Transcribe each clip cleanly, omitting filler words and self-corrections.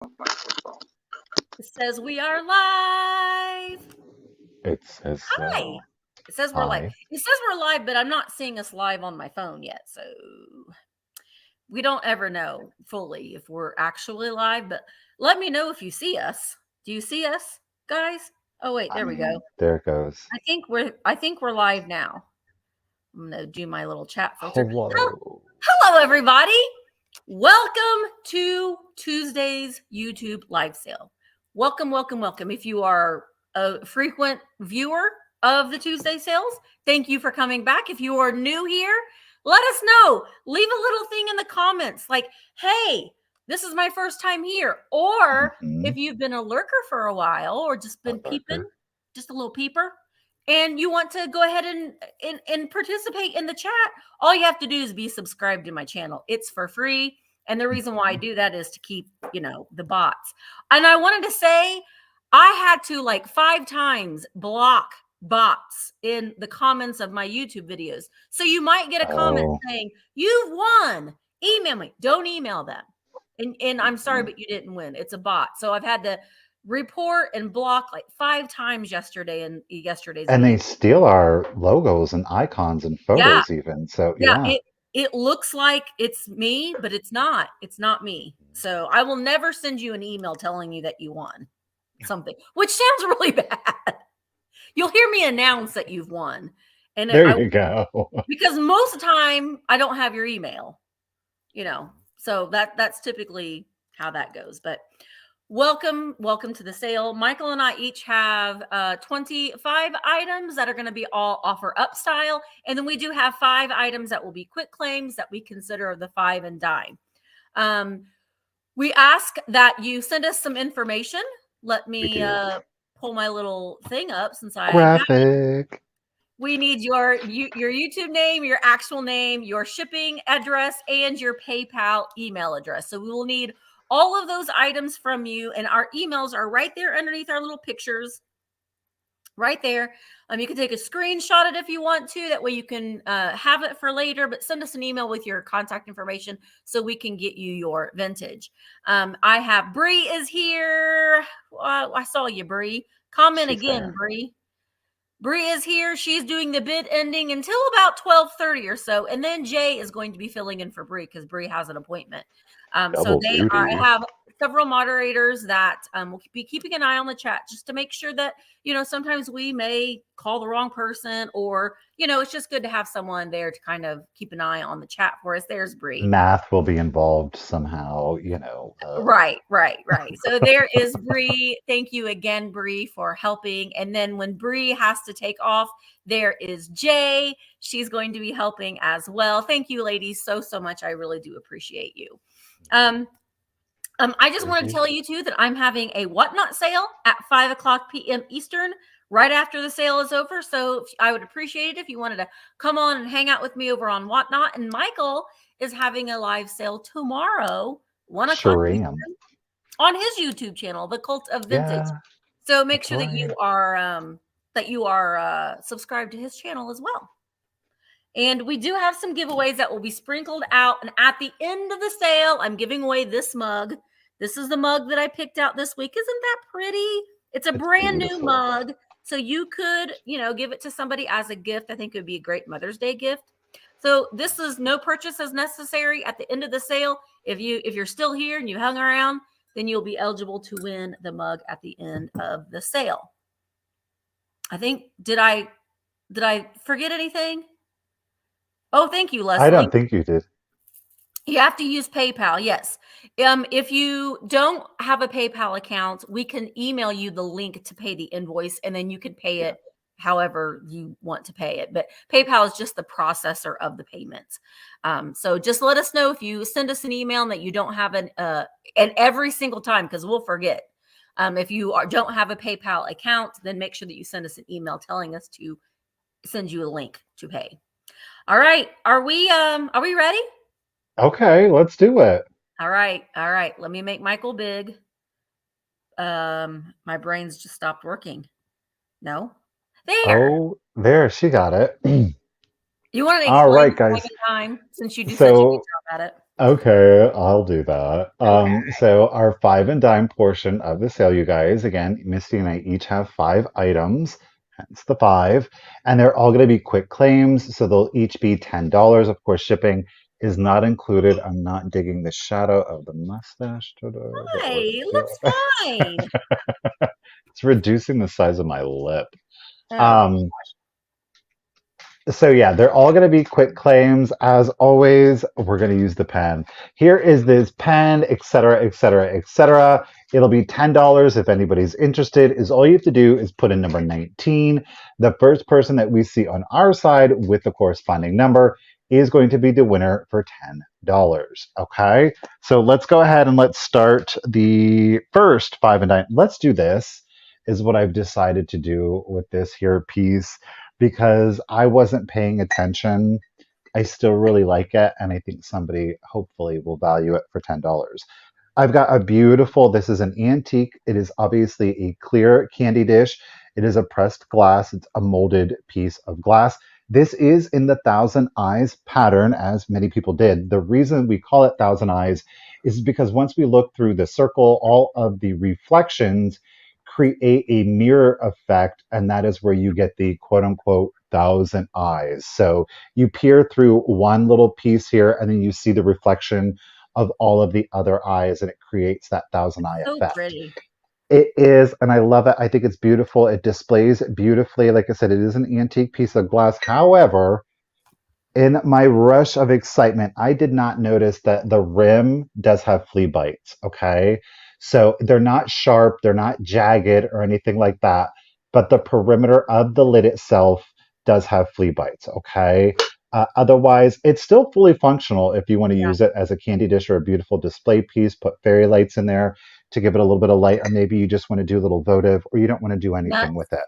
It says we are live. It says Hi. It says we're live. Hi. It says we're live, but I'm not seeing us live on my phone yet. So we don't ever know fully if we're actually live, but let me know if you see us. Do you see us, guys? Oh wait, there we go. There it goes. I think we're live now. I'm gonna do my little chat filter. Hello everybody. Welcome to Tuesday's YouTube live sale. Welcome. If you are a frequent viewer of the Tuesday sales, thank you for coming back. If you are new here, let us know. Leave a little thing in the comments like, hey, this is my first time here. Or if you've been a lurker for a while or just been peeping, just a little peeper, and you want to go ahead and participate in the chat, all you have to do is be subscribed to my channel. It's for free. And the reason why I do that is to keep, the bots. And I wanted to say, I had to like 5 times block bots in the comments of my YouTube videos. So you might get a comment saying, you've won. Email me. Don't email them. And I'm sorry, but you didn't win. It's a bot. So I've had to report and block like 5 times yesterday and yesterday's and video. They steal our logos and icons and photos even. So yeah. It looks like it's me, but it's not. It's not me. So I will never send you an email telling you that you won something, which sounds really bad. You'll hear me announce that you've won. And there you go. Because most of the time I don't have your email, so that's typically how that goes. But welcome to the sale. Michael and I each have 25 items that are going to be all offer up style. And then we do have 5 items that will be quick claims that we consider the 5 and dime. We ask that you send us some information. Let me pull my little thing up since I graphic. We need your YouTube name, your actual name, your shipping address, and your PayPal email address. So we will need all of those items from you, and our emails are right there underneath our little pictures right there. You can take a screenshot of it if you want to. That way you can have it for later, but send us an email with your contact information so we can get you your vintage. I have Bree is here. I saw you, Bree. Comment again, Bree. Bree is here. She's doing the bid ending until about 12:30 or so. And then Jay is going to be filling in for Bree because Bree has an appointment. So I have several moderators that will be keeping an eye on the chat just to make sure that, sometimes we may call the wrong person or, it's just good to have someone there to kind of keep an eye on the chat for us. There's Bree. Math will be involved somehow, Right. So there is Bree. Thank you again, Bree, for helping. And then when Bree has to take off, there is Jay. She's going to be helping as well. Thank you, ladies, so much. I really do appreciate you. I just wanted to tell you too that I'm having a whatnot sale at 5:00 p.m. Eastern right after the sale is over. So I would appreciate it if you wanted to come on and hang out with me over on Whatnot. And Michael is having a live sale tomorrow, 1:00 Eastern, on his YouTube channel, The Cult of Vintage. Yeah, so make sure that you are subscribed to his channel as well. And we do have some giveaways that will be sprinkled out. And at the end of the sale, I'm giving away this mug. This is the mug that I picked out this week. Isn't that pretty? It's a brand new mug. So you could, give it to somebody as a gift. I think it would be a great Mother's Day gift. So this is no purchase as necessary at the end of the sale. If you're still here and you hung around, then you'll be eligible to win the mug at the end of the sale. I think, did I forget anything? Oh, thank you, Leslie. I don't think you did. You have to use PayPal, yes. If you don't have a PayPal account, we can email you the link to pay the invoice, and then you can pay it however you want to pay it. But PayPal is just the processor of the payments. So just let us know if you send us an email and that you don't have and every single time, because we'll forget. If you don't have a PayPal account, then make sure that you send us an email telling us to send you a link to pay. All right. Are we ready? Okay, let's do it. All right. Let me make Michael big. My brain's just stopped working. No? There. Oh, there. She got it. You want to explain the second time since you do such a good job at it? Okay, I'll do that. Okay. So our five and dime portion of the sale, you guys, again, Misty and I each have 5 items, hence the five, and they're all going to be quick claims, so they'll each be $10. Of course, shipping is not included. I'm not digging the shadow of the mustache today, but we're Hey, gonna do looks it. fine. It's reducing the size of my lip. Oh, Um, So yeah, they're all going to be quick claims. As always, we're going to use the pen. Here is this pen, etc., etc., etc. It'll be $10 if anybody's interested. Is all you have to do is put in number 19. The first person that we see on our side with the corresponding number is going to be the winner for $10. Okay, so let's go ahead and let's start the first five and nine. Let's do this. Is what I've decided to do with this here piece because I wasn't paying attention. I still really like it, and I think somebody hopefully will value it for $10. I've got a beautiful, this is an antique. It is obviously a clear candy dish. It is a pressed glass, it's a molded piece of glass. This is in the Thousand Eyes pattern, as many people did. The reason we call it Thousand Eyes is because once we look through the circle, all of the reflections create a mirror effect, and that is where you get the quote unquote thousand eyes. So you peer through one little piece here, and then you see the reflection of all of the other eyes, and it creates that thousand eye so effect. pretty. It is, and I love it. I think it's beautiful. It displays beautifully. Like I said, it is an antique piece of glass. However, in my rush of excitement, I did not notice that the rim does have flea bites. Okay. So they're not sharp, they're not jagged or anything like that, but the perimeter of the lid itself does have flea bites. Okay. Otherwise, it's still fully functional if you want to Yeah. use it as a candy dish or a beautiful display piece. Put fairy lights in there to give it a little bit of light, or maybe you just want to do a little votive or you don't want to do anything Nuts. with it.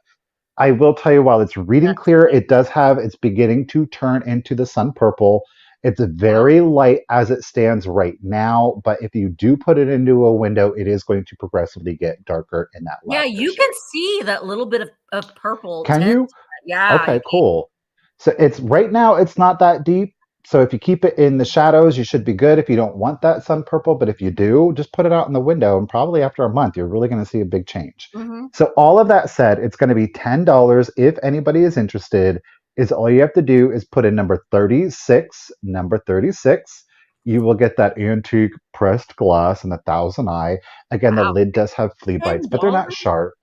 I will tell you, while it's reading Nuts. clear, it does have, it's beginning to turn into the sun purple. It's Wow. very light as it stands right now, but if you do put it into a window, it is going to progressively get darker in that Yeah, lavender you can shade. see that little bit of purple Can tint. you? Yeah, you Okay, can. cool. So it's right now, it's not that deep. So if you keep it in the shadows, you should be good if you don't want that sun purple. But if you do, just put it out in the window, and probably after a month, you're really going to see a big change. Mm-hmm. So all of that said, it's going to be $10 if anybody is interested. Is all you have to do is put in number 36, number 36. You will get that antique pressed glass and the thousand eye. Again, the Wow. lid does have flea bites, but they're $10? not sharp.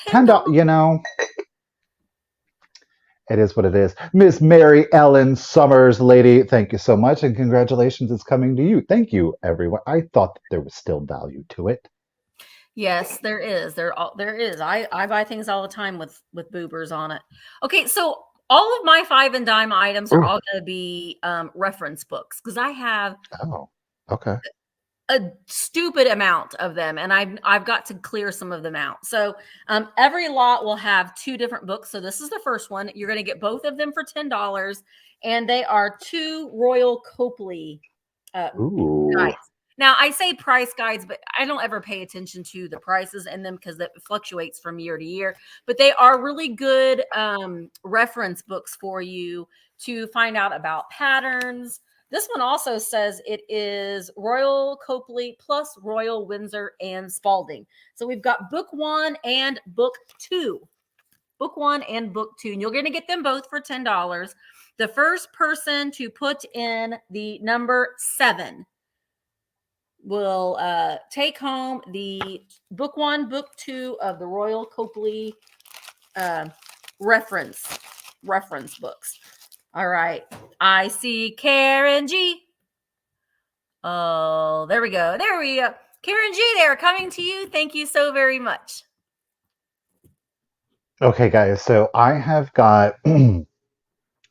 $10, $10? it is what it is. Miss Mary Ellen Summers, lady, thank you so much, and congratulations, it's coming to you. Thank you, everyone. I thought that there was still value to it. Yes, there is. There is. I buy things all the time with boobers on it. Okay, so all of my five and dime items are Ooh. all going to be reference books because I have Oh, okay. a stupid amount of them, and I've got to clear some of them out. So every lot will have two different books. So this is the first one. You're going to get both of them for $10, and they are two Royal Copley Ooh. guides. Now I say price guides, but I don't ever pay attention to the prices in them because it fluctuates from year to year. But they are really good reference books for you to find out about patterns. This one also says it is Royal Copley plus Royal Windsor and Spalding. So we've got book one and book two. Book one and book two. And you're going to get them both for $10. The first person to put in the number 7 will take home the book one, book two of the Royal Copley reference books. All right. I see Karen G. Oh, there we go. There we go. Karen G, they're coming to you. Thank you so very much. Okay, guys, so I have got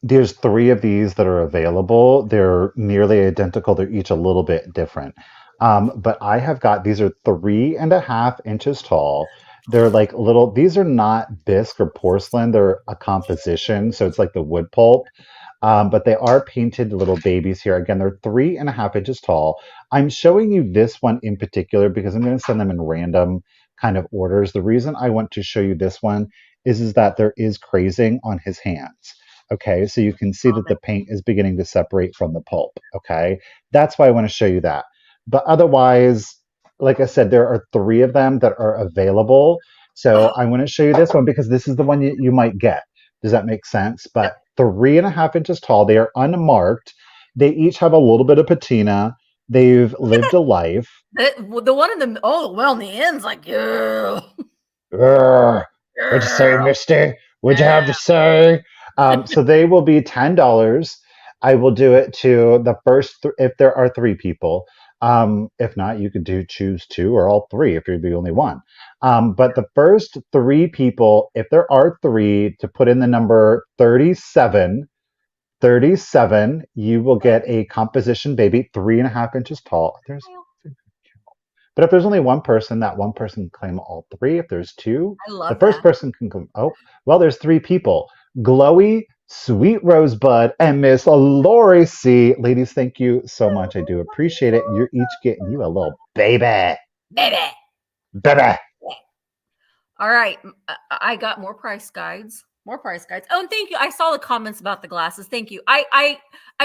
there's 3 of these that are available. They're nearly identical. They're each a little bit different. But I have got these are 3.5 inches tall. They're like little, these are not bisque or porcelain. They're a composition. So it's like the wood pulp. But they are painted little babies here. Again, they're 3.5 inches tall. I'm showing you this one in particular because I'm going to send them in random kind of orders. The reason I want to show you this one is that there is crazing on his hands. Okay, so you can see that the paint is beginning to separate from the pulp. Okay, that's why I want to show you that. But otherwise, like I said, there are 3 of them that are available. So Oh, I want to show you this one because this is the one you might get. Does that make sense? But yep. 3.5 inches tall. They are unmarked. They each have a little bit of patina. They've lived a life. The one in the well, in the end's like, girl, Urgh. What'd you say, girl. Misty? What'd you Yeah. have to say? So they will be $10. I will do it to the first if there are 3 people. If not, you could choose 2 or all 3 if you're the only one. But the first 3 people, if there are 3, to put in the number 37, 37, you will get a composition baby, 3.5 inches tall. But if there's only one person, that one person can claim all 3. If there's 2, I the love first that. person can come. Oh, well, there's 3 people. Glowy, Sweet Rosebud, and Miss Lori C. Ladies, thank you so much. I do appreciate it. You're each getting you a little baby. Baby. Baby. All right. I got more price guides. More price guides. Oh, and thank you. I saw the comments about the glasses. Thank you. I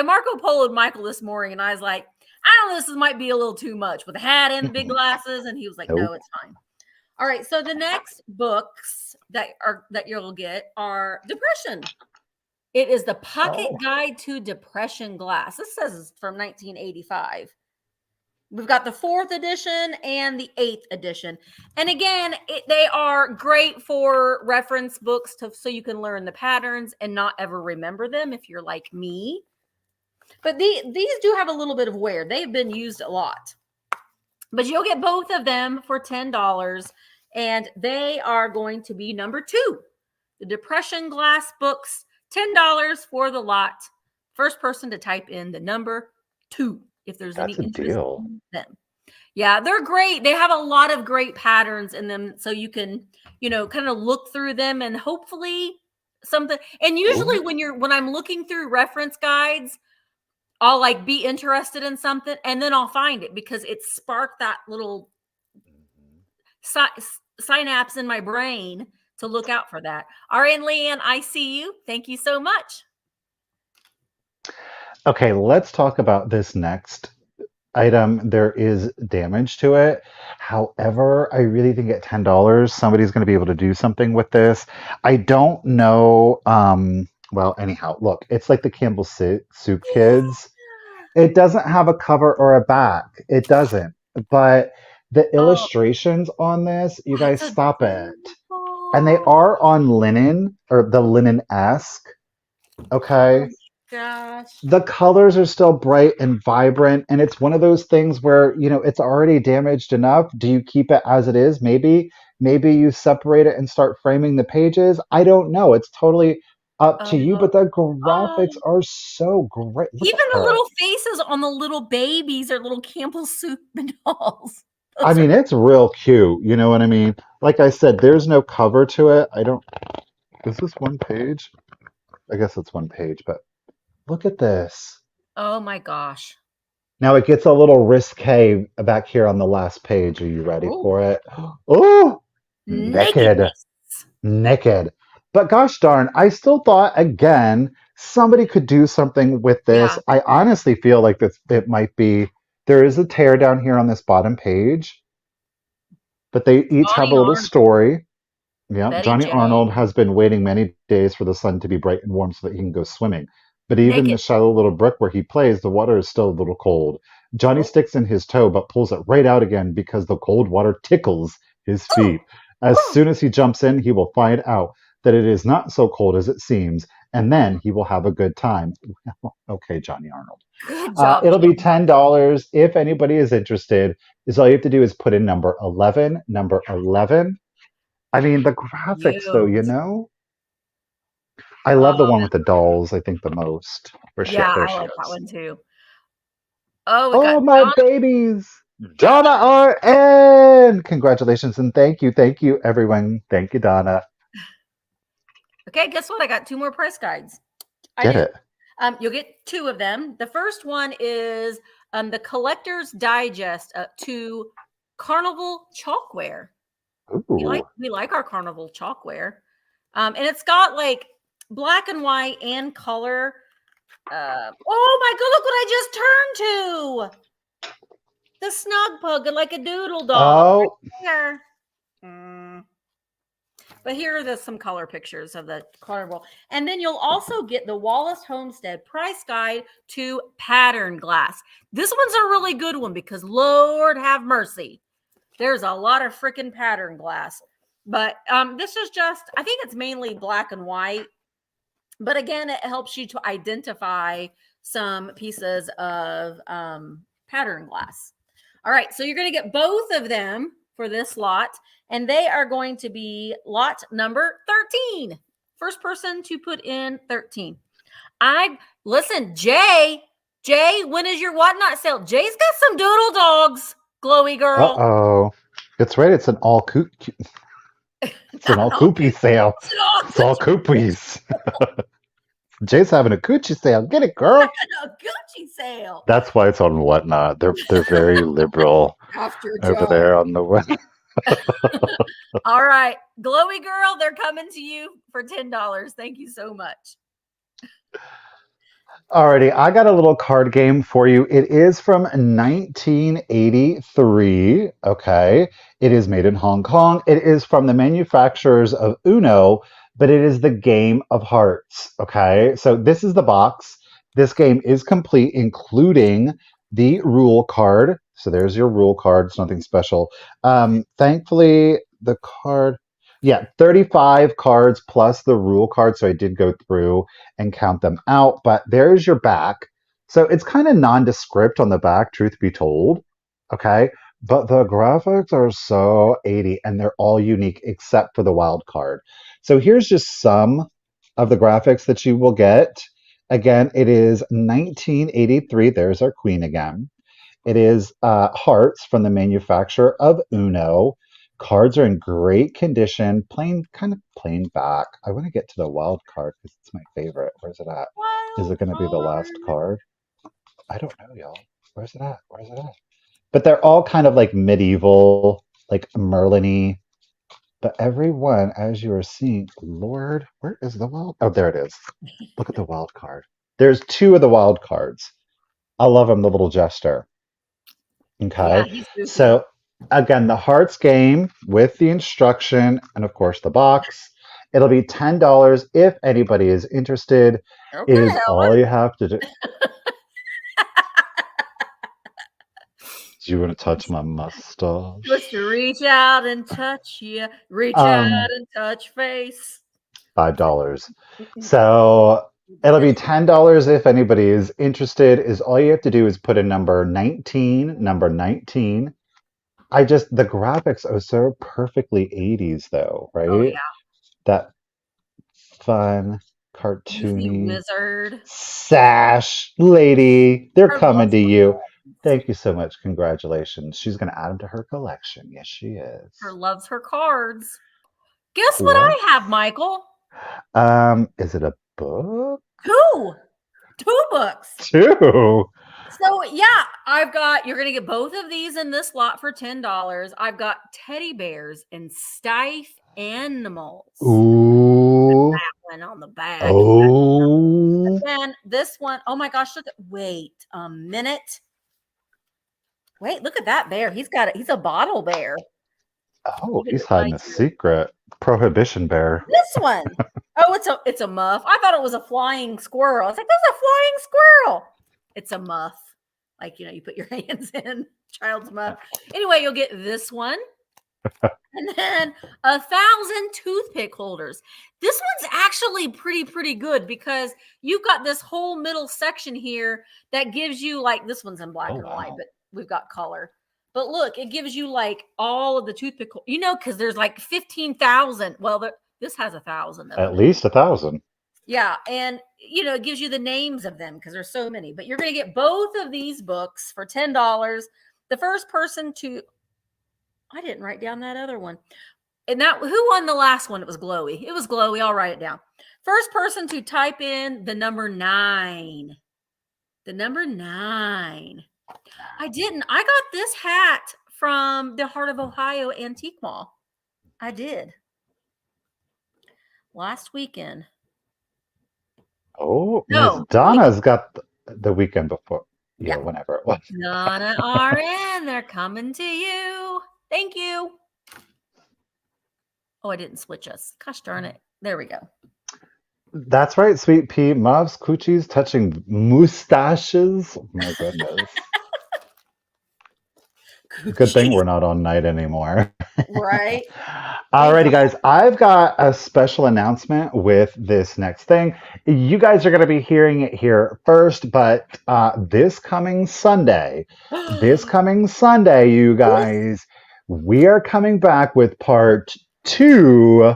Marco Polo'd Michael this morning, and I was like, I don't know, this might be a little too much with the hat and the big glasses. And he was like, Nope. no, it's fine. All right. So the next books that you'll get are Depression. It is the Pocket Guide to Depression Glass. This says it's from 1985. We've got the 4th edition and the 8th edition. And again, they are great for reference books so you can learn the patterns and not ever remember them if you're like me. But these do have a little bit of wear. They've been used a lot. But you'll get both of them for $10. And they are going to be number 2. The Depression Glass books, $10 for the lot. First person to type in the number 2. If there's any interest in them. Yeah, they're great. They have a lot of great patterns in them. So you can, kind of look through them and hopefully something. And usually when I'm looking through reference guides, I'll like be interested in something and then I'll find it because it sparked that little synapse in my brain to look out for that. All right, Leanne, I see you. Thank you so much. Okay, let's talk about this next item. There is damage to it. However, I really think at $10, somebody's going to be able to do something with this. I don't know. Well, anyhow, look, it's like the Campbell Soup kids. It doesn't have a cover or a back. It doesn't. But the illustrations on this, you guys stop it. And they are on linen or the linen-esque. Okay. Gosh. The colors are still bright and vibrant, and it's one of those things where it's already damaged enough. Do you keep it as it is? Maybe you separate it and start framing the pages. I don't know. It's totally up to you, but the graphics are so great. Look even the little faces on the little babies are little Campbell Soup dolls. I mean, it's real cute. You know what I mean? Like I said, there's no cover to it. Is this one page? I guess it's one page, but look at this. Oh my gosh. Now it gets a little risque back here on the last page. Are you ready for it? Oh, naked. But gosh darn, I still thought, again, somebody could do something with this. Yeah. I honestly feel like it might be, there is a tear down here on this bottom page, but they each have a little story. Yeah, Betty Johnny J. Arnold has been waiting many days for the sun to be bright and warm so that he can go swimming. But even in Naked. the shallow little brook where he plays, the water is still a little cold. Johnny sticks in his toe but pulls it right out again because the cold water tickles his feet. As soon as he jumps in, he will find out that it is not so cold as it seems, and then he will have a good time. Okay, Johnny Arnold. Good job. It'll be $10. If anybody is interested, all you have to do is put in number 11, number 11. I mean, the graphics, though, I love the one with the dolls, I think, the most. Yeah, I like that one too. Oh, my Donna. babies! Donna R.N. Congratulations and thank you, everyone. Thank you, Donna. Okay, guess what? I got 2 more press guides. Get it. You'll get 2 of them. The first one is the Collector's Digest to Carnival chalkware. Ooh. We like our Carnival chalkware. And it's got like black and white and color. Oh my God, look what I just turned to. The snug pug, like a doodle dog. Oh, Right there. But here are some color pictures of the Carnival. And then you'll also get the Wallace Homestead price guide to pattern glass. This one's a really good one because Lord have mercy, there's a lot of freaking pattern glass. But this is just, I think it's mainly black and white. But again, it helps you to identify some pieces of pattern glass. All right, so you're going to get both of them for this lot, and they are going to be lot number 13. First person to put in 13. Listen, Jay, when is your whatnot sale? Jay's got some doodle dogs, glowy girl. uh-oh. It's right. It's an all coopy sale. It's all coopies. Jay's having a Gucci sale. Get it, girl. A Gucci sale. That's why it's on Whatnot. They're very liberal over there on the web. All right, glowy girl, they're coming to you for $10. Thank you so much. Alrighty, I got a little card game for you. It is from 1983. Okay. It is made in Hong Kong. It is from the manufacturers of Uno, but it is the Game of Hearts. Okay. So this is the box. This game is complete, including the rule card. So there's your rule card. It's nothing special. Thankfully, the card. Yeah, 35 cards plus the rule card. So I did go through and count them out, but there's your back. So it's kind of nondescript on the back, truth be told. Okay. But the graphics are so 80 and they're all unique except for the wild card. So here's just some of the graphics that you will get. Again, it is 1983. There's our queen again. It is hearts from the manufacturer of Uno. Cards are in great condition, kind of plain back. I want to get to the wild card because it's my favorite. Where's it at? Is it going to be the last card? I don't know, y'all. Where's it at? But they're all kind of like medieval, like Merlin-y. But every one, as you are seeing, Lord, where is the wild? Oh, there it is. Look at the wild card. There's two of the wild cards. I love him, the little jester. Okay. Yeah, so again, the hearts game with the instruction and of course the box. It'll be $10 if anybody is interested. Okay, it is all you have to do. Do you want to touch my mustache? Just to reach out and touch you. Reach out and touch face. $5. So it'll be $10 if anybody is interested. Is all you have to do is put in number 19. The graphics are so perfectly 80s though, right? Oh yeah. That fun, cartoony wizard sash lady. They're coming to you. Thank you so much. Congratulations. She's going to add them to her collection. Yes, she is. Her loves her cards. Guess what I have, Michael? Is it a book? Two books. Two. So yeah, you're going to get both of these in this lot for $10. I've got teddy bears and stiff animals. Ooh. That one on the back. Oh. And then this one, oh my gosh, wait a minute. Wait, look at that bear. He's a bottle bear. Oh, he's hiding a secret. Prohibition bear. This one. Oh, it's a muff. I thought it was a flying squirrel. I was like, that's a flying squirrel. It's a muff. Like, you put your hands in child's muff. Anyway, you'll get this one. And then 1,000 toothpick holders. This one's actually pretty good because you've got this whole middle section here that gives you this one's in black and white, but we've got color. But look, it gives you all of the toothpick, because there's 15,000. Well, this has 1,000. At least 1,000. Yeah. And, it gives you the names of them because there's so many. But you're going to get both of these books for $10. The first person I didn't write down that other one. And who won the last one? It was Glowy. It was Glowy. I'll write it down. First person to type in the number 9. The number 9. I didn't. I got this hat from the Heart of Ohio Antique Mall. I did. Last weekend. Oh, Miss No, Donna's got the weekend before. Yeah, yeah. whenever it was. Donna RN, they're coming to you. Thank you. Oh, I didn't switch us. Gosh darn it. There we go. That's right, Sweet Pea. Muffs, coochies, touching mustaches. Oh, my goodness. Good thing we're not on night anymore. Right. Thank Alrighty, God. guys. I've got a special announcement with this next thing. You guys are going to be hearing it here first, but this coming Sunday, you guys, we are coming back with part 2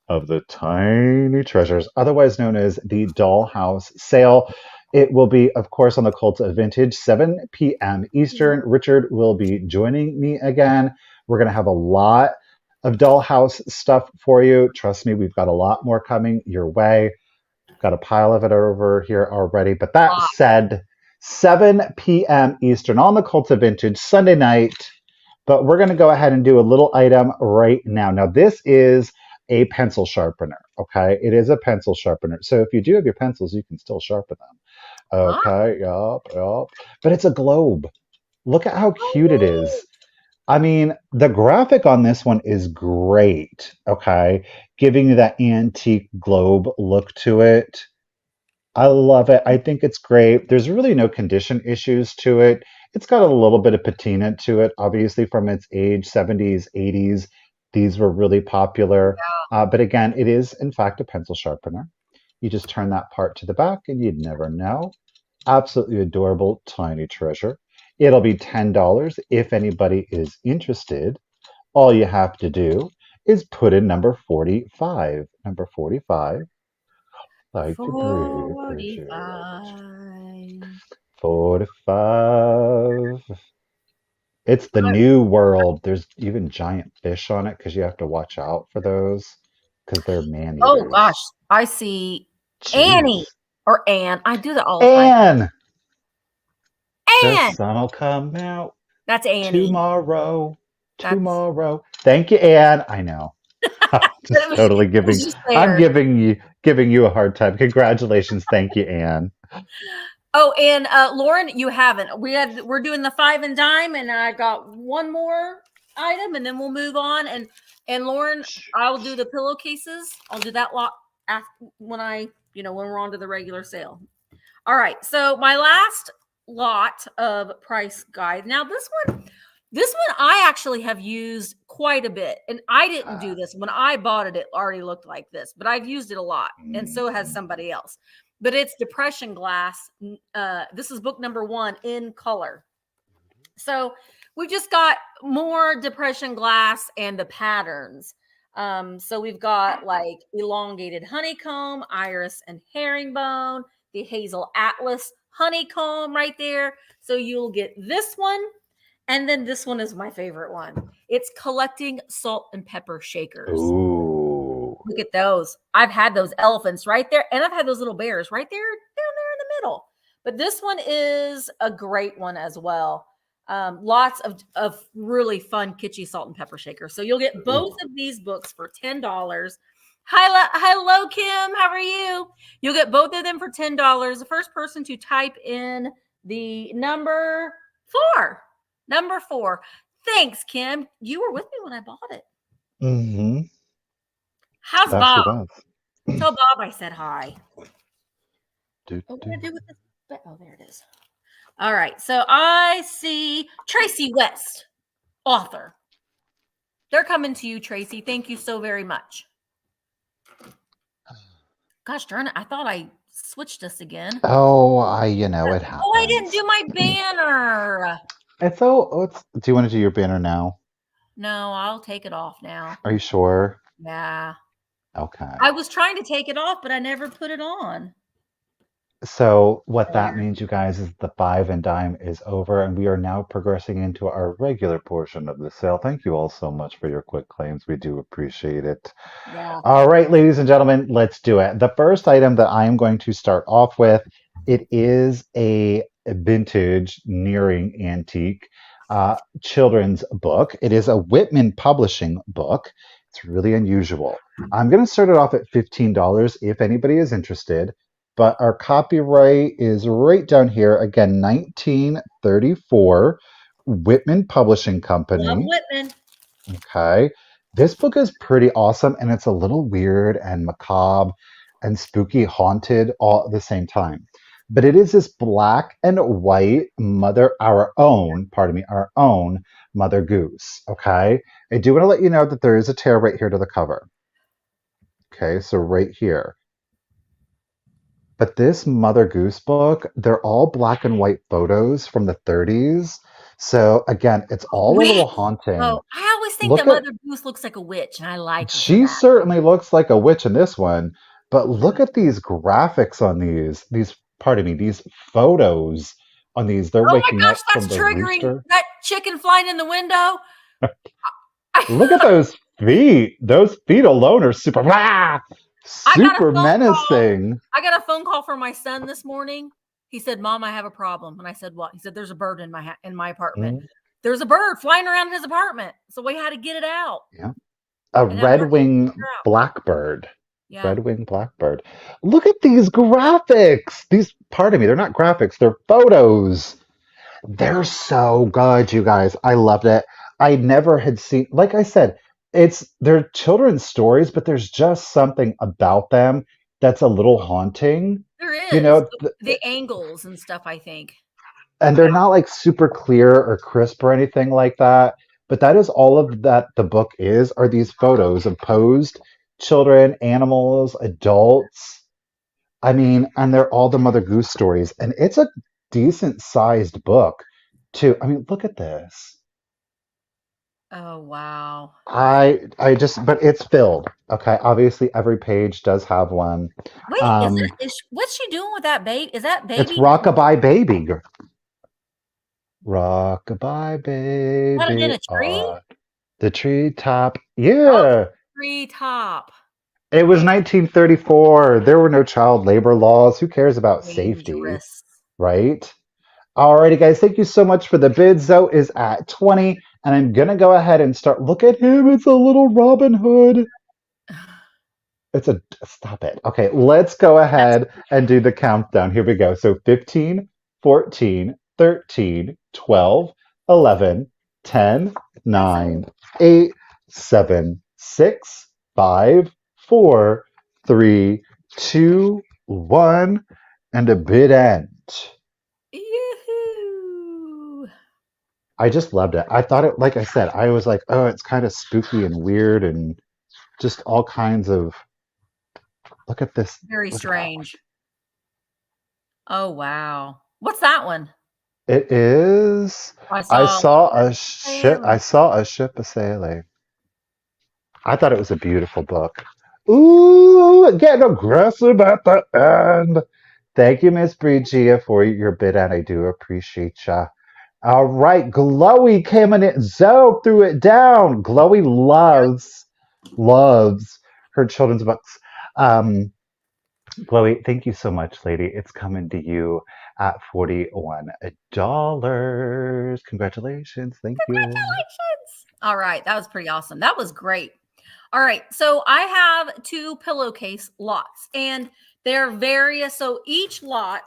of the Tiny Treasures, otherwise known as the Dollhouse Sale. It will be, of course, on the Cult of Vintage, 7 p.m. Eastern. Richard will be joining me again. We're going to have a lot of Dollhouse stuff for you. Trust me, we've got a lot more coming your way. Got a pile of it over here already. But that said, 7 p.m. Eastern on the Cult of Vintage, Sunday night. But we're going to go ahead and do a little item right now. Now, this is a pencil sharpener, okay? It is a pencil sharpener. So if you do have your pencils, you can still sharpen them. Okay, yup. But it's a globe. Look at how cute it is. I mean, the graphic on this one is great, okay? Giving you that antique globe look to it. I love it. I think it's great. There's really no condition issues to it. It's got a little bit of patina to it, obviously from its age, 70s, 80s. These were really popular. But again, it is, in fact, a pencil sharpener. You just turn that part to the back and you'd never know. Absolutely adorable, tiny treasure. It'll be $10 if anybody is interested. All you have to do is put in number 45. Number 45. Like to breathe. 45. It's the new world. There's even giant fish on it because you have to watch out for those because they're man eaters. Oh gosh, I see Annie or Anne. I do that all the time. Anne. The sun will come out. That's Annie. Tomorrow. Thank you, Anne. I know. Just totally giving. I'm giving you a hard time. Congratulations. Thank you, Anne. Oh, and Lauren, you haven't. We're doing the 5 and dime, and I got one more item, and then we'll move on. And Lauren, I'll do the pillowcases. I'll do that lot when we're on to the regular sale. All right. So my last lot of price guide. Now this one I actually have used quite a bit, and I didn't do this when I bought it. It already looked like this, but I've used it a lot, and so has somebody else. But it's depression glass. This is book number 1 in color. So we've just got more depression glass and the patterns. So we've got like elongated honeycomb, iris and herringbone, the hazel atlas honeycomb right there. So you'll get this one. And then this one is my favorite one. It's collecting salt and pepper shakers. Ooh. Look at those. I've had those elephants right there. And I've had those little bears right there, down there in the middle. But this one is a great one as well. Lots of really fun, kitschy salt and pepper shakers. So you'll get both of these books for $10. Hello, Kim. How are you? You'll get both of them for $10. The first person to type in the number 4. Number 4. Thanks, Kim. You were with me when I bought it. Mm-hmm. How's Bob? Tell Bob I said hi. What do I do with this? Oh, there it is. All right. So I see Tracy West, author. They're coming to you, Tracy. Thank you so very much. Gosh darn it. I thought I switched us again. Oh, it happens. Oh, I didn't do my banner. Do you want to do your banner now? No, I'll take it off now. Are you sure? Yeah. Okay. I was trying to take it off, but I never put it on. So what that means, you guys, is the 5 and dime is over, and we are now progressing into our regular portion of the sale. Thank you all so much for your quick claims. We do appreciate it. Yeah. All right, ladies and gentlemen, let's do it. The first item that I am going to start off with, it is a vintage, nearing antique children's book. It is a Whitman Publishing book. It's really unusual. I'm going to start it off at $15 if anybody is interested. but our copyright is right down here. Again, 1934, Whitman Publishing Love Company. Whitman. Okay. This book is pretty awesome and it's a little weird and macabre and spooky, haunted all at the same time. But it is this black and white our own, pardon me, our own Mother Goose. Okay. I do want to let you know that there is a tail right here to the cover. Okay. So right here. But this Mother Goose book, they're all black and white photos from the 30s. So again, it's all a little Witch. haunting. Oh, I always think that Look at Mother Goose looks like a witch, and I like her for She that. certainly looks like a witch in this one, but look at these graphics on pardon me, these photos on these. They're Oh my waking gosh, up from that's the triggering. rooster. That chicken flying in the window. Look at those feet. Those feet alone are I got a super phone call. menacing. I got a phone call from my son this morning. He said, "Mom, I have a problem." And I said, "What?" He said, "There's a bird in my apartment. Mm, There's a bird flying around in his apartment. So we had to get it out." yeah. A And I'm red working to wing figure out. blackbird. Yeah. Red wing blackbird. Look at these graphics. Pardon me, they're not graphics, they're photos. They're so good, you guys. I loved it. I never had seen, like I said, they're children's stories, but there's just something about them that's a little haunting. There You is know, the angles and stuff, I think. and they're not like super clear or crisp or anything like that. But that is all of that the book are these photos of posed children, animals, adults. I mean, and they're all the Mother Goose stories, and it's a decent sized book too. I mean, look at this. Oh, wow. But it's filled. Okay, obviously every page does have one. Wait, Um, what's she doing with that baby? Is that it's baby Rockabye Baby, Rockabye planted in Baby a tree? on the treetop. Oh, Yeah, tree top. it was 1934. There were no child labor laws. Who cares about safety, Dangerous. right? Alrighty, guys, thank you so much for the bid. Zoe is at 20, and I'm gonna go ahead and start. Look at him, it's a little Robin Hood. Stop it. Okay, let's go That's ahead and do the countdown. Here we go. So 15, 14, 13, 12, 11, 10, that's 9, 8, 7, 6, 5, 4, 3, 2, 1, and a bid end. yoo-hoo. I just loved it. I thought it, like I said, I was like, oh, it's kind of spooky and weird and just all kinds of. Look at this. Very Look at that one. strange. Oh, wow. What's that one? It is. I I saw saw a ship. I sailing. saw a ship a sailing. I thought it was a beautiful book. Ooh, getting aggressive at the end. Thank you, Miss Brigia, for your bid, and I do appreciate ya. All right, Glowy came in it. Zoe threw it down. Glowy loves her children's books. Um, Chloe, thank you so much, lady. It's coming to you at $41. Congratulations. Thank you. Congratulations. All right. That was pretty awesome. That was great. All right. So I have 2 pillowcase lots and they're various. So each lot,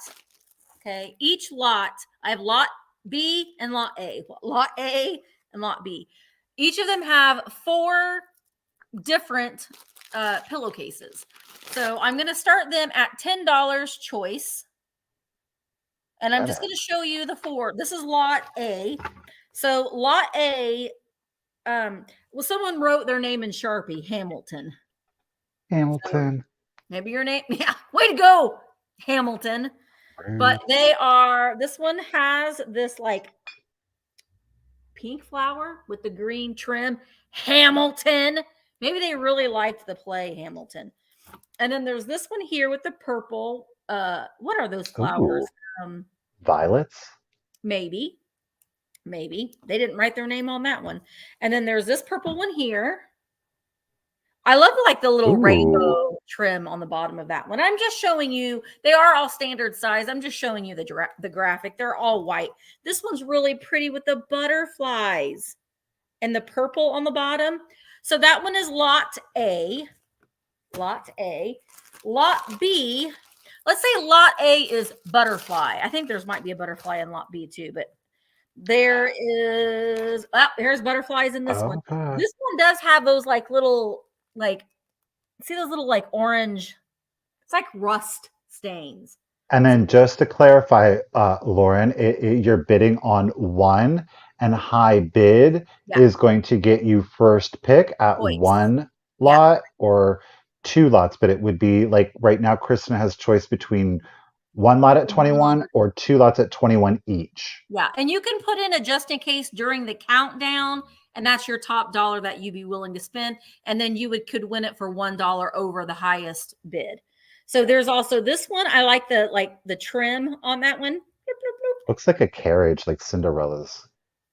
okay, I have lot B and lot A. Lot A and lot B. Each of them have 4 different pillowcases. So I'm going to start them at $10 choice. And I'm just going to show you the 4. This is lot A. So lot A, someone wrote their name in Sharpie, Hamilton. Hamilton. So maybe your name, yeah, way to go, Hamilton. But this one has this like pink flower with the green trim, Hamilton. Maybe they really liked the play Hamilton. And then there's this one here with the purple. What are those flowers? Ooh, violets. Maybe they didn't write their name on that one. And then there's this purple one here. I love like the little rainbow trim on the bottom of that one. I'm just showing you, they are all standard size. I'm just showing you the graphic. They're all white. This one's really pretty with the butterflies and the purple on the bottom. So that one is lot A. Lot A. Lot B. let's say lot A is butterfly. I think there's might be a butterfly in lot B too, but there is, there's butterflies in this one. God. This one does have those like little, like, see those little like orange, it's like rust stains. And then just to clarify, Lauren, you're bidding on one, and high bid is going to get you first pick at one lot or two lots. But it would be like right now, Kristen has choice between one lot at 21 or two lots at 21 each. Yeah. And you can put in a just in case during the countdown, and that's your top dollar that you'd be willing to spend. And then you could win it for $1 over the highest bid. So there's also this one. I like the trim on that one. Bloop, bloop, bloop. Looks like a carriage, like Cinderella's.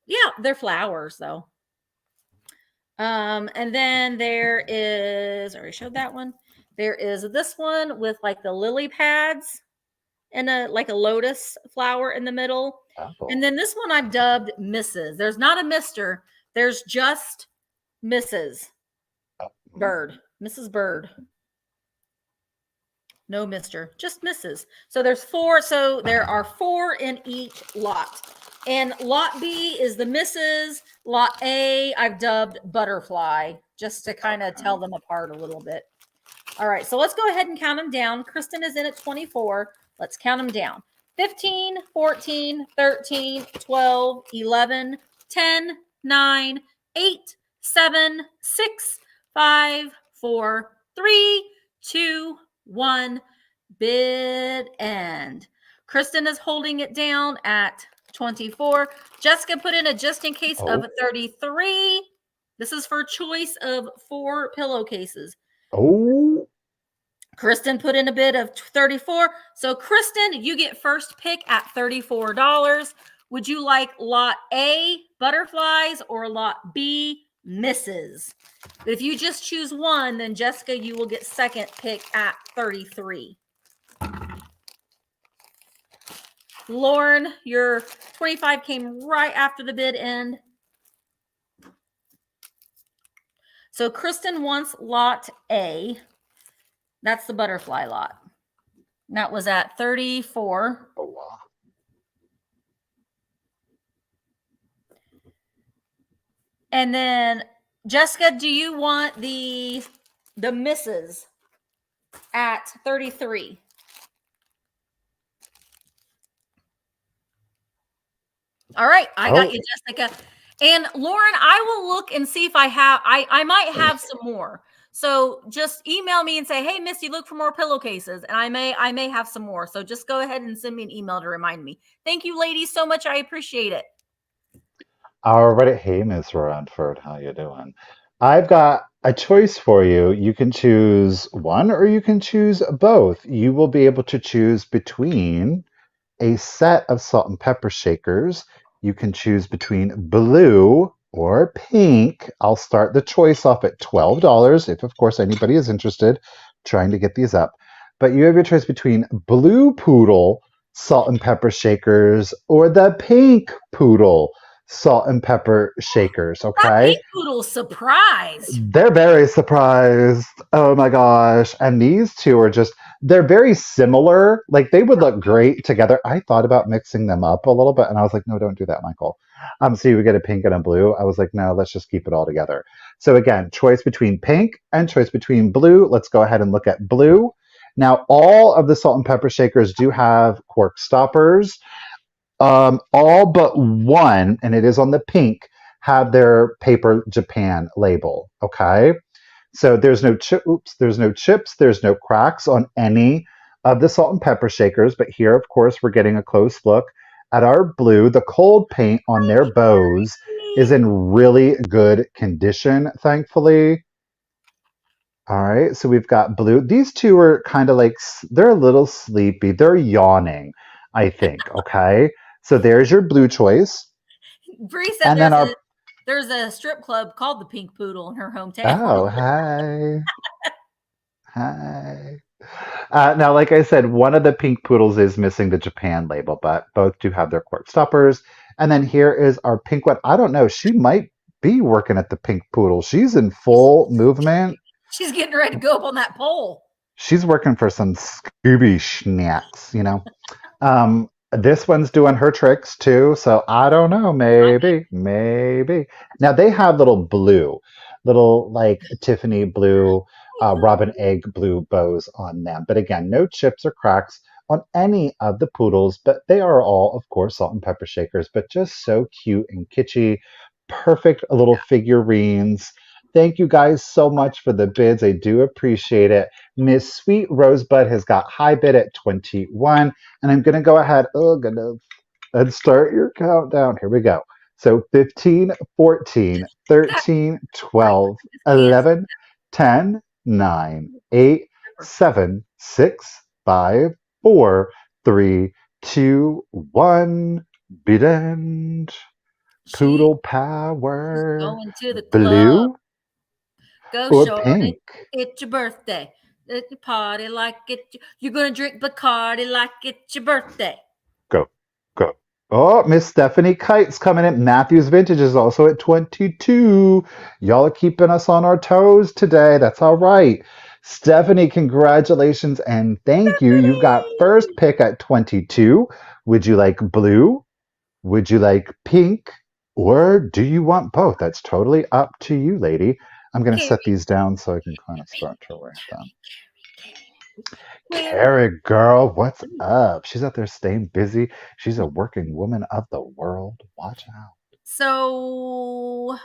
Yeah, they're flowers though. And then there is, I already showed that one. There is this one with like the lily pads and like a lotus flower in the middle. Oh. And then this one I've dubbed Mrs. There's not a Mr. There's just Mrs. Bird. Mrs. Bird. No Mr. Just Mrs. So there's 4. So there are 4 in each lot. And lot B is the Mrs. Lot A, I've dubbed Butterfly, just to kind of tell them apart a little bit. All right, so let's go ahead and count them down. Kristen is in at 24. Let's count them down. 15, 14, 13, 12, 11, 10, 9, 8, 7, 6, 5, 4, 3, 2, 1. Bid end. Kristen is holding it down at 24. Jessica put in a just in case of 33. This is for choice of 4 pillowcases. Oh. Kristen put in a bid of 34. So Kristen, you get first pick at $34. Would you like lot A, butterflies, or lot B, misses? If you just choose one, then Jessica, you will get second pick at 33. Lauren, your 25 came right after the bid end. So Kristen wants lot A. That's the butterfly lot. That was at 34. Oh, wow. And then Jessica, do you want the misses at 33? All right, I got you, Jessica. And Lauren, I will look and see if I have, I might have some more. So just email me and say, hey, Misty, look for more pillowcases. And I may have some more. So just go ahead and send me an email to remind me. Thank you, ladies, so much. I appreciate it. All right. Hey, Miss Ranford, how you doing? I've got a choice for you. You can choose one or you can choose both. You will be able to choose between a set of salt and pepper shakers. You can choose between blue or pink. I'll start the choice off at $12 if, of course, anybody is interested trying to get these up. But you have your choice between blue Poodle salt and pepper shakers or the pink Poodle salt and pepper shakers. Okay. That pink Poodle's surprised. They're very surprised. Oh my gosh. And these two are just, they're very similar. Like they would look great together. I thought about mixing them up a little bit and I was like, no, don't do that, Michael. So you would get a pink and a blue. I was like, no, let's just keep it all together. So again, choice between pink and choice between blue. Let's go ahead and look at blue. Now, all of the salt and pepper shakers do have cork stoppers. All but one, and it is on the pink, have their paper Japan label. Okay. So there's no there's no chips, there's no cracks on any of the salt and pepper shakers. But here, of course, we're getting a close look at our blue. The cold paint on their bows is in really good condition, thankfully. All right, so we've got blue. These two are kind of like, they're a little sleepy. They're yawning, I think, okay? So there's your blue choice. Bree said there's a strip club called the Pink Poodle in her hometown. Oh, hi. Hi. Now, like I said, one of the Pink Poodles is missing the Japan label, but both do have their cork stoppers. And then here is our pink one. I don't know. She might be working at the Pink Poodle. She's in full movement. She's getting ready to go up on that pole. She's working for some Scooby Snacks, you know. This one's doing her tricks too, so I don't know. Maybe. Now they have little like Tiffany blue, robin egg blue bows on them. But again, no chips or cracks on any of the poodles, but they are all, of course, salt and pepper shakers, but just so cute and kitschy. Perfect little figurines. Thank you guys so much for the bids. I do appreciate it. Miss Sweet Rosebud has got high bid at 21. And I'm going to go ahead and start your countdown. Here we go. So 15, 14, 13, I 12, can't. 11, 10, 9, 8, 7, 6, 5, 4, 3, 2, 1. Bid end. Poodle She's power. going to the club. Blue Go or shorty. pink? It's your birthday. Let the party like it. You're gonna drink Bacardi like it's your birthday. Go. Oh, Miss Stephanie Kite's coming in. Matthew's Vintage is also at 22. Y'all are keeping us on our toes today. That's all right. Stephanie, congratulations and thank you. You've got first pick at 22. Would you like blue? Would you like pink? Or do you want both? That's totally up to you, lady. I'm going to set these down so I can kind of start to wear them. Carrie girl, what's up? She's out there staying busy. She's a working woman of the world. Watch out. So,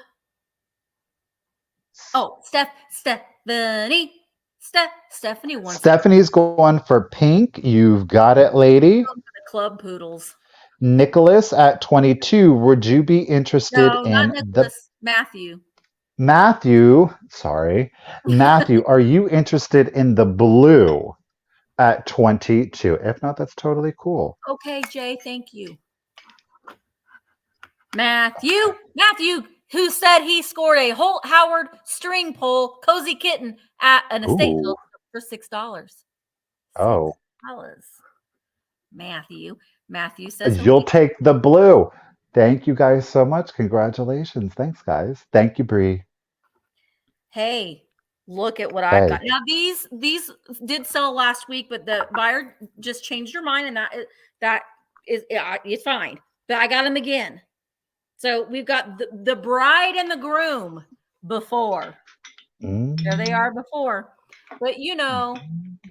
Stephanie wants Stephanie's going for pink. You've got it, lady. the club poodles. Nicholas at 22. Would you be interested No, in not Nicholas. Matthew? Sorry. Matthew, are you interested in the blue at 22? If not, that's totally cool. Okay, Jay, thank you. Matthew, who said he scored a Holt Howard string pull cozy kitten at an estate sale for $6. Oh. Matthew says you'll take the blue. Thank you guys so much. Congratulations. Thanks, guys. Thank you, Bree. Hey, look at what I've got. Now these did sell last week, but the buyer just changed her mind, and that is it's fine. But I got them again. So we've got the bride and the groom before. There they are before. But you know,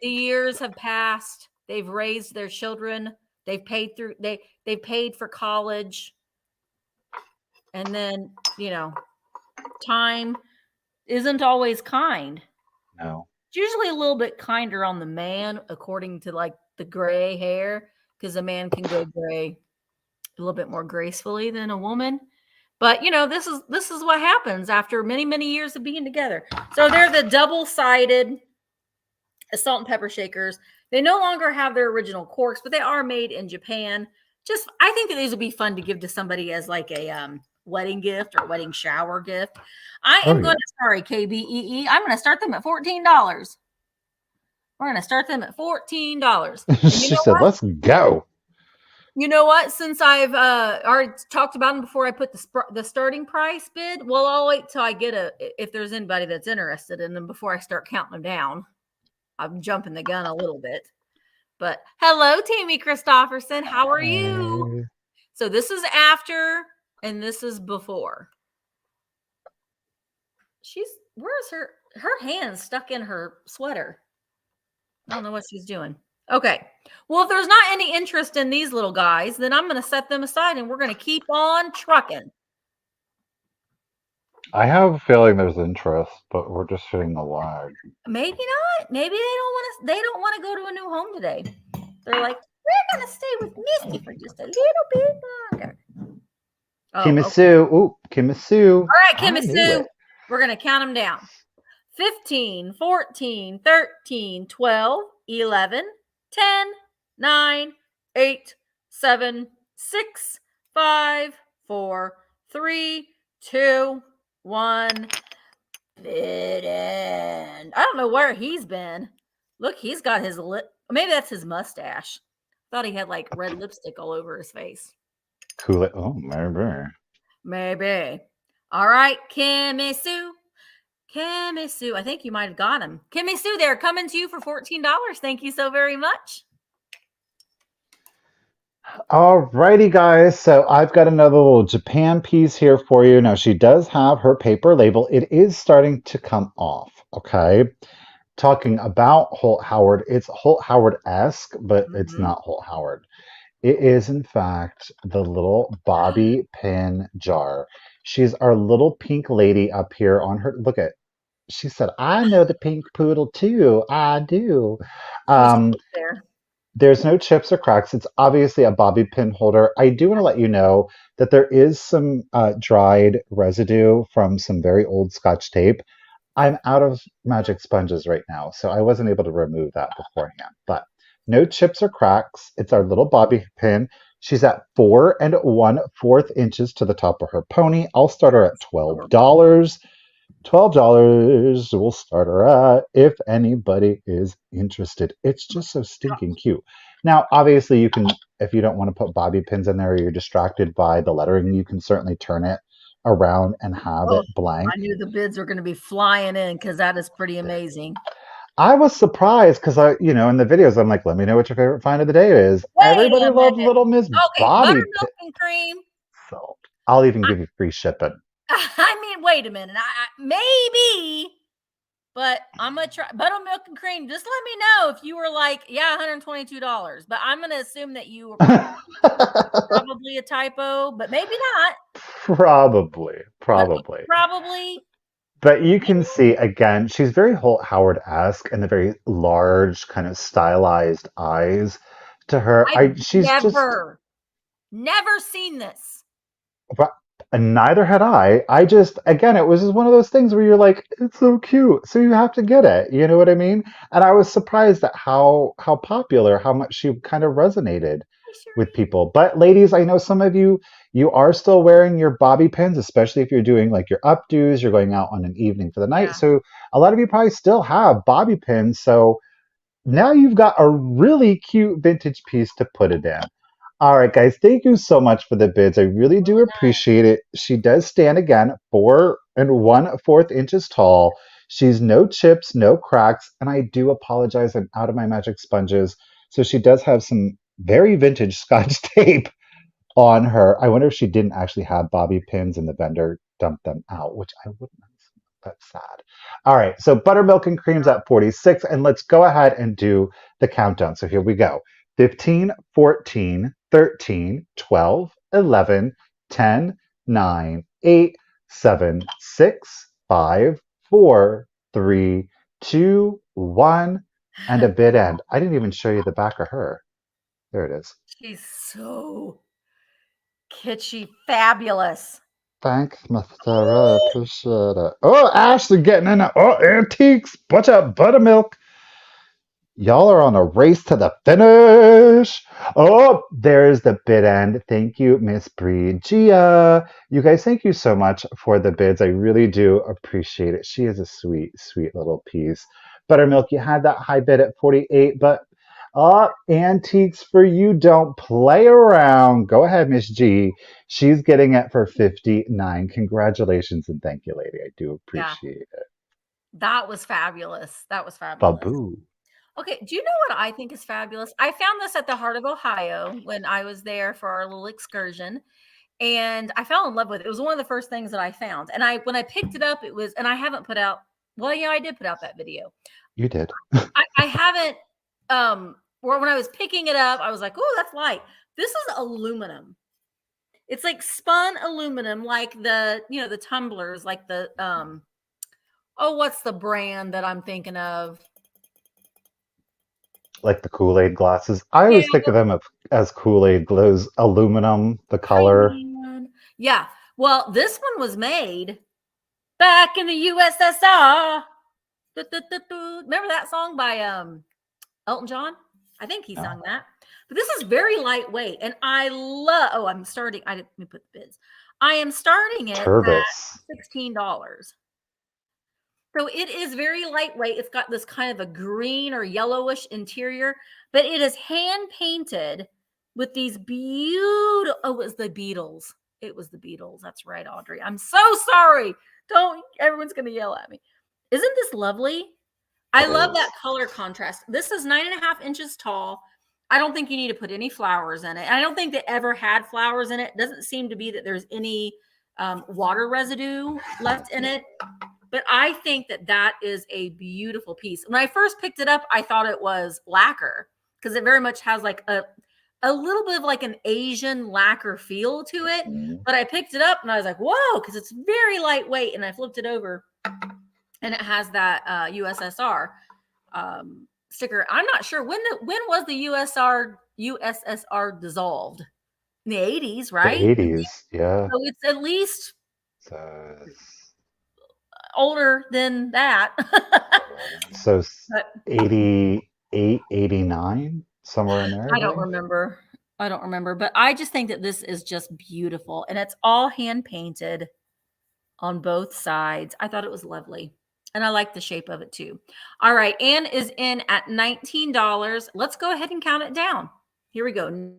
the years have passed. They've raised their children. They've paid they've paid for college. And then, you know, time isn't always kind. No. It's usually a little bit kinder on the man, according to like the gray hair, because a man can go gray a little bit more gracefully than a woman. But you know, this is what happens after many years of being together. So they're the double-sided salt and pepper shakers. They no longer have their original corks, but they are made in Japan. Just I think that these would be fun to give to somebody as like a wedding gift or wedding shower gift. I am going to, sorry, KBEE. I'm going to start them at $14. We're going to start them at $14. She said, let's go. You know what? Since I've already talked about them before I put the starting price bid, well, I'll wait till I get if there's anybody that's interested in them before I start counting them down. I'm jumping the gun a little bit. But hello, Tammy Christofferson. How are you? So this is after and this is before. Where's her hand stuck in her sweater? I don't know what she's doing. Okay. Well, if there's not any interest in these little guys, then I'm going to set them aside and we're going to keep on trucking. I have a feeling there's interest, but we're just hitting the lag. Maybe not. Maybe they don't want to go to a new home today. They're like, we're going to stay with Misty for just a little bit longer. Kimisu. Okay. Ooh, Kimisu. All right, Kimisu. We're going to count them down. 15, 14, 13, 12, 11, 10, 9, 8, 7, 6, 5, 4, 3, 2, 1. Bid end. I don't know where he's been. Look, he's got his lip. Maybe that's his mustache. Thought he had like red lipstick all over his face. Cool. Oh, maybe. Maybe. All right, Kimisu. Kimmy Sue, I think you might have got him. Kimmy Sue, they're coming to you for $14. Thank you so very much. Alrighty, guys. So I've got another little Japan piece here for you. Now, she does have her paper label. It is starting to come off, okay? Talking about Holt Howard, it's Holt Howard-esque, but it's not Holt Howard. It is, in fact, the little bobby pin jar. She's our little pink lady up here on her. Look at, she said, I know the pink poodle too. I do. There. There's no chips or cracks. It's obviously a bobby pin holder. I do want to let you know that there is some dried residue from some very old Scotch tape. I'm out of magic sponges right now, so I wasn't able to remove that beforehand. But no chips or cracks. It's our little bobby pin. She's at 4 1/4 inches to the top of her pony. I'll start her at $12. $12 we'll start her at if anybody is interested. It's just so stinking cute. Now, obviously, you can, if you don't want to put bobby pins in there or you're distracted by the lettering, you can certainly turn it around and have it blank. I knew the bids were going to be flying in because that is pretty amazing. I was surprised because in the videos, I'm like, let me know what your favorite find of the day is. Everybody loves Little Miss Bobby. Buttermilk and cream. So I'll even give you free shipping. I mean, wait a minute. Maybe, but I'm going to try buttermilk and cream. Just let me know if you were like, yeah, $122. But I'm going to assume that you were probably a typo, but maybe not. Probably. But you can see, again, she's very Holt Howard-esque and the very large, kind of stylized eyes to her. She's never seen this. Neither had I. Again, it was just one of those things where you're like, it's so cute, so you have to get it. You know what I mean? And I was surprised at how popular, how much she kind of resonated with people. But ladies, I know some of you are still wearing your bobby pins, especially if you're doing like your updos, you're going out on an evening for the night. Yeah. So a lot of you probably still have bobby pins. So now you've got a really cute vintage piece to put it in. All right, guys, thank you so much for the bids. I really do appreciate it. She does stand, again, 4 1/4 inches tall. She's no chips, no cracks, and I do apologize. I'm out of my magic sponges. So she does have some very vintage Scotch tape on her. I wonder if she didn't actually have bobby pins and the vendor dumped them out, which I wouldn't have. That's sad. All right, so buttermilk and cream's at 46, and let's go ahead and do the countdown. So here we go. 15, 14, 13, 12, 11, 10, 9, 8, 7, 6, 5, 4, 3, 2, 1, and a bid end. I didn't even show you the back of her. There it is. She's so kitschy, fabulous. Thanks, Mr. Appreciate it. Oh, Ashley getting in it. Oh, antiques. Watch out, buttermilk. Y'all are on a race to the finish. Oh, there's the bid end. Thank you, Miss Bridgia. You guys, thank you so much for the bids. I really do appreciate it. She is a sweet, sweet little piece. Buttermilk, you had that high bid at 48, but antiques for you. Don't play around. Go ahead, Miss G. She's getting it for 59. Congratulations and thank you, lady. I do appreciate it. That was fabulous. Babu. Okay, do you know what I think is fabulous? I found this at the Heart of Ohio when I was there for our little excursion, and I fell in love with it. It was one of the first things that I found. And when I picked it up, it was, and I haven't put out, I did put out that video. You did. I haven't, or when I was picking it up, I was like, oh, that's light. This is aluminum. It's like spun aluminum, like the tumblers, like the, what's the brand that I'm thinking of? Like the Kool-Aid glasses. I always think of them as Kool-Aid glows, aluminum, the color. Yeah. Well, this one was made back in the USSR. Remember that song by Elton John? I think he sung that. But this is very lightweight, and I love. Oh, I'm starting. Let me put the bids. I am starting it at $16. So it is very lightweight. It's got this kind of a green or yellowish interior, but it is hand painted with these beautiful. Oh, it was the Beatles. It was the Beatles. That's right, Audrey. I'm so sorry. Everyone's going to yell at me. Isn't this lovely? I It love is. that color contrast. This is 9.5 inches tall. I don't think you need to put any flowers in it. I don't think they ever had flowers in it. It doesn't seem to be that there's any water residue left in it. But I think that that is a beautiful piece. When I first picked it up, I thought it was lacquer because it very much has like a little bit of like an Asian lacquer feel to it. Mhm. But I picked it up and I was like, whoa, because it's very lightweight. And I flipped it over and it has that USSR sticker. I'm not sure when was the USSR dissolved? In the 80s, The right? 80s, yeah. So it's at least So, older than that. so But 88, 89, somewhere in there, I I don't believe. remember. I don't remember, but I just think that this is just beautiful and it's all hand painted on both sides. I thought it was lovely. And I like the shape of it too. All right, Anne is in at $19. Let's go ahead and count it down. Here we go.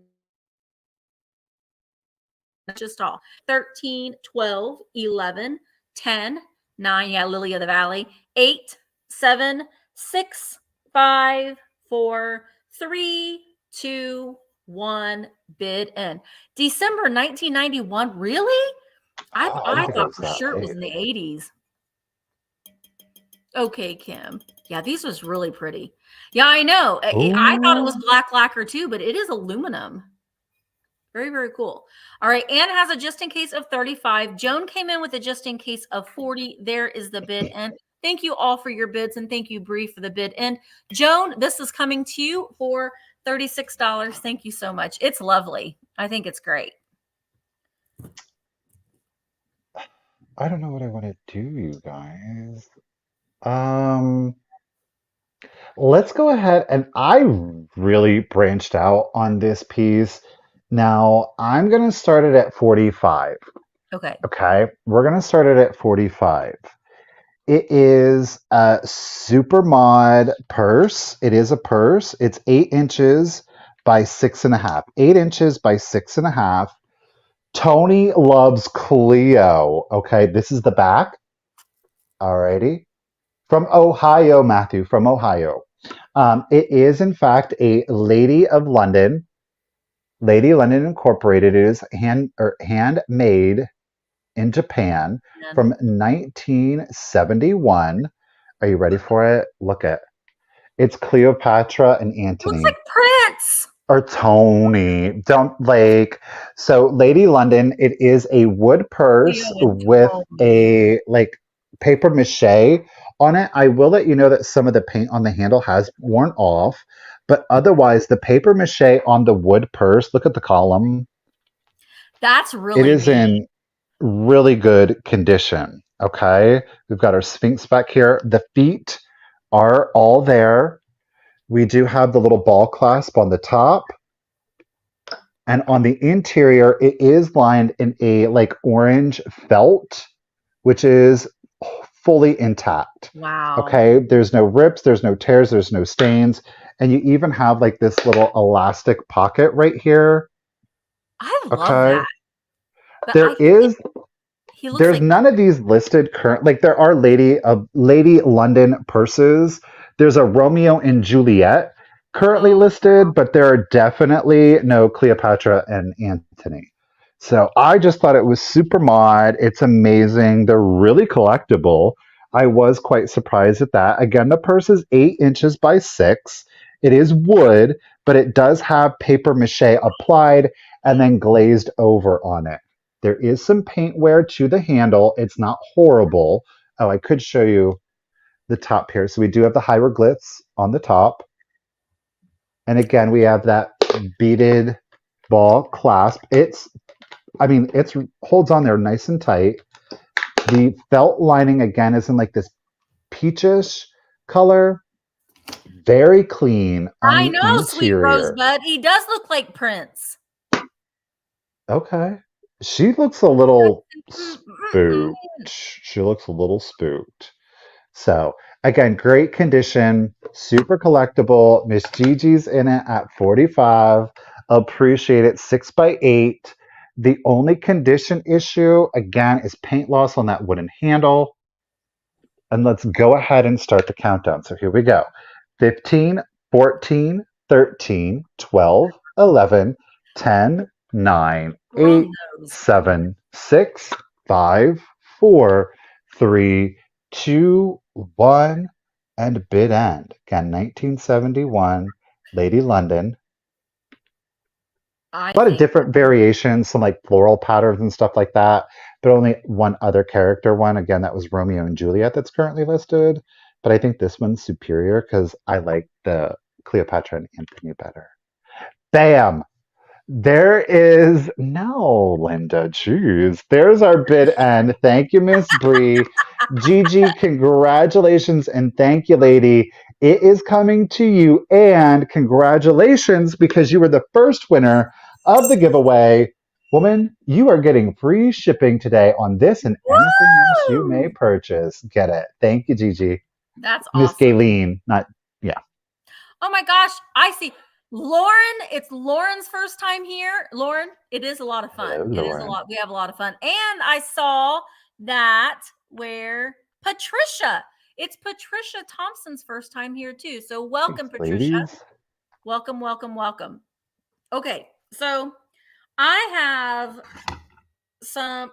Just all 13, 12, 11, 10, 9. Yeah, Lily of the Valley. 8, 7, 6, 5, 4, 3, 2, 1. Bid in. December 1991. Really? I Oh, I didn't think it thought was for that sure it was late. in the 80s. Okay, Kim. Yeah, these was really pretty. Yeah, I know. I thought it was Ooh. black lacquer too, but it is aluminum. Very, very cool. All right. Anne has a just in case of 35. Joan came in with a just in case of 40. There is the bid. And thank you all for your bids. And thank you, Bree, for the bid. And Joan, this is coming to you for $36. Thank you so much. It's lovely. I think it's great. I don't know what I want to do, you guys. Um, let's go ahead and I really branched out on this piece. Now, I'm going to start it at 45. Okay. Okay, we're going to start it at 45. It is a super mod purse. It is a purse. It's 8 inches by 6.5. 8 inches by 6.5. Tony loves Cleo. Okay, this is the back. Alrighty. From Ohio, Matthew, from Ohio. It is, in fact, a Lady of London. Lady London Incorporated. It is handmade in Japan from 1971. Are you ready for it? Look at it's Cleopatra and It looks like Antony. Prince. Or Tony. Don't like so Lady London, it is a wood Leo purse and with Tony. a like paper mache on it. I will let you know that some of the paint on the handle has worn off, but otherwise the paper mache on the wood purse, look at the column. That's It really is neat. in really good condition. Okay. We've got our Sphinx back here. The feet are all there. We do have the little ball clasp on the top. And on the interior, it is lined in a like orange felt, which is fully intact. Wow. Okay. There's no rips, there's no tears, there's no stains. And you even have like this little elastic pocket right here. I love Okay. that. But There I think is he looks There's like none of these listed current. Like there are Lady London purses. There's a Romeo and Juliet currently oh, listed, but there are definitely no Cleopatra and Antony. So I just thought it was super mod. It's amazing. They're really collectible. I was quite surprised at that. Again, the purse is 8 inches by 6. It is wood, but it does have paper mache applied and then glazed over on it. There is some paint wear to the handle. It's not horrible. Oh, I could show you the top here. So we do have the hieroglyphs on the top. And again, we have that beaded ball clasp. It's holds on there nice and tight. The felt lining again is in like this peachish color. Very clean on I the know, sweet interior. Rosebud. He does look like Prince. Okay. She looks a little spooked. She looks a little spooked. So again, great condition, super collectible. Miss Gigi's in it at 45. Appreciate it. 6x8. The only condition issue, again, is paint loss on that wooden handle. and let's go ahead and start the countdown. So here we go. 15, 14, 13, 12, 11, 10, 9, Groom 8, nose. 7, 6, 5, 4, 3, 2, 1, and bid end. Again, 1971, Lady London. I A lot of think different variations, some like floral patterns and stuff like that, but only one other character one. Again, that was Romeo and Juliet that's currently listed. But I think this one's superior because I like the Cleopatra and Anthony better. Bam! There is no Linda. Jeez. There's our bid end. Thank you, Miss Bree. Gigi, congratulations and thank you, lady. It is coming to you, and congratulations because you were the first winner of the giveaway. Woman, you are getting free shipping today on this and anything else you may woo! purchase. Get it. Thank you, Gigi. That's Miss awesome. Gayleen, not, yeah. Oh my gosh, I see. Lauren, it's Lauren's first time here. Lauren, it is a lot of fun. Hello, It is a Lauren. lot. We have a lot of fun. And I saw that where Patricia, it's Patricia Thompson's first time here too. So welcome, Thanks, Patricia. ladies. Welcome, welcome, welcome. Okay, so I have some.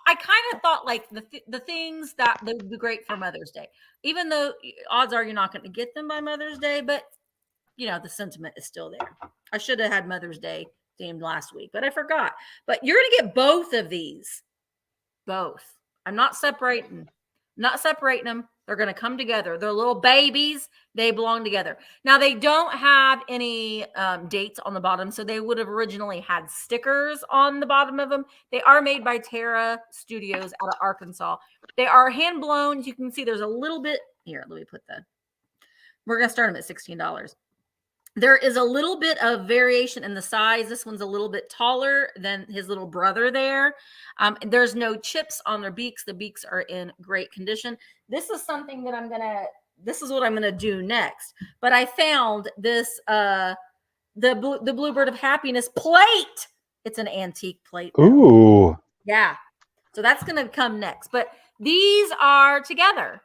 I kind of thought like the things that would be great for Mother's Day, even though odds are you're not going to get them by Mother's Day, but you know the sentiment is still there. I should have had Mother's Day themed last week, but I forgot. But you're going to get both of these, both. I'm not separating them. They're going to come together. They're little babies. They belong together. Now, they don't have any dates on the bottom, so they would have originally had stickers on the bottom of them. They are made by Terra Studios out of Arkansas. They are hand blown. You can see there's a little bit here. Let me put we're going to start them at $16. There is a little bit of variation in the size. This one's a little bit taller than his little brother there. There's no chips on their beaks. The beaks are in great condition. This is something that this is what I'm going to do next. But I found this, the Bluebird of Happiness plate. It's an antique plate, though. Ooh. Yeah. So that's going to come next. But these are together.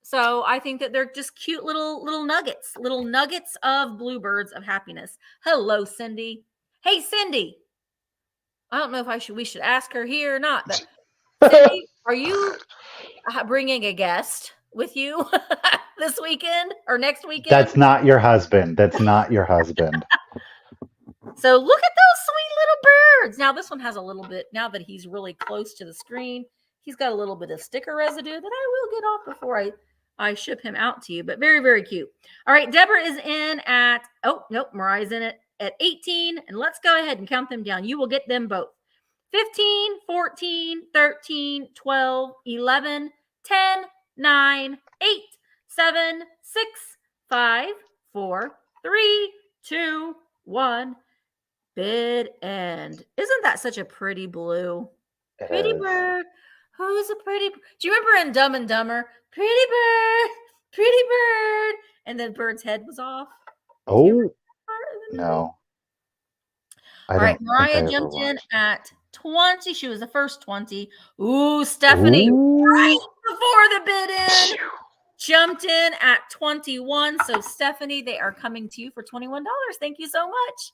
So I think that they're just cute little nuggets of Bluebirds of Happiness. Hello, Cindy. Hey, Cindy. I don't know if we should ask her here or not, but Cindy, are you bringing a guest with you this weekend or next weekend? That's not your husband. That's not your husband. So look at those sweet little birds. Now this one has a little bit, now that he's really close to the screen, he's got a little bit of sticker residue that I will get off before I ship him out to you, but very, very cute. All right, Deborah is in at, oh, nope, Mariah's in it at 18, and let's go ahead and count them down. You will get them both. 15, 14, 13, 12, 11, 10, 9, 8, 7, 6, 5, 4, 3, 2, 1. Bid end. Isn't that such a pretty blue? Pretty bird. Who's a pretty? Do you remember in Dumb and Dumber? Pretty bird, and then Bird's head was off. Oh no! All right, Mariah jumped in at 20. She was the first 20. Ooh, Stephanie, right before the bid end, jumped in at 21. So Stephanie, they are coming to you for $21. Thank you so much.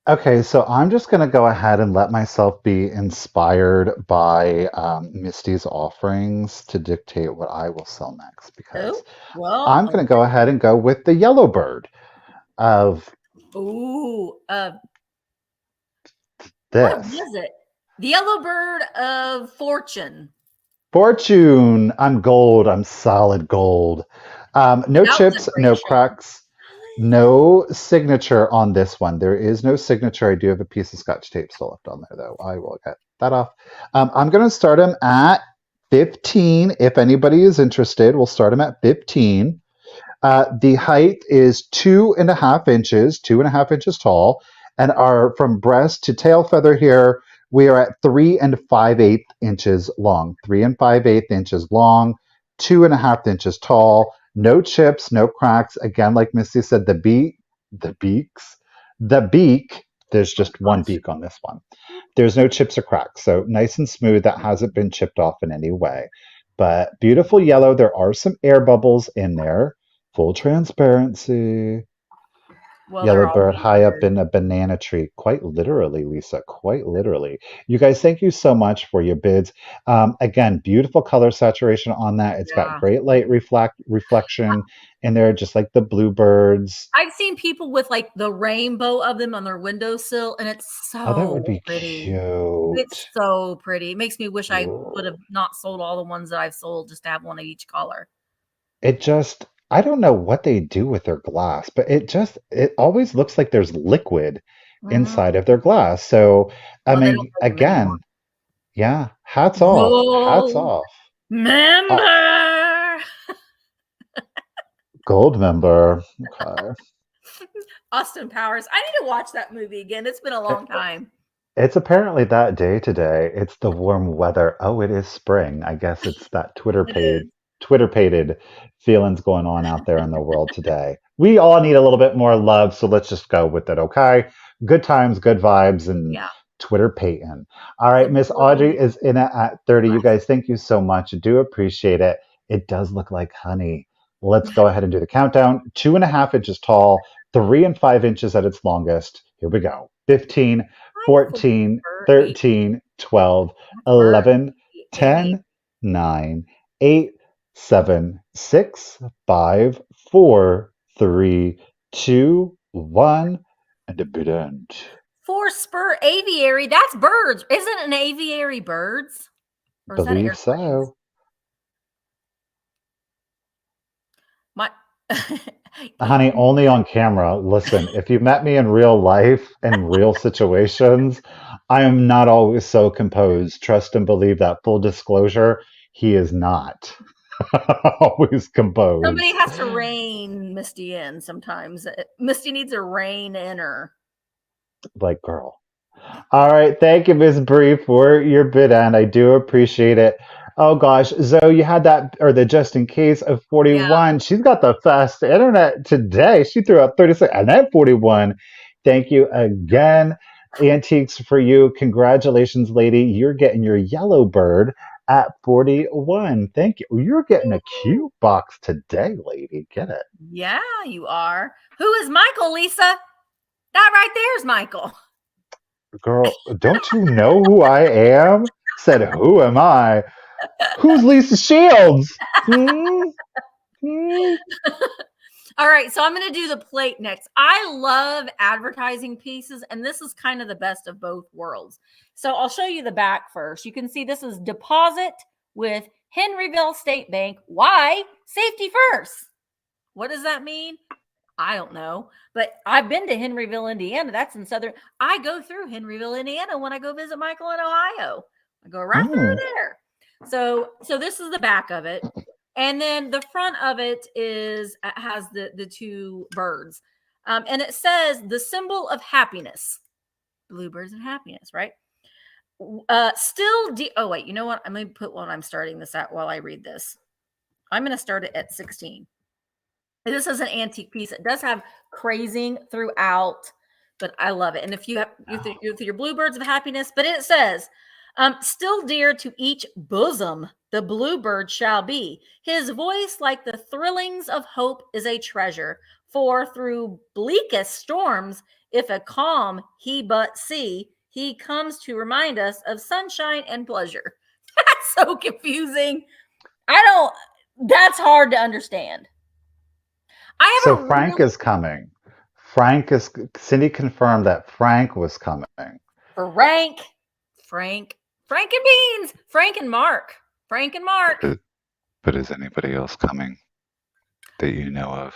Okay, so I'm just going to go ahead and let myself be inspired by Misty's offerings to dictate what I will sell next, because I'm going to go ahead and go with the yellow bird of this. What is it? The yellow bird of fortune. Fortune. I'm gold. I'm solid gold. No chips, no cracks. No signature on this one. There is no signature. I do have a piece of Scotch tape still left on there, though. I will get that off. I'm going to start them at 15. If anybody is interested, we'll start them at 15. The height is 2.5 inches, 2.5 inches tall, and are from breast to tail feather here. We are at 3 5/8 inches long. 3 5/8 inches long, 2.5 inches tall. No chips, no cracks. Again, like Misty said, the beak, there's just one beak on this one. There's no chips or cracks. So nice and smooth. That hasn't been chipped off in any way. but beautiful yellow. There are some air bubbles in there. Full transparency. Well, Yellow there bird always high up is. in a banana tree. Quite literally, Lisa. Quite literally. You guys, thank you so much for your bids. Again, beautiful color saturation on that. It's got Yeah. great light reflection in there, just like the bluebirds. I've seen people with like the rainbow of them on their windowsill, and it's Oh, that would so be pretty. It's cute. so pretty. It makes me wish I would Ooh. have not sold all the ones that I've sold just to have one of each color. It just, I don't know what they do with their glass, but it always looks like there's liquid inside Mhm. of their glass. So, I Well, they don't mean, make them anymore. again, yeah, hats off. Hats Gold off. Uh, member. Gold member. Okay. Austin Powers. I need to watch that movie again. It's been a long time. It's apparently that day today. It's the warm weather. Oh, it is spring. I guess it's that It is. Twitter pated feelings going on out there in the world today. We all need a little bit more love, so let's just go with it, okay? Good times, good vibes, and Yeah. Twitter Peyton. All The right, Miss world Audrey is in at 30. You bless. guys, thank you so much. I do appreciate it. It does look like honey. Let's go ahead and do the countdown. 2.5 inches tall, 3 and 5 inches at its longest. Here we go. 15, Hi, 14, Cooper. 13, 12, That's bird. 11, Amy. 10, 9, 8, 7, 6, 5, 4, 3, 2, 1, and a bit end. Four spur aviary. That's birds. Isn't an aviary birds? Or is that Believe airplanes? so. My Honey, only on camera. Listen, if you met me in real life and real situations, I am not always so composed. Trust and believe that. Full disclosure, he is not always somebody composed. has to rein Misty in sometimes. Misty needs a rein in her. Like, girl. All right, thank you, Miss Bree, for your bid, and I do appreciate it. Oh gosh, Zoe, you had that, or the just in case of Yeah. 41. She's got the fast internet today. She threw out 36 and then 41. Thank you again. Antiques for you. Congratulations, lady. You're getting your yellow bird at 41. Thank you. You're getting a cute box today, lady. Get it. Yeah, you are. Who is Michael, Lisa? That right there is Michael. Girl, don't you know who I am? Said, who am I? Who's Lisa Shields? Hmm? Hmm? All right, so I'm going to do the plate next. I love advertising pieces, and this is kind of the best of both worlds. So I'll show you the back first. You can see this is deposit with Henryville State Bank. Why? Safety first. What does that mean? I don't know, but I've been to Henryville, Indiana. That's in southern. I go through Henryville, Indiana when I go visit Michael in Ohio. I go right Hmm. through there. So this is the back of it. And then the front of it has the two birds. And it says the symbol of happiness. Bluebirds and happiness, right? Oh wait, you know what? I'm going to put when I'm starting this out while I read this. I'm going to start it at 16. This is an antique piece. It does have crazing throughout, but I love it. And if you have your bluebirds of happiness, but it says, still dear to each bosom, the bluebird shall be. His voice, like the thrillings of hope, is a treasure. For through bleakest storms, if a calm he but see, he comes to remind us of sunshine and pleasure. That's so confusing. That's hard to understand. I So have a Frank real is coming. Cindy confirmed that Frank was coming. Frank and Beans, Frank and Mark. But is anybody else coming that you know of?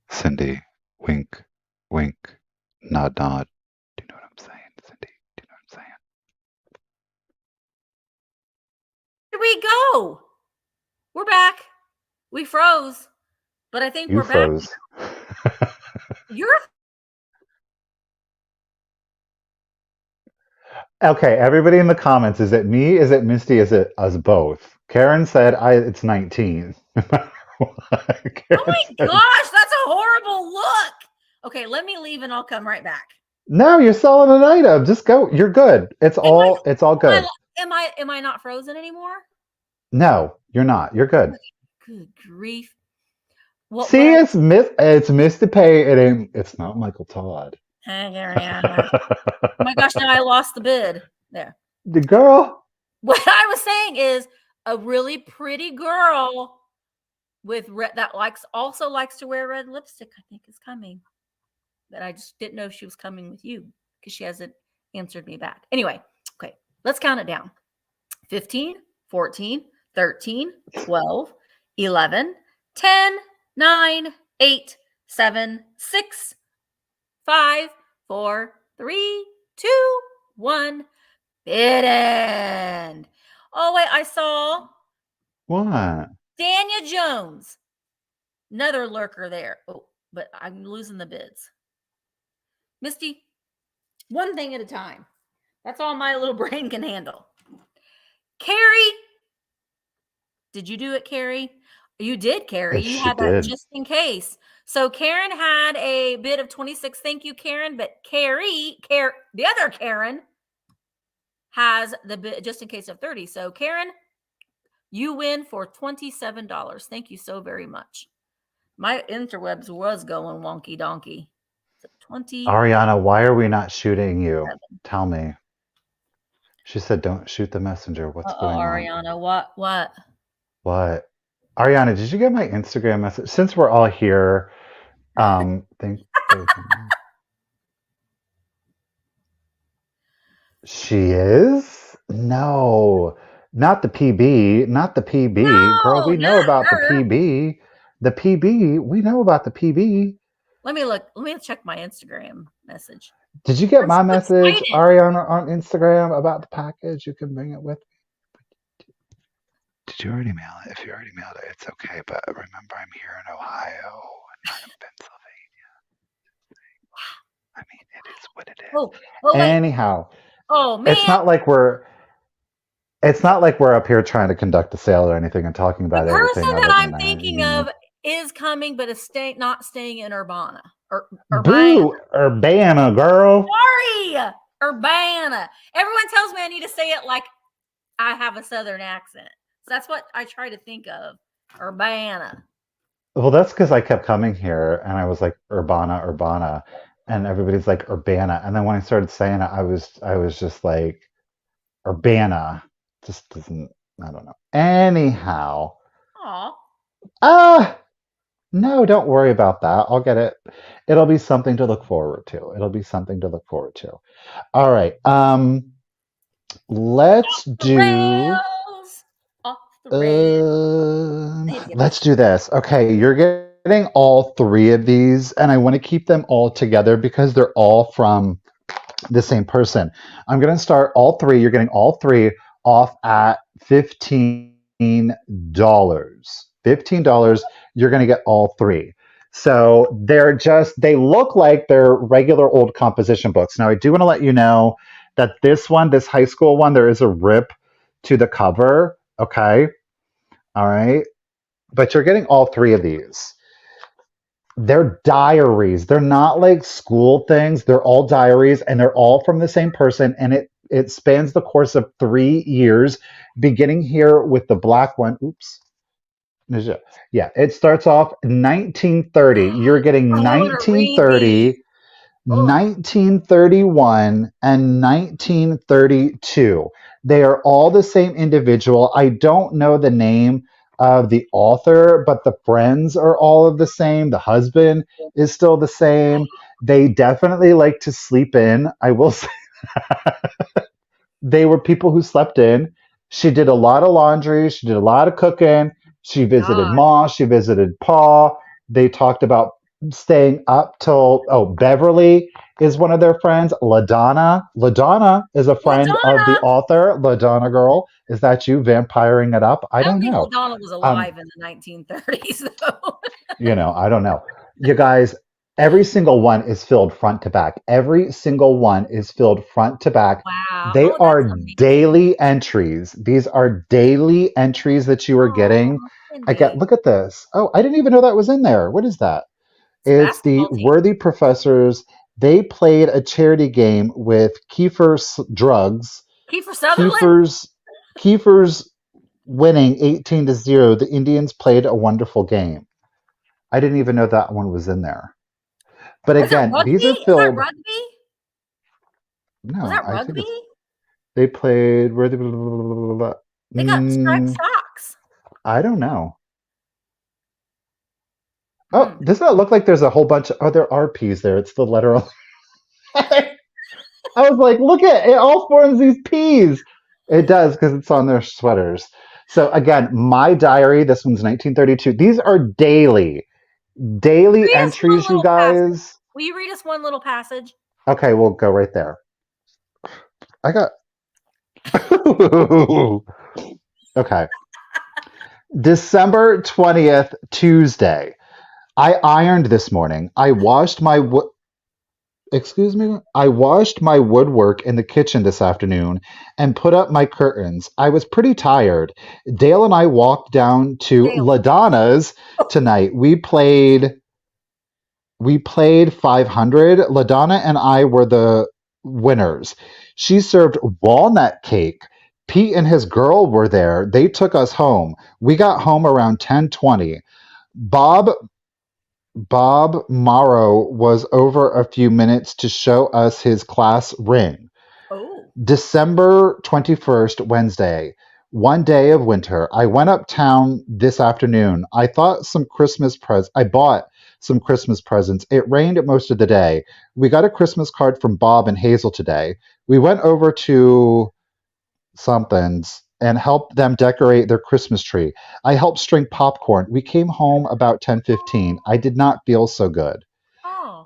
Cindy, wink, wink, nod, nod. Do you know what I'm saying, Cindy? Do you know what I'm saying? Where did we go? We're back. We froze, but I think You we're back. froze. You're Okay, everybody in the comments, is it me? Is it Misty? Is it us both? Karen said it's 19. oh Karen my said, gosh, that's a horrible look. Okay, let me leave and I'll come right back. no, you're selling an item. Just go. You're good. It's all good. Am I not frozen anymore? No, you're not. You're good. Good grief. What See, it's Misty Pay. It's not Michael Todd. oh my gosh, now I lost the bid. There. The girl. What I was saying is a really pretty girl with that also likes to wear red lipstick, I think, is coming. That I just didn't know if she was coming with you because she hasn't answered me back. Anyway, okay, let's count it down. 15, 14, 13, 12, 11, 10, 9, 8, 7, 6, 5, 4, 3, 2, 1. Bid end. Oh, wait, I saw What? Dania Jones. Another lurker there. Oh, but I'm losing the bids. Misty, one thing at a time. That's all my little brain can handle. Carrie. Did you do it, Carrie? You did, Carrie. You had that just in case. So Karen had a bid of 26. Thank you, Karen. But the other Karen has the bid just in case of 30. So Karen, you win for $27. Thank you so very much. My interwebs was going wonky donkey. So 20. Ariana, why are we not shooting you? Tell me. She said, "Don't shoot the messenger." What's going on? Ariana, what? What? Ariana, did you get my Instagram message? Since we're all here, she is? No, not the PB, not the PB. No, girl, we know about her. the PB. The PB, we know about the PB. Let me look. Let me check my Instagram message. Did you get my message, Ariana, on Instagram about the package? You can bring it with me. Did you already mail it? If you already mailed it, it's okay. But remember, I'm here in Ohio, not in Pennsylvania. I mean, it is what it is. Anyhow, man. It's not like we're up here trying to conduct a sale or anything and talking about everything. The person that I'm thinking of is coming, but is not staying in Urbana. Urbana, girl. Sorry, Urbana. Everyone tells me I need to say it like I have a Southern accent. So that's what I try to think of. Urbana. Well, that's because I kept coming here and I was like Urbana, and everybody's like Urbana, and then when I started saying it, I was just like Urbana. Just doesn't. I don't know. Anyhow. Aw. No, don't worry about that. I'll get it. It'll be something to look forward to. All right. Let's do. Let's do this. Okay, you're getting all three of these, and I want to keep them all together because they're all from the same person. I'm going to start all three. You're getting all three off at $15. $15. You're going to get all three. So they look like they're regular old composition books. Now, I do want to let you know that this high school one, there is a rip to the cover. Okay. All right. But you're getting all three of these. They're diaries. They're not like school things. They're all diaries, and they're all from the same person. And it spans the course of 3 years, beginning here with the black one. Oops. Yeah, it starts off 1930. You're getting 1930, 1931, and 1932. They are all the same individual. I don't know the name of the author, but the friends are all of the same. The husband is still the same. They definitely like to sleep in. I will say they were people who slept in. She did a lot of laundry. She did a lot of cooking. She visited Ma. She visited Pa. They talked about staying up till, Beverly is one of their friends. LaDonna is a friend of the author. LaDonna girl. Is that you vampiring it up? I don't know. LaDonna was alive in the 1930s, though. I don't know. You guys, every single one is filled front to back. Every single one is filled front to back. Wow. They are daily entries. These are daily entries that you are getting. Look at this. Oh, I didn't even know that was in there. What is that? It's the Worthy Professors. They played a charity game with Kiefer's Drugs. Kiefer Sutherland? Kiefer's winning 18-0. The Indians played a wonderful game. I didn't even know that one was in there. But Was it again, rugby? these are Is that filled. rugby? Was No, that I think rugby? it's they played where They got striped socks. I don't know. Oh, Hmm. doesn't it look like there's a whole bunch of there are P's there? It's the letter. I was like, look at it, all forms these P's. It does because it's on their sweaters. So again, my diary, this one's 1932. These are daily Read us one entries, you little passage. guys. Will you read us one little passage? Okay, we'll go right there. I got okay. December 20th, Tuesday. I ironed this morning. Excuse me? I washed my woodwork in the kitchen this afternoon and put up my curtains. I was pretty tired. Dale and I walked down to Dale. LaDonna's tonight. We played 500. LaDonna and I were the winners. She served walnut cake. Pete and his girl were there. They took us home. We got home around 10:20. Bob Bob Morrow was over a few minutes to show us his class ring. Oh. December 21st, Wednesday. One day of winter. I went uptown this afternoon. I bought some Christmas presents. It rained most of the day. We got a Christmas card from Bob and Hazel today. We went over to somethings and helped them decorate their Christmas tree. I helped string popcorn. We came home about 10:15. I did not feel so good. Oh.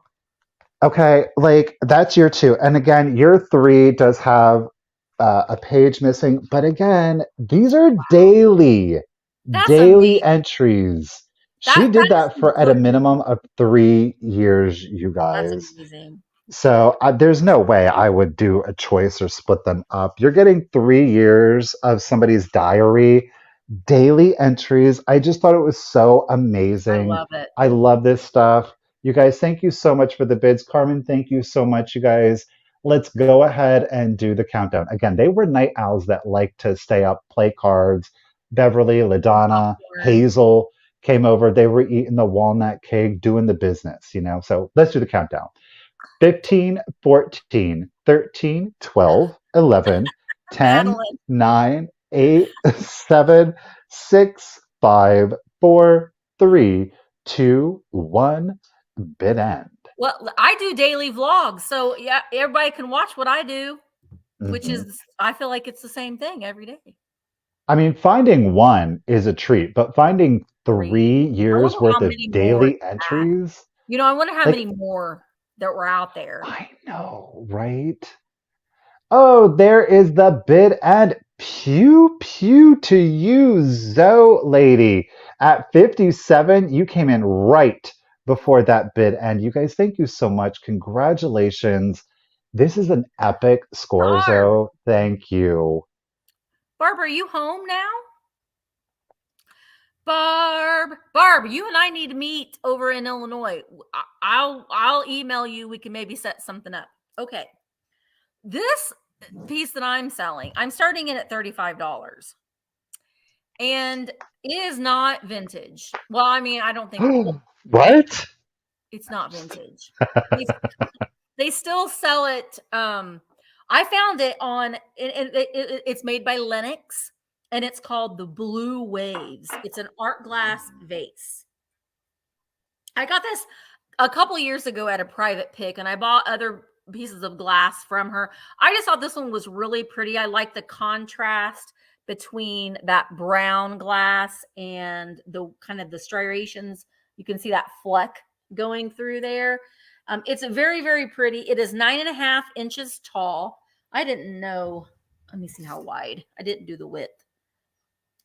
Okay, like that's year two. And again, year three does have a page missing, but again, these are That's daily amazing. entries. She That did is that some for at a good work. minimum of 3 years, you That's guys. amazing. So there's no way I would do a choice or split them up. You're getting 3 years of somebody's diary, daily entries. I just thought it was so I amazing. love it. I love this stuff. You guys, thank you so much for the bids. Carmen, thank you so much, you guys. Let's go ahead and do the countdown. Again, they were night owls that like to stay up, play cards. Beverly, LaDonna, Popcorn. Hazel came over. They were eating the walnut cake, doing the business. So let's do the countdown. 15, 14, 13, 12, 11, 10, Madeline. 9, 8, 7, 6, 5, 4, 3, 2, 1. Bid end. Well, I do daily vlogs, so yeah, everybody can watch what I do, which Mhm. is I feel like it's the same thing every day. I mean, finding one is a treat, but finding 3 years How worth of many more is daily that? entries, I wonder how many like, more that were out there. I know, right? Oh, there is the bid and pew pew to you, Zoe lady. At 57, you came in right before that bid end. You guys, thank you so much. Congratulations. This is an epic score, Barb, Zoe. Thank you. are you home now? Barb, you and I need to meet over in Illinois. I'll email you. We can maybe set something up. Okay. This piece that I'm selling, I'm starting it at $35. And it is not vintage. Well, I mean, I don't think What? it's not vintage. They still sell it. I found it on it's made by Lenox and it's called the Blue Waves. It's an art glass vase. I got this a couple years ago at a private pick and I bought other pieces of glass from her. I just thought this one was really pretty. I like the contrast between that brown glass and the kind of the striations. You can see that fleck going through there. It's very, very pretty. It is 9.5 inches tall. I didn't know. Let me see how wide. I didn't do the width.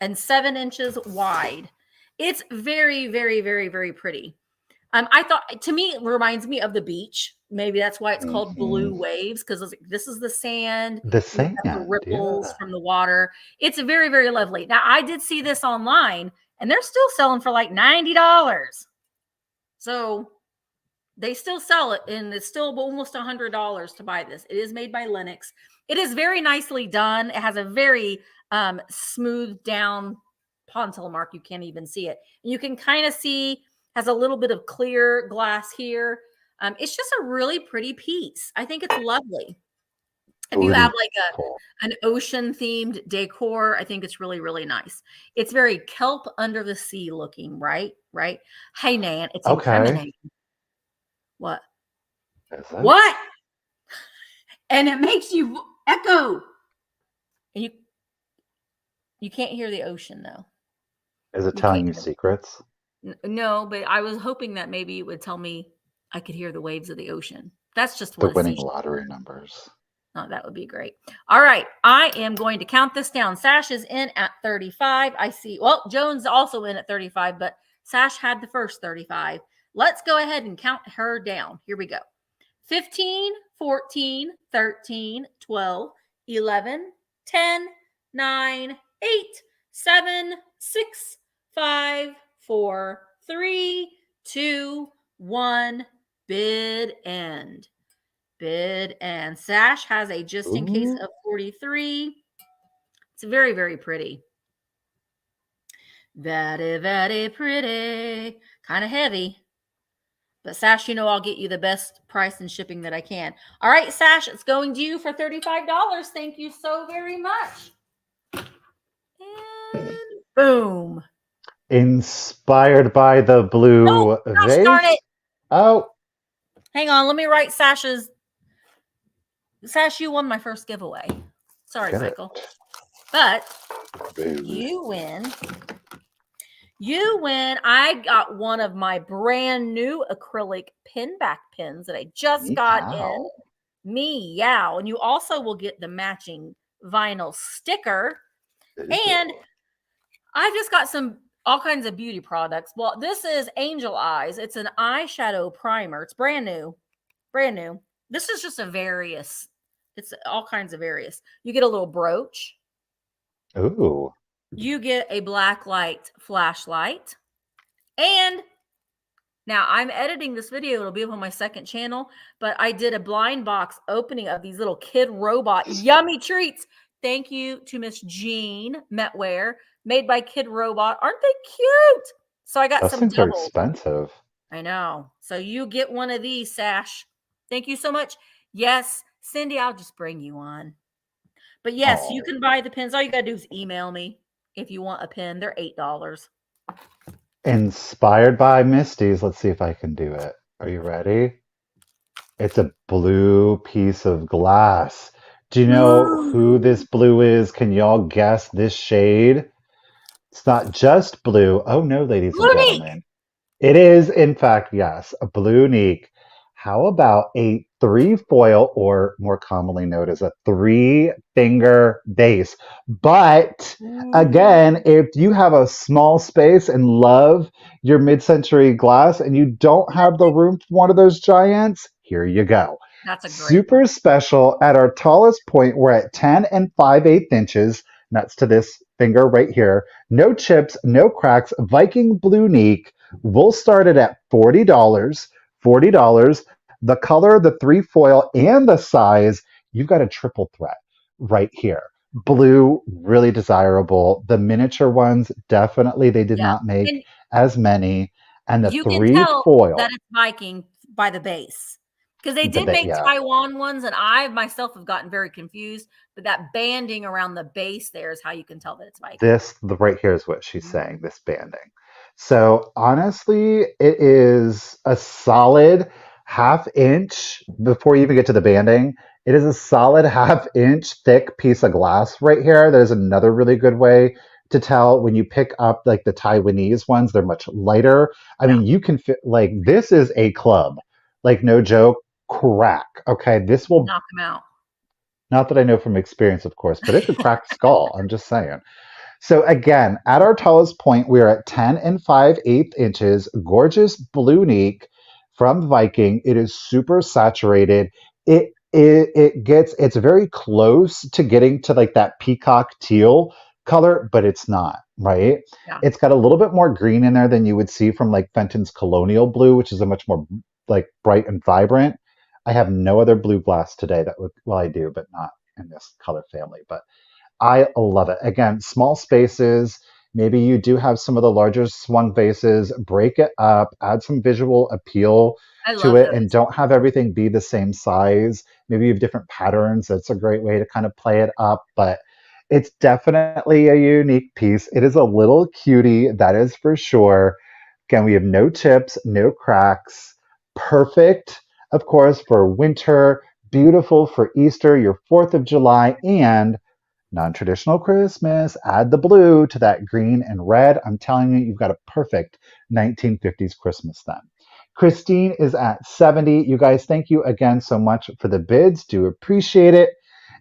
And 7 inches wide. It's very, very, very, very pretty. I thought, to me, it reminds me of the beach. Maybe that's why it's called Blue Waves, because this is the sand. The You have the sand, ripples yeah. from the water. It's very, very lovely. Now, I did see this online, and they're still selling for like $90. So they still sell it, and it's still almost $100 to buy this. It is made by Lenox. It is very nicely done. It has a very smoothed down pontil mark. You can't even see it. And you can kind of see has a little bit of clear glass here. It's just a really pretty piece. I think it's lovely. If you have like an ocean themed decor, I think it's really, really nice. It's very kelp under the sea looking, right? Right. Hey, Nan, it's incriminating. What? What? And it makes you echo. And you can't hear the ocean though. Is it telling you secrets? No, but I was hoping that maybe it would tell me I could hear the waves of the ocean. That's just the winning lottery numbers. Oh, that would be great. All right. I am going to count this down. Sash is in at 35. I see. Well, Joan's also in at 35, but Sash had the first 35. Let's go ahead and count her down. Here we go. 15, 14, 13, 12, 11, 10, 9, 8, 7, 6, 5, 4, 3, 2, 1. Bid end. Bid and Sash has a just in case of 43. It's very, very pretty. Very, very pretty. Kind of heavy. But Sash, you know I'll get you the best price and shipping that I can. All right, Sash, it's going to you for $35. Thank you so very much. And boom. Inspired by the blue vase. Darn it. Oh. Hang on, let me write Sash's. Sash, you won my first giveaway. Sorry, Michael. But you win. You win. I got one of my brand new acrylic pin back pins that I just got in. Meow. And you also will get the matching vinyl sticker. And I've just got all kinds of beauty products. Well, this is Angel Eyes. It's an eyeshadow primer. It's brand new. Brand new. This is just it's all kinds of various. You get a little brooch. Ooh. You get a black light flashlight. And now I'm editing this video. It'll be up on my second channel. But I did a blind box opening of these little kid robot yummy treats. Thank you to Miss Jean Metware. Made by Kid Robot. Aren't they cute? So I got Those some things doubles. are expensive. I know. So you get one of these, Sash. Thank you so much. Yes, Cindy, I'll just bring you on. But yes, you can buy the pins. All you got to do is email me if you want a pin. They're $8. Inspired by Misty's. Let's see if I can do it. Are you ready? It's a blue piece of glass. Do you know who this blue is? Can y'all guess this shade? It's not just blue. Oh, no, ladies and gentlemen. It is, in fact, yes, a blue neek. How about a 3-foil, or more commonly known as a 3-finger vase? But again, if you have a small space and love your mid-century glass and you don't have the room for one of those giants, here you go. That's a great super special. At our tallest point, we're at 10 5/8 inches. That's to this finger right here. No chips, no cracks. Viking blue neek. We'll start it at $40. $40. The color, the 3-foil, and the size, you've got a triple threat right here. Blue, really desirable. The miniature ones, definitely, they did not make as many. And the 3-foil. That it's Viking by the base. Because they did make Taiwan ones, and I myself have gotten very confused. But that banding around the base there is how you can tell that it's Viking. The right here is what she's saying, this banding. So honestly, it is a solid half-inch, before you even get to the banding, it is a solid half-inch thick piece of glass right here. There's another really good way to tell when you pick up like the Taiwanese ones, they're much lighter. I mean, you can fit, like, this is a club, like, no joke, crack. Okay, this will knock them out. Not that I know from experience, of course, but it could crack skull. I'm just saying. So again, at our tallest point, we're at 10 5/8 inches. Gorgeous blue neek from Viking. It is super saturated. It's very close to getting to like that peacock teal color, but it's not, right? Yeah. It's got a little bit more green in there than you would see from like Fenton's Colonial Blue, which is a much more like bright and vibrant. I have no other blue glass today that would, well, I do, but not in this color family. But I love it. Again, small spaces. Maybe you do have some of the larger swung vases, break it up, add some visual appeal I to love it, and those. don't have everything be the same size. Maybe you have different patterns. That's a great way to kind of play it up, but it's definitely a unique piece. It is a little cutie, that is for sure. Again, we have no chips, no cracks. Perfect, of course, for winter, beautiful for Easter, your 4th of July, and non-traditional Christmas. Add the blue to that green and red. I'm telling you, you've got a perfect 1950s Christmas then. Christine is at 70. You guys, thank you again so much for the bids. Do appreciate it.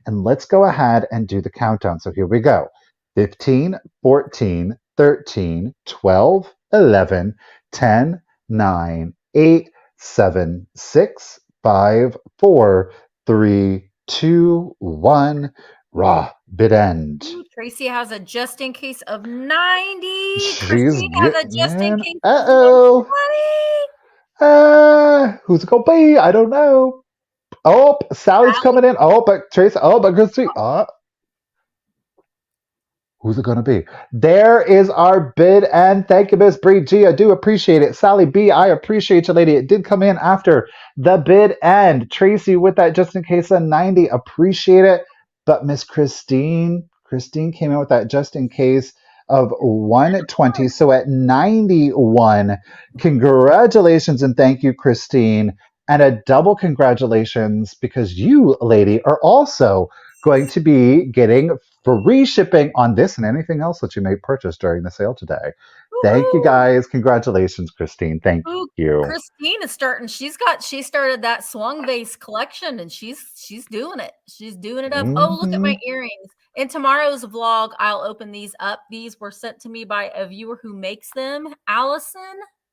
And let's go ahead and do the countdown. So here we go. 15, 14, 13, 12, 11, 10, 9, 8, 7, 6, 5, 4, 3, 2, 1. Raw bid end. Ooh, Tracy has a just in case of 90. She's Christine has a getting just in in. case of Uh-oh. 120. Who's it gonna be? I don't know. Oh, Sally's Sally. coming in. Oh, but Tracy. Oh, but Christine. Oh, who's it going to be? There is our bid, and thank you, Miss Bree G. I do appreciate it. Sally B, I appreciate you, lady. It did come in after the bid end. Tracy with that just in case of 90. Appreciate it. But Miss Christine came in with that just in case of 120. So at 91, congratulations and thank you, Christine. And a double congratulations because you, lady, are also going to be getting free shipping on this and anything else that you may purchase during the sale today. Thank you Woohoo! guys. Congratulations, Christine. Thank Ooh, you. Christine is starting. She started that swung vase collection, and she's doing it. She's doing it up. Oh, look at Hmm. my earrings. In tomorrow's vlog, I'll open these up. These were sent to me by a viewer who makes them. Allison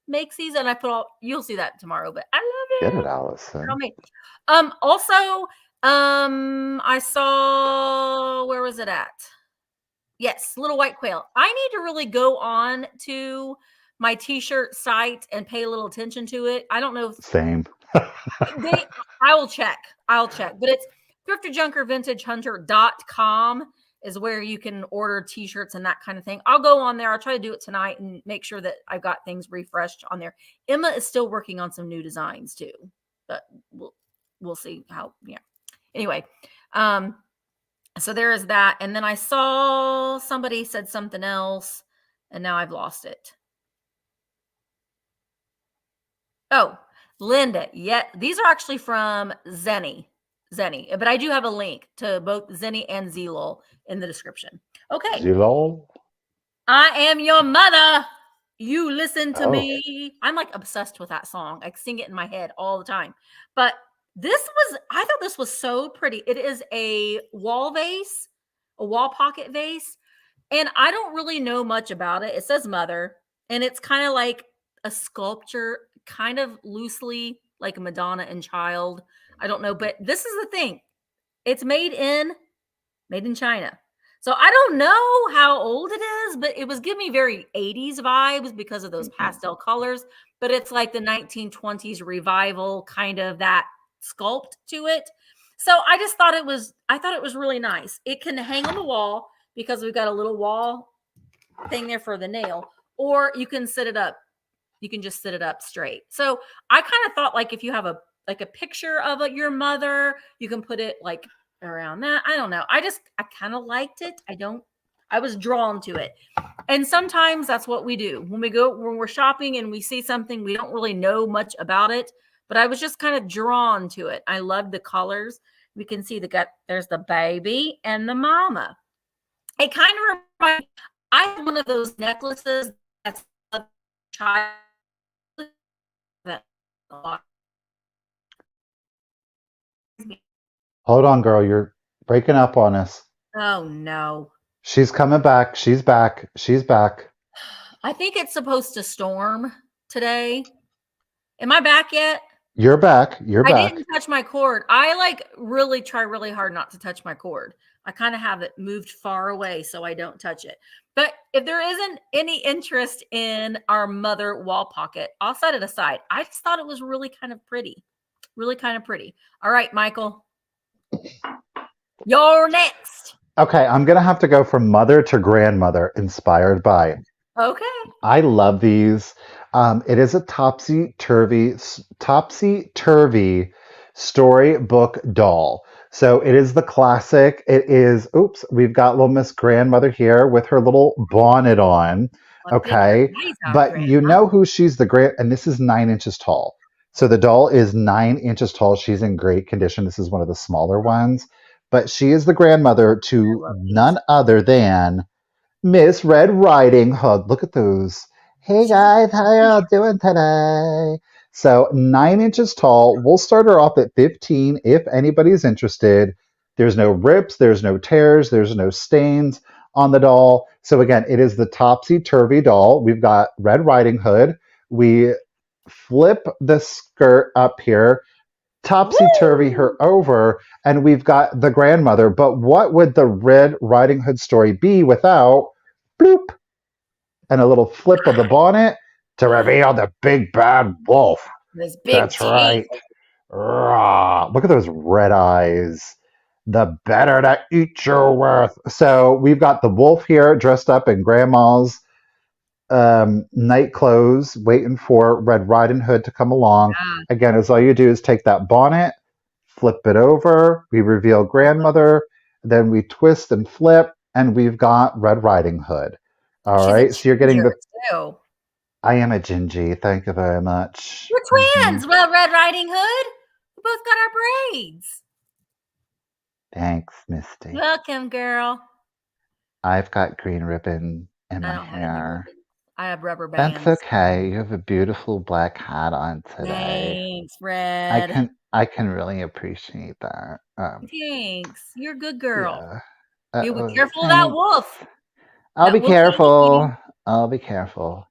makes these, and I put all. You'll see that tomorrow. But I love Get it, it. Girl, Allison. me. Also, I saw, where was it at? Yes, Little White Quail. I need to really go on to my t-shirt site and pay a little attention to it. I don't know if Same. they I'll check. But it's thrifterjunkervintagehunter.com is where you can order t-shirts and that kind of thing. I'll go on there. I'll try to do it tonight and make sure that I've got things refreshed on there. Emma is still working on some new designs too, but we'll see how. Yeah. Anyway, so there is that. And then I saw somebody said something else, and now I've lost it. Oh, Linda. Yeah, these are actually from Zenny. But I do have a link to both Zenny and Zilol in the description. Okay. Zilol? I am your mother. You listen to Oh. me. I'm like obsessed with that song. I sing it in my head all the time. But I thought this was so pretty. It is a wall vase, a wall pocket vase. And I don't really know much about it. It says mother, and it's kind of like a sculpture, kind of loosely like Madonna and child. I don't know, but this is the thing. It's made in China. So I don't know how old it is, but it was giving me very 80s vibes because of those pastel colors. But it's like the 1920s revival, kind of that sculpt to it. So I thought it was really nice. It can hang on the wall because we've got a little wall thing there for the nail, or you can sit it up. You can just sit it up straight. So I kind of thought like if you have a picture of your mother, you can put it like around that. I don't know. I kind of liked it. I was drawn to it. And sometimes that's what we do when we're shopping and we see something, we don't really know much about it, but I was just kind of drawn to it. I love the colors. We can see there's the baby and the mama. It kind of reminds, I have one of those necklaces that's a child that Hold on, girl. You're breaking up on us. Oh no. She's coming back. She's back. She's back. I think it's supposed to storm today. Am I back yet? You're back. You're I back. didn't touch my cord. I like really try really hard not to touch my cord. I kind of have it moved far away so I don't touch it. But if there isn't any interest in our mother wall pocket, I'll set it aside. I just thought it was really kind of pretty. Really kind of pretty. All right, Michael. You're next. Okay, I'm gonna have to go from mother to grandmother, inspired by. Okay. I love these. It is a topsy-turvy storybook doll. So it is the classic. It is, oops, we've got little Miss Grandmother here with her little bonnet on. Well, pick your Okay. eyes out, But you Grandma. know who she's the grand, and this is 9 inches tall. So the doll is 9 inches tall. She's in great condition. This is one of the smaller ones. But she is the grandmother I to love these. none other than Miss Red Riding Hood. Look at those. Hey She's guys, how y'all doing today? So 9 inches tall. We'll start her off at 15 if anybody's interested. There's no rips, there's no tears, there's no stains on the doll. So again, it is the topsy-turvy doll. We've got Red Riding Hood. We flip the skirt up here, topsy-turvy her Woo! over, and we've got the grandmother. But what would the Red Riding Hood story be without bloop and a little flip of the bonnet to reveal the big bad wolf? Those big That's teeth. right. Rah. Look at those red eyes. The better to eat your worth. So we've got the wolf here dressed up in grandma's night clothes, waiting for Red Riding Hood to come along. Yeah, Again, as all you do is take that bonnet, flip it over, we reveal I love. grandmother, then we twist and flip, and we've got Red Riding Hood. All She's a right, so you're getting ginger the. too. I am a Gingy. Thank you very much. We're twins. Well, Red Riding Hood. We both got our braids. Thanks, Misty. Welcome, girl. I've got green ribbon in I my don't have any hair. ribbons. I have rubber That's bands. okay. You have a beautiful black hat on today. Thanks, I Red. can I can really appreciate that. Thanks. You're a good girl. Yeah. You be Oh, careful of that thanks. wolf. I'll That be wolf's gonna get you. careful. I'll be careful.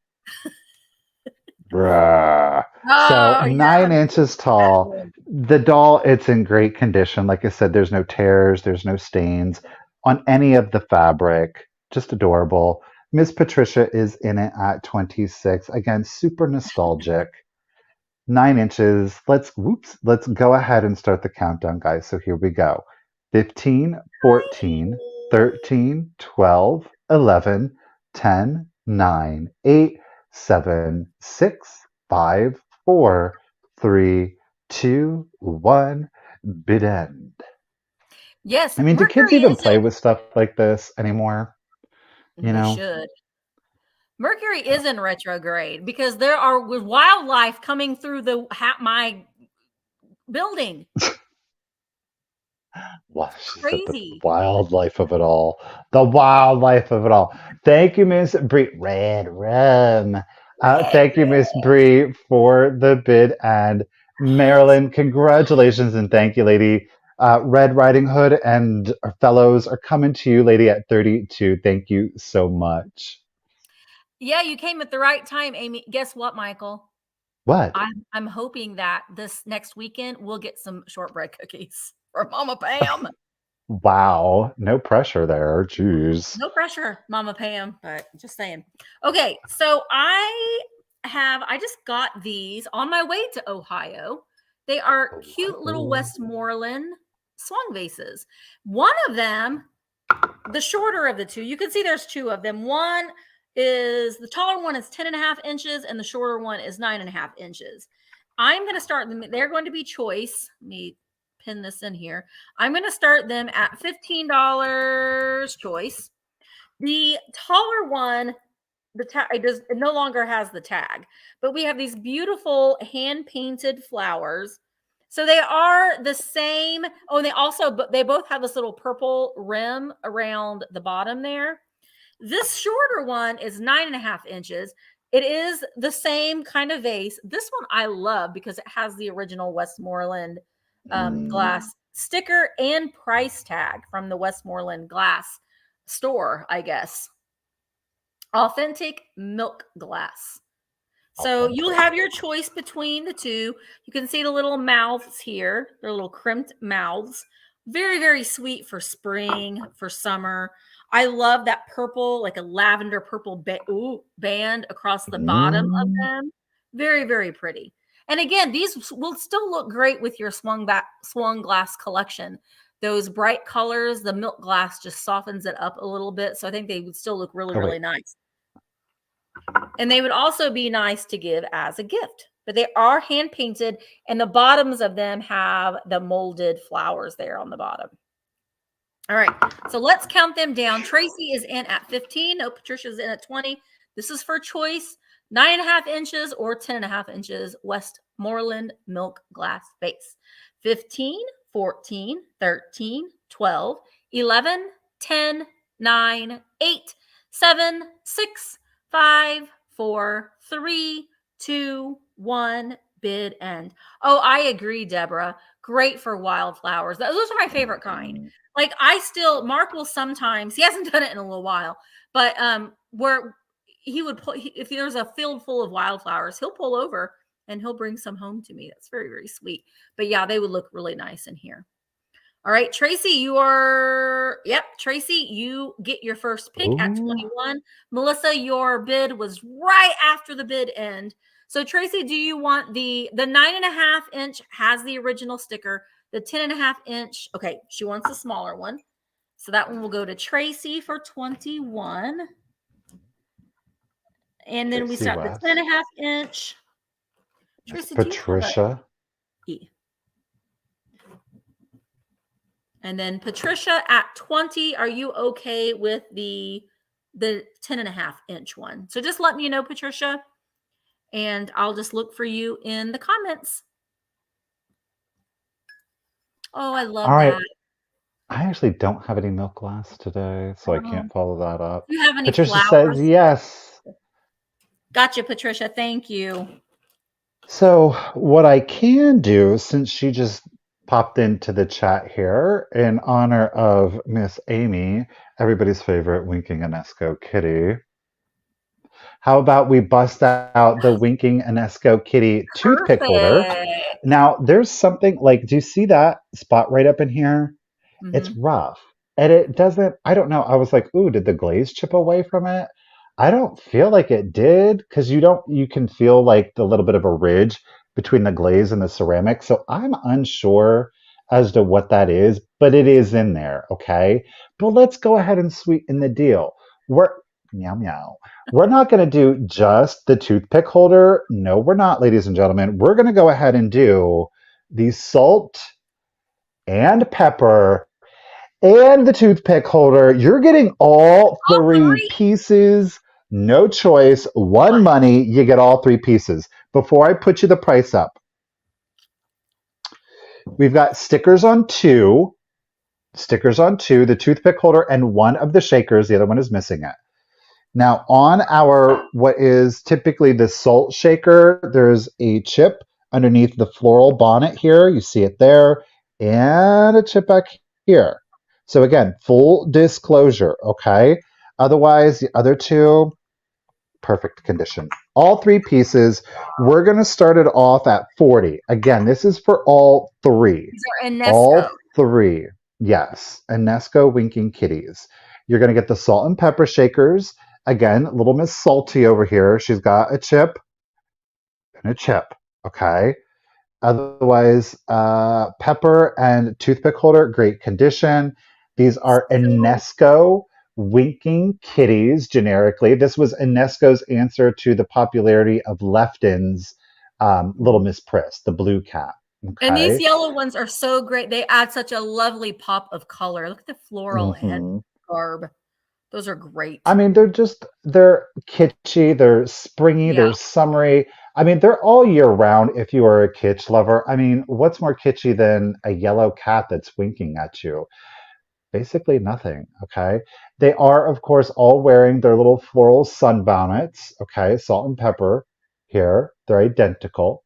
Bruh. So Oh yeah, 9 inches that tall. wolf. The doll, it's in great condition. Like I said, there's no tears, there's no stains on any of the fabric. Just adorable. Miss Patricia is in it at 26. Again, super nostalgic. 9 inches. Let's go ahead and start the countdown, guys. So here we go. 15, 14, 13, 12, 11, 10, 9, 8, 7, 6, 5, 4, 3, 2, 1. Bid end. Yes, I mean, do kids Mercury even play isn't. with stuff like this anymore? You They know? should. Mercury is in retrograde because there are wildlife coming through my building. Wow, she said the Crazy. wildlife of it all. The wildlife of it all. Thank you, Miss Bree. Red rum. Red, Thank you, Miss Bree, for the bid. And Marilyn, congratulations and thank you, lady. Red Riding Hood and our fellows are coming to you, lady, at 32. Thank you so much. Yeah, you came at the right time, Amy. Guess what, Michael? What? I'm hoping that this next weekend we'll get some shortbread cookies for Mama Pam. Wow. No pressure there. Jeez. No pressure, Mama Pam, but just saying. Okay, so I just got these on my way to Ohio. They are cute little Westmoreland swan vases. One of them, the shorter of the two, you can see there's two of them. One is the taller one is 10.5 inches, and the shorter one is 9.5 inches. I'm going to start them. They're going to be choice. Let me pin this in here. I'm going to start them at $15 choice. The taller one, the tag it no longer has the tag, but we have these beautiful hand painted flowers. So they are the same. Oh, and they both have this little purple rim around the bottom there. This shorter one is 9.5 inches. It is the same kind of vase. This one I love because it has the original Westmoreland glass sticker and price tag from the Westmoreland glass store, I guess. Authentic milk glass. So you'll have your choice between the two. You can see the little mouths here. They're little crimped mouths. Very, very sweet for spring, for summer. I love that purple, like a lavender purple band across the bottom of them. Very, very pretty. And again, these will still look great with your swung glass collection. those bright colors, the milk glass just softens it up a little bit. So I think they would still look really, really nice. And they would also be nice to give as a gift. But they are hand painted, and the bottoms of them have the molded flowers there on the bottom. All right, so let's count them down. Tracy is in at 15. No, Patricia's in at 20. This is for choice 9.5 inches or 10.5 inches Westmoreland milk glass vase. 15, 14, 13, 12, 11, 10, 9, 8, 7, 6, 5, 4, 3, 2, 1, bid end. Oh, I agree, Deborah. Great for wildflowers. Those are my favorite kind. Like Mark will sometimes, he hasn't done it in a little while, but where he would pull, if there's a field full of wildflowers, he'll pull over and he'll bring some home to me. That's very, very sweet. But yeah, they would look really nice in here. All right, Tracy, Tracy, you get your first pick at 21. Melissa, your bid was right after the bid end. So Tracy, do you want the 9.5 inch has the original sticker, the 10.5 inch? Okay, she wants the smaller one. So that one will go to Tracy for 21. And then we start the 10.5 inch. Tracy, Patricia. And then Patricia at 20. Are you okay with the 10.5 inch one? So just let me know, Patricia, and I'll just look for you in the comments. Oh, I love that. I actually don't have any milk glass today, so I can't follow that up. Do you have any Patricia flowers? says yes. Gotcha, Patricia. Thank you. So what I can do, since she just popped into the chat here, in honor of Miss Amy, everybody's favorite winking Enesco kitty, how about we bust out the winking Enesco kitty toothpick holder? Now, there's something like, do you see that spot right up in here? Mm-hmm. It's rough. And it doesn't, I don't know. I was like, ooh, did the glaze chip away from it? I don't feel like it did, because you can feel like the little bit of a ridge between the glaze and the ceramic. So I'm unsure as to what that is, but it is in there. Okay. But let's go ahead and sweeten the deal. We're not going to do just the toothpick holder. No, we're not, ladies and gentlemen. We're going to go ahead and do the salt and pepper and the toothpick holder. You're getting all three pieces. No choice. One money. You get all three pieces. Before I put you the price up, we've got stickers on two, the toothpick holder, and one of the shakers. The other one is missing it. Now, on our, what is typically the salt shaker, there's a chip underneath the floral bonnet here. You see it there. And a chip back here. So again, full disclosure, okay? Otherwise, the other two, perfect condition. All three pieces, we're going to start it off at 40. Again, this is for all three. These are Enesco. All three. Yes, Enesco winking kitties. You're going to get the salt and pepper shakers. Again, little Miss Salty over here. She's got a chip and a chip, okay? Otherwise, pepper and toothpick holder, great condition. These are Enesco winking kitties, generically. This was Enesco's answer to the popularity of Lefton's Little Miss Priss, the blue cat. Okay. And these yellow ones are so great. They add such a lovely pop of color. Look at the floral head garb. Those are great. I mean, they're kitschy, they're springy, they're summery. I mean, they're all year round if you are a kitsch lover. I mean, what's more kitschy than a yellow cat that's winking at you? Basically nothing, okay? They are, of course, all wearing their little floral sunbonnets, okay? Salt and pepper here. They're identical.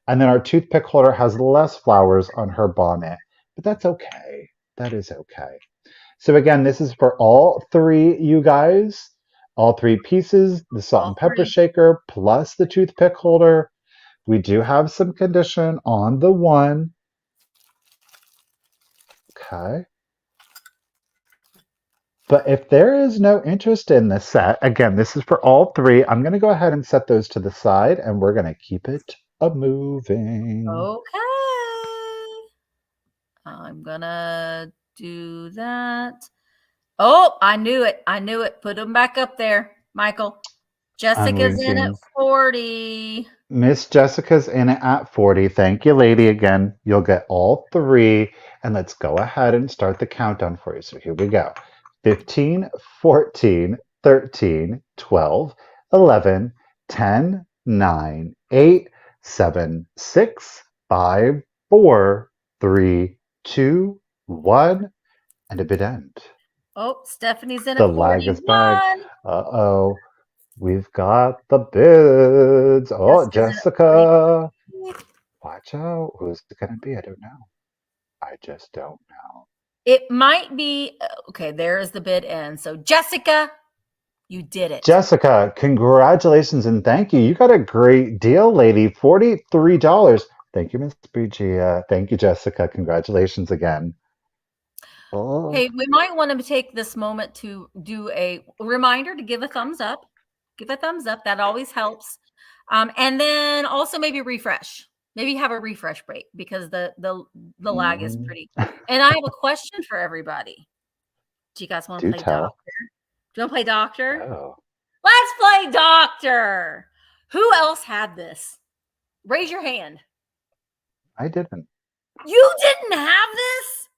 And then our toothpick holder has less flowers on her bonnet, but that's okay. That is okay. So again, this is for all three, you guys. All three pieces, the salt and pepper shaker plus the toothpick holder. We do have some condition on the one. Okay. But if there is no interest in this set, again, this is for all three. I'm going to go ahead and set those to the side, and we're going to keep it a-moving. Okay. I'm going to do that. Oh, I knew it. I knew it. Put them back up there, Michael. Jessica's in at 40. Miss Jessica's in it at 40. Thank you, lady. Again, you'll get all 3. And let's go ahead and start the countdown for you. So here we go. 15, 14, 13, 12, 11, 10, 9, 8, 7, 6, 5, 4, 3, 2, 1, and a bid end. Oh, Stephanie's in The at 41. lag is back. Uh-oh. We've got the bids. Oh, Jessica. Watch out. Who's it going to be? I don't know. I just don't know. It might be. Okay, there is the bid end. So, Jessica, you did it. Jessica, congratulations and thank you. You got a great deal, lady. $43. Thank you, Miss Bridgia. Thank you, Jessica. Congratulations again. Oh. Hey, we might want to take this moment to do a reminder to give a thumbs up. Give a thumbs up. That always helps. And then also maybe refresh. Maybe have a refresh break because the lag is pretty. And I have a question for everybody. Do you guys want to play doctor? Do you want to play doctor? Oh. Let's play doctor. Who else had this? Raise your hand. I didn't. You didn't have this?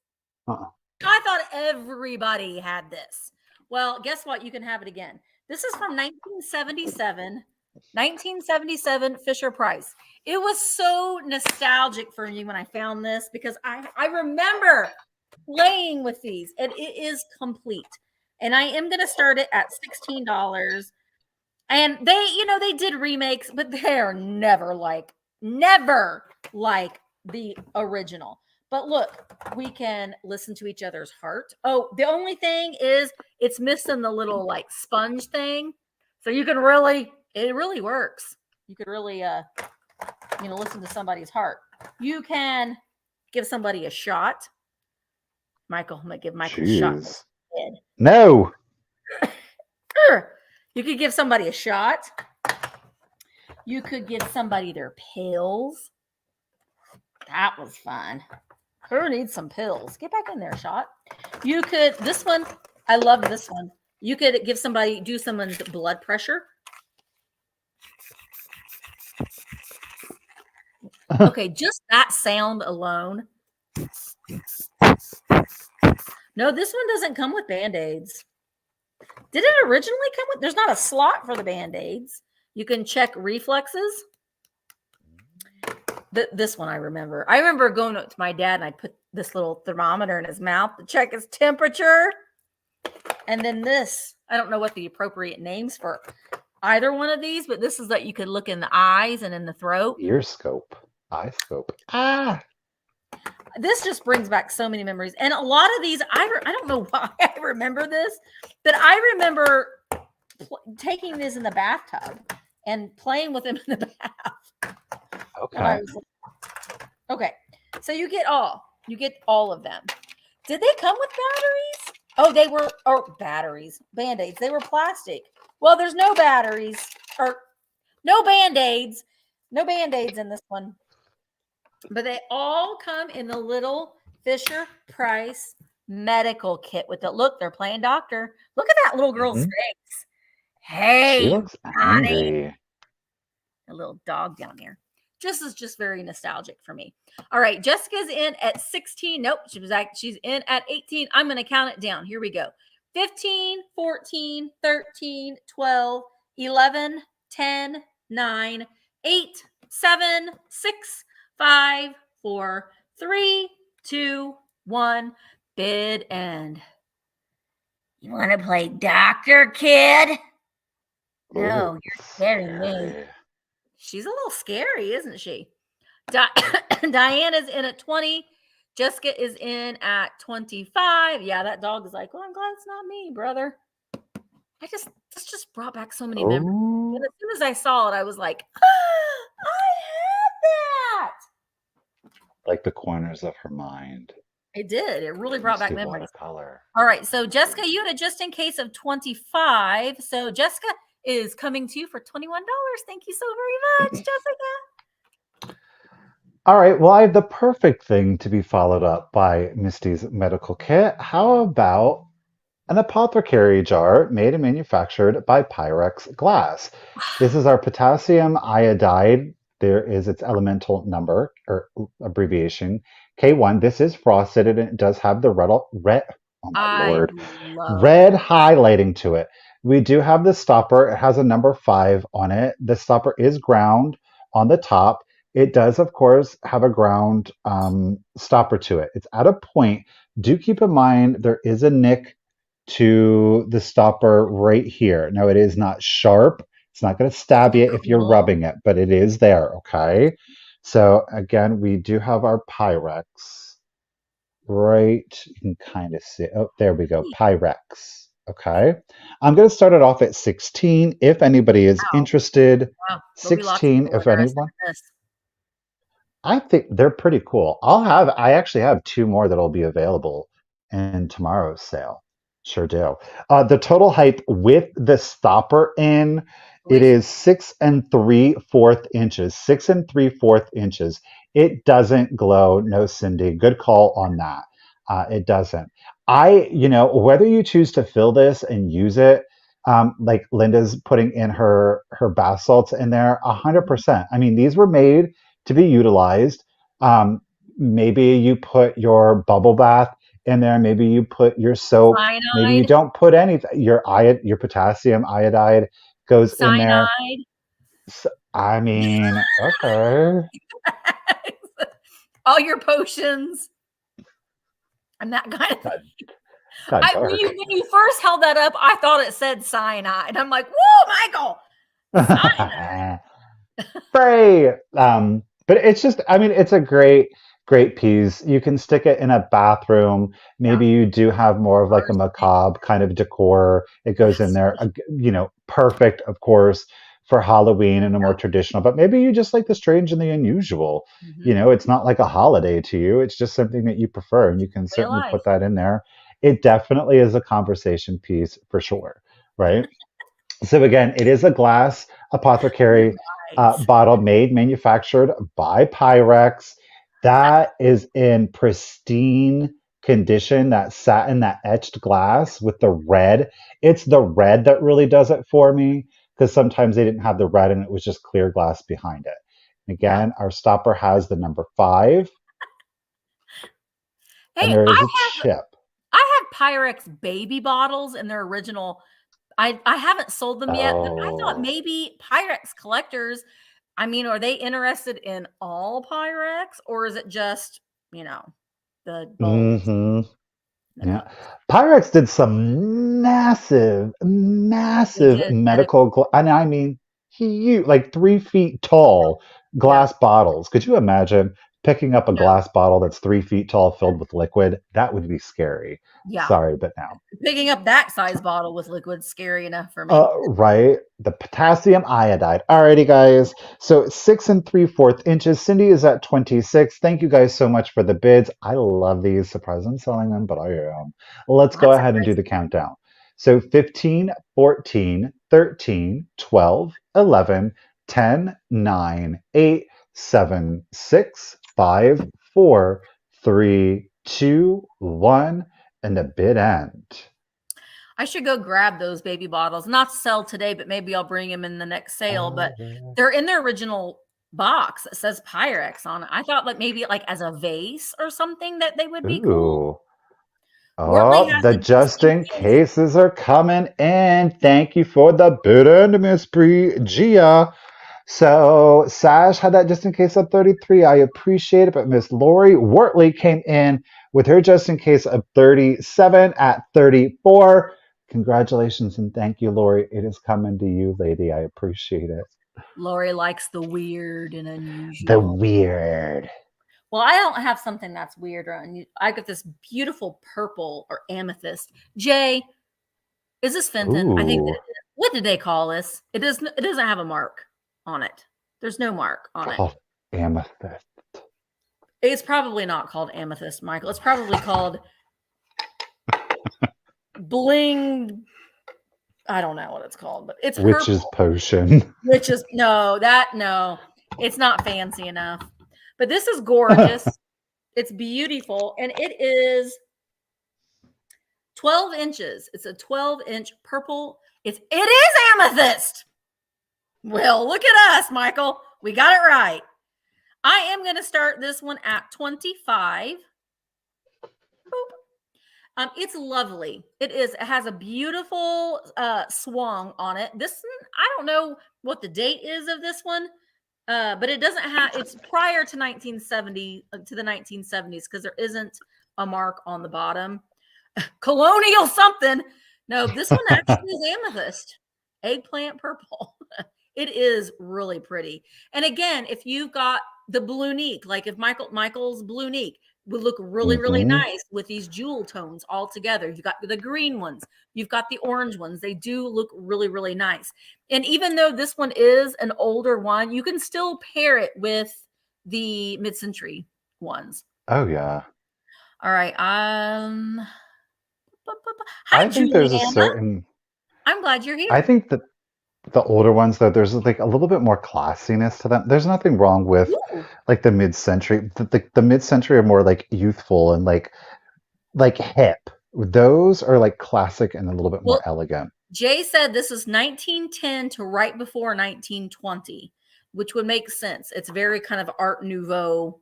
Uh-uh. I thought everybody had this. Well, guess what? You can have it again. This is from 1977. 1977 Fisher Price. It was so nostalgic for me when I found this because I remember playing with these and it is complete. And I am going to start it at $16. And they did remakes, but they're never like the original. But look, we can listen to each other's heart. Oh, the only thing is it's missing the little like sponge thing. So you can it really works. You could really, listen to somebody's heart. You can give somebody a shot. Michael, I'm going to give Michael a shot. No. You could give somebody a shot. You could give somebody their pills. That was fun. Who needs some pills? Get back in there, shot. You could, this one, I love this one. You could do someone's blood pressure. Okay, just that sound alone. No, this one doesn't come with Band-Aids. Did it originally come with? There's not a slot for the Band-Aids. You can check reflexes. This one I remember. I remember going up to my dad and I put this little thermometer in his mouth to check his temperature. And then this, I don't know what the appropriate names for either one of these, but this is that you could look in the eyes and in the throat. Ear scope. Eye scope. This just brings back so many memories. And a lot of these, I don't know why I remember this, but I remember taking this in the bathtub and playing with them in the bath. Okay. Okay. So you get all of them. Did they come with batteries? Oh, they were batteries, Band-Aids. They were plastic. Well, there's no batteries or no Band-Aids. No Band-Aids in this one. But they all come in the little Fisher Price medical kit with the look. They're playing doctor. Look at that little girl's face. Hey, she looks angry. A little dog down there. Just very nostalgic for me. All right, Jessica's in at 16. Nope, she's in at 18. I'm going to count it down. Here we go. 15, 14, 13, 12, 11, 10, 9, 8, 7, 6, 5, 4, 3, 2, 1. Bid end. You want to play doctor, kid? No, you're scaring me. She's a little scary, isn't she? Diana's in at 20. Jessica is in at 25. Yeah, that dog is like, well, I'm glad it's not me, brother. This just brought back so many memories. And as soon as I saw it, I was like, I had that. Like the corners of her mind. It did. It really brought back memories. Color. All right. So Jessica, you had a just in case of 25. So Jessica is coming to you for $21. Thank you so very much, Jessica. All right, well, I have the perfect thing to be followed up by Misty's medical kit. How about an apothecary jar made and manufactured by Pyrex Glass? This is our potassium iodide. There is its elemental number or abbreviation K1. This is frosted and it does have the red, oh my I lord, love red highlighting to it. We do have the stopper. It has a number 5 on it. The stopper is ground on the top. It does, of course, have a ground stopper to it. It's at a point. Do keep in mind there is a nick to the stopper right here. Now, it is not sharp. It's not going to stab you if you're cool. rubbing it, but it is there, okay? So, again, we do have our Pyrex right. You can kind of see. Oh, there we go. Pyrex. Okay. I'm going to start it off at 16 if anybody is Wow. interested. Wow. There'll be lots of 16 people if interested anyone. in this. I think they're pretty cool. I actually have 2 more that'll be available in tomorrow's sale. Sure do. The total height with the stopper in, it Please. is 6 3/4 inches. 6 3/4 inches. It doesn't glow. No, Cindy. Good call on that. It doesn't. Whether you choose to fill this and use it, like Linda's putting in her bath salts in there, 100%. I mean, these were made to be utilized. Um, Maybe you put your bubble bath in there. Maybe you put your soap. Maybe you Cyanide. don't put anything. Your potassium iodide goes in there. Cyanide. I mean, okay. All your potions and that kind of thing. Got When dark. you first held that up, I thought it said cyanide. I'm like, whoa, Michael, cyanide. Spray. But it's just, I mean, it's a great piece. You can stick it in a bathroom. Yeah, Maybe you do have more of like a bursting. macabre kind of decor. It goes in Yes. there, perfect, of course, for Halloween and a more traditional, but maybe you just like the strange and the unusual. Mm-hmm. It's not like a holiday to you. It's just something that you prefer, and you can Way of certainly life. put that in there. It definitely is a conversation piece for sure, right? So again, it is a glass apothecary Right. bottle made, manufactured by Pyrex. That is in pristine condition, that satin, that etched glass with the red. It's the red that really does it for me because sometimes they didn't have the red and it was just clear glass behind it. And Yeah. again, our stopper has the number 5 and Hey, there is a chip. I have Pyrex baby bottles in their original. I haven't sold them yet, but I thought Oh. maybe Pyrex collectors, I mean, are they interested in all Pyrex or is it just, the bowls, Hmm. the Yeah. cups? Pyrex did some massive, They massive did. and I mean huge, like 3 feet tall Yeah. glass bottles. Could you imagine picking up a No. glass bottle that's 3 feet tall filled with liquid? That would be scary. Yeah. Sorry, but no. Picking up that size bottle with liquid scary enough for me. Right. The potassium iodide. Alrighty, guys. So 6 3/4 inches. Cindy is at 26. Thank you guys so much for the bids. I love these. Surprised I'm selling them, but I am. Let's go That's ahead and do surprising. the countdown. So 15, 14, 13, 12, 11, 10, 9, 8, 7, 6, 5, 4, 3, 2, 1, and the bid end. I should go grab those baby bottles. Not to sell today, but maybe I'll bring them in the next sale. But they're in their original box that says Pyrex on it. I thought like maybe like as a vase or something that they would be cool. Ooh. Wortley Oh, has the a just just in in case. cases are coming in. Thank you for the bid and Miss Gia. So Sash had that just in case of 33. I appreciate it. But Miss Lori Wortley came in with her just in case of 37 at 34. Congratulations and thank you, Lori. It is coming to you, lady. I appreciate it. Lori likes the weird and The unusual. weird. Well, I don't have something that's weird or unusual. I got this beautiful purple or amethyst. Jay, is this Fenton? I think that Ooh, it is. What did they call this? It doesn't have a mark on it. There's no mark on it. called amethyst. It's probably not called amethyst, Michael. It's probably called bling. I don't know what it's called, but it's Witch's purple. potion. Which is no. It's not fancy enough. But this is gorgeous. It's beautiful. And it is 12 inches. It's a 12-inch purple. It is amethyst. Well, look at us, Michael. We got it right. I am going to start this one at 25. Boop. It's lovely. It is. It has a beautiful swan on it. This one, I don't know what the date is of this one, but it doesn't have. It's prior to 1970 to the 1970s because there isn't a mark on the bottom. Colonial something. No, this one actually is amethyst, eggplant purple. It is really pretty. And again, if you've got the Bluenique, like if Michael's Bluenique would look really, really nice with these jewel tones all together. You've got the green ones, you've got the orange ones. They do look really, really nice. And even though this one is an older one, you can still pair it with the mid-century ones. Oh yeah. All right. I think there's a certain. I'm glad you're here. I think that the older ones, though, there's like a little bit more classiness to them. There's nothing wrong with like the mid-century. The mid-century are more like youthful and like hip. Those are like classic and a little bit more elegant. Jay said this is 1910 to right before 1920, which would make sense. It's very kind of Art Nouveau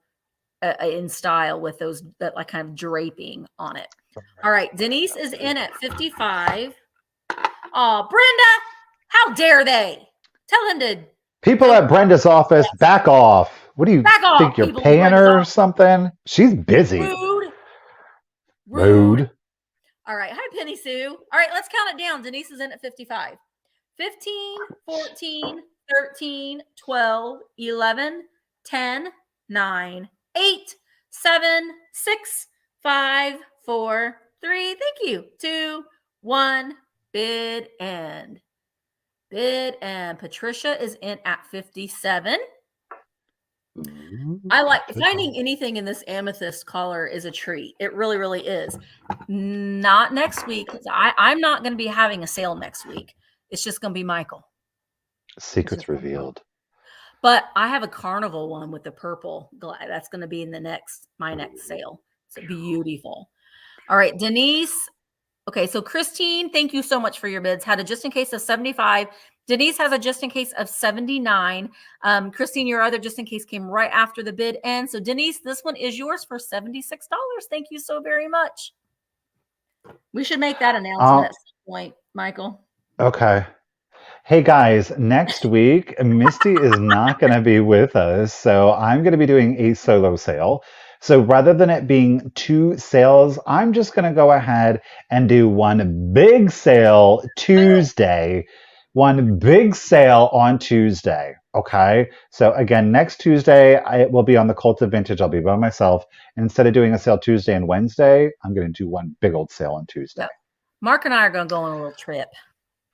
in style with that like kind of draping on it. All right, Denise is in at 55. Oh, Brenda, how dare they? Tell him to. People at Brenda's office, back off. What do you think you're paying her or something? She's busy. Rude. All right. Hi, Penny Sue. All right, let's count it down. Denise is in at 55. 15, 14, 13, 12, 11, 10, 9, 8, 7, 6, 5, 4, 3. Thank you. 2, 1. Bid end. Patricia is in at 57. I like finding anything in this amethyst color is a treat. It really, really is. Not next week. I'm not going to be having a sale next week. It's just going to be Michael. Secrets revealed. But I have a Carnival one with the purple. That's going to be in my next sale. It's beautiful. All right, Denise. Okay, so Christine, thank you so much for your bids. Had a just in case of 75. Denise has a just in case of 79. Christine, your other just in case came right after the bid end. So Denise, this one is yours for $76. Thank you so very much. We should make that announcement at some point, Michael. Okay. Hey guys, next week, Misty is not going to be with us. So I'm going to be doing a solo sale. So rather than it being 2 sales, I'm just going to go ahead and do one big sale Tuesday. One big sale on Tuesday. Okay. So again, next Tuesday, it will be on the Cult of Vintage. I'll be by myself. And instead of doing a sale Tuesday and Wednesday, I'm going to do one big old sale on Tuesday. Yep. Mark and I are going to go on a little trip.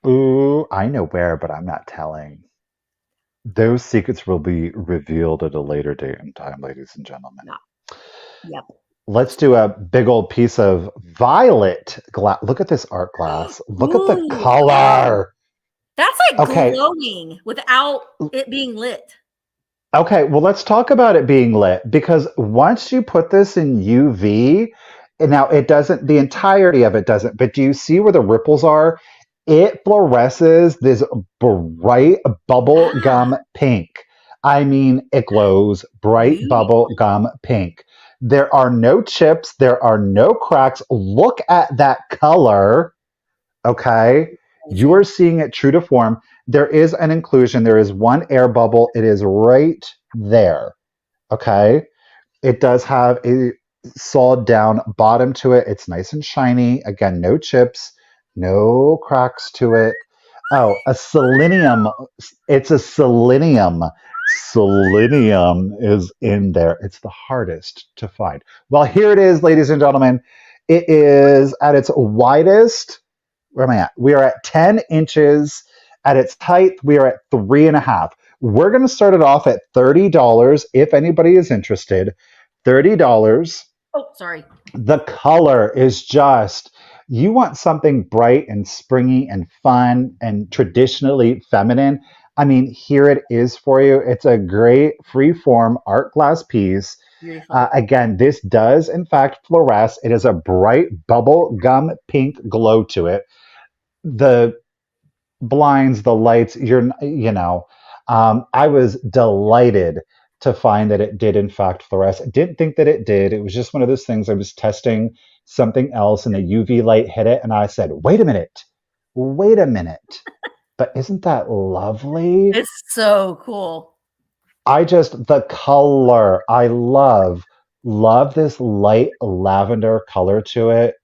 Ooh, I know where, but I'm not telling. Those secrets will be revealed at a later date and time, ladies and gentlemen. No. Yep. Let's do a big old piece of violet glass. Look at this art glass. Look at the color. That's like glowing without it being lit. Okay, well, let's talk about it being lit, because once you put this in UV, and now it doesn't, the entirety of it doesn't, but do you see where the ripples are? It fluoresces this bright bubble gum pink. I mean, it glows bright bubble gum pink. There are no chips. There are no cracks. Look at that color. Okay. You are seeing it true to form. There is an inclusion. There is one air bubble. It is right there. Okay. It does have a sawed down bottom to it. It's nice and shiny. Again, no chips, no cracks to it. Oh, a selenium. It's a selenium. Selenium is in there. It's the hardest to find. Well, here it is, ladies and gentlemen. It is at its widest. Where am I at? We are at 10 inches. At its height, we are at 3.5. We're going to start it off at $30 if anybody is interested. $30. Oh, sorry. The color is just, you want something bright and springy and fun and traditionally feminine. I mean, here it is for you. It's a great free-form art glass piece. Beautiful. Again, this does in fact fluoresce. It is a bright bubble gum pink glow to it. The blinds, the lights, I was delighted to find that it did in fact fluoresce. I didn't think that it did. It was just one of those things. I was testing something else and the UV light hit it and I said, wait a minute. But isn't that lovely? It's so cool. The color, I love this light lavender color to it.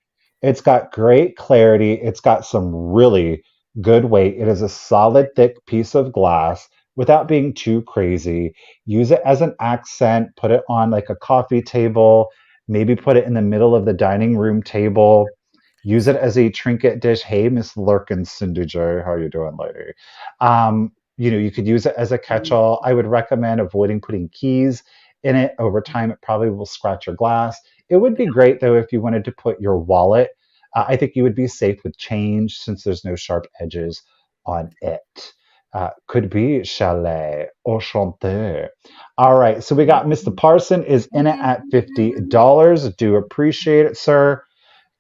It's got great clarity. It's got some really good weight. It is a solid, thick piece of glass without being too crazy. Use it as an accent, put it on like a coffee table, maybe put it in the middle of the dining room table. Use it as a trinket dish. Hey, Miss Lurkin Cindy, how you doing, lady? You could use it as a catch-all. I would recommend avoiding putting keys in it. Over time, it probably will scratch your glass. It would be great though if you wanted to put your wallet. I think you would be safe with change since there's no sharp edges on it. Could be chalet or chanter. All right, so we got Mr. Parson is in it at $50. Do appreciate it, sir.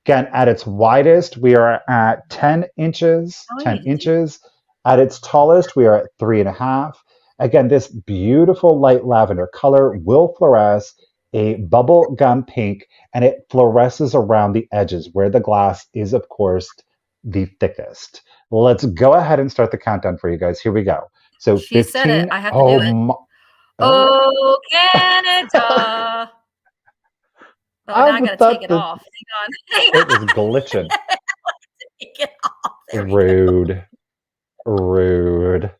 Again, at its widest, we are at 10 inches. Oh, 10 inches. At its tallest, we are at 3.5. Again, this beautiful light lavender color will fluoresce a bubble gum pink, and it fluoresces around the edges where the glass is, of course, the thickest. Let's go ahead and start the countdown for you guys. Here we go. So she 15. Said it. I have to do it. Oh, Canada. Oh, now I gotta take it off. Hang on. It was glitching. Take it off. Rude.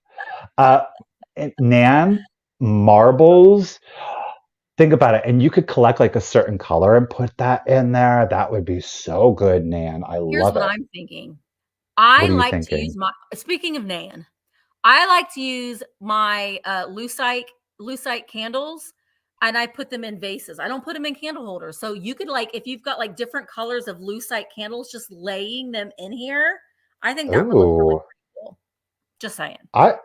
Nan, marbles. Think about it. And you could collect like a certain color and put that in there. That would be so good, Nan. Here's love it. Here's what I'm thinking. I like to use speaking of Nan, I like to use my lucite candles. And I put them in vases. I don't put them in candle holders. So you could if you've got like different colors of lucite candles, just laying them in here. I think that would look really cool. Just saying. I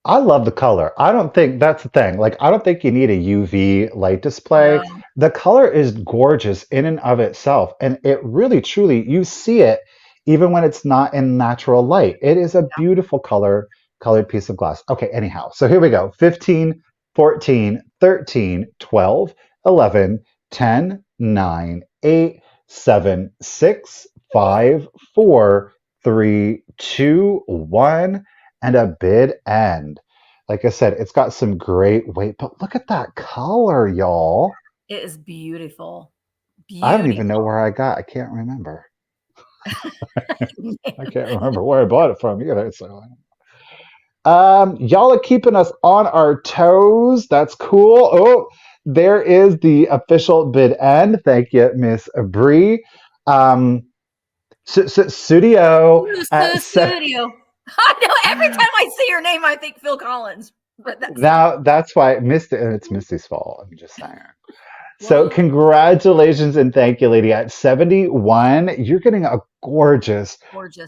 love the color. I don't think that's the thing. I don't think you need a UV light display. No. The color is gorgeous in and of itself. And it really, truly, you see it even when it's not in natural light. It is a beautiful colored piece of glass. Okay, anyhow. So here we go. 15, 14, 13, 12, 11, 10, 9, 8, 7, 6, 5, 4, 3, 2, 1, and a bid end. Like I said, it's got some great weight, but look at that color, y'all. It is beautiful. I don't even know where I can't remember. I can't remember where I bought it from either. So y'all are keeping us on our toes. That's cool. Oh, there is the official bid end. Thank you, Miss Bree. Studio. Studio. I know. Every time I see your name, I think Phil Collins. But that's why it's Misty's fault. I'm just saying. So congratulations and thank you, lady. At 71, you're getting a gorgeous,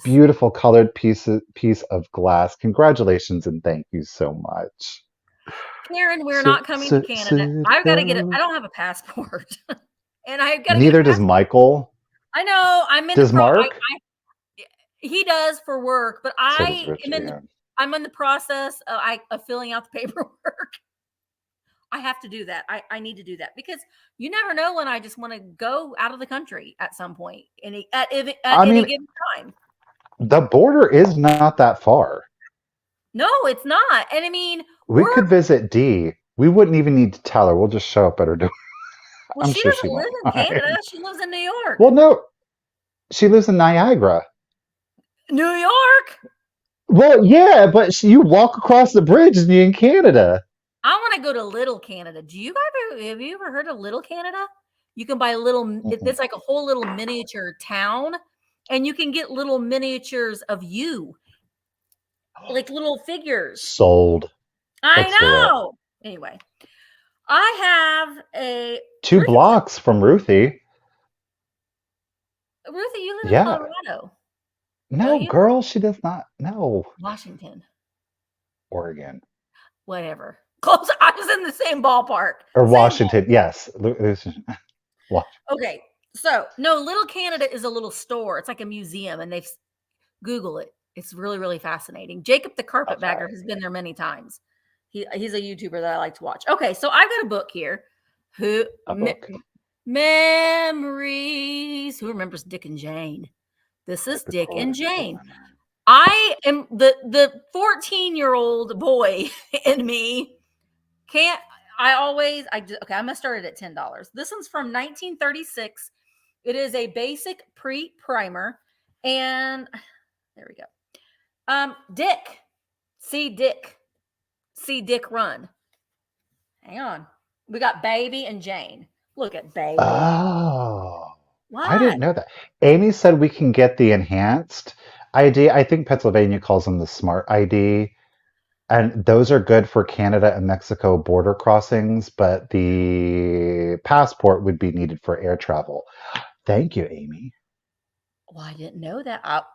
beautiful colored piece of glass. Congratulations and thank you so much. Karen, we're not coming to Canada. I've got to get it. I don't have a passport. And I've got to Neither does Michael. I know. Does Mark? He does for work, but I'm in the process of filling out the paperwork. I have to do that. I need to do that because you never know when I just want to go out of the country at some point at any given time. The border is not that far. No, it's not. And I mean, we could visit Dee. We wouldn't even need to tell her. We'll just show up at her door. Well, she doesn't live in Canada. She lives in New York. Well, no, she lives in Niagara. New York? Well, yeah, but you walk across the bridge and you're in Canada. I want to go to Little Canada. Have you ever heard of Little Canada? You can buy it's like a whole little miniature town, and you can get little miniatures of you, like little figures. Sold. I know. Anyway, I have 2 blocks from Ruthie. Ruthie, you live in Colorado. No, girl, she does not. No. Washington. Oregon. Whatever. Close. I was in the same ballpark. Or Same Washington. Yes. Okay. So, no, Little Canada is a little store. It's like a museum, and they've Google it. It's really, really fascinating. Jacob the Carpetbagger has been there many times. He's a YouTuber that I like to watch. Okay, so I've got a book here. Memories. Who remembers Dick and Jane? This is Dick and Jane. I am the 14-year-old boy in me. Okay, I'm gonna start it at $10. This one's from 1936. It is a basic pre-primer, and there we go. Dick. See Dick run. Hang on. We got Baby and Jane. Look at Baby. Oh. What? I didn't know that. Amy said we can get the enhanced ID. I think Pennsylvania calls them the smart ID. And those are good for Canada and Mexico border crossings, but the passport would be needed for air travel. Thank you, Amy. Well, I didn't know that.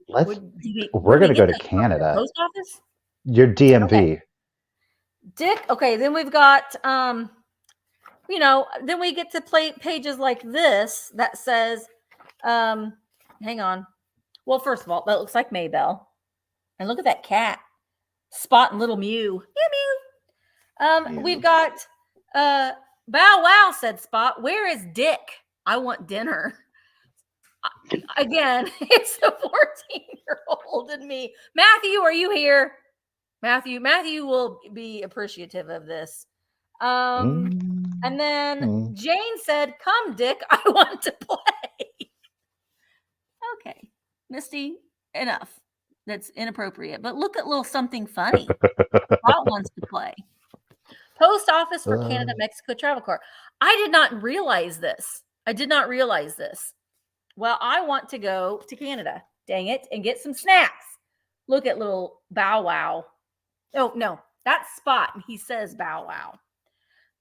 We're going to go to Canada. Post office? Your DMV. Okay. Dick. Okay, then we've got, then we get to play pages like this that says, hang on. Well, first of all, that looks like Maybelle. And look at that cat. Spot and little Mew. Mew, Mew. We've got, Bow Wow, said Spot. Where is Dick? I want dinner. Again, it's the 14-year-old in me. Matthew, are you here? Matthew will be appreciative of this. And then Jane said, "Come, Dick, I want to play." Okay, Misty, enough. That's inappropriate. But look at little something funny. Spot wants to play. Post Office for Canada, Mexico travel card. I did not realize this. Well, I want to go to Canada, dang it, and get some snacks. Look at little Bow Wow. Oh, no, that's Spot. And he says Bow Wow.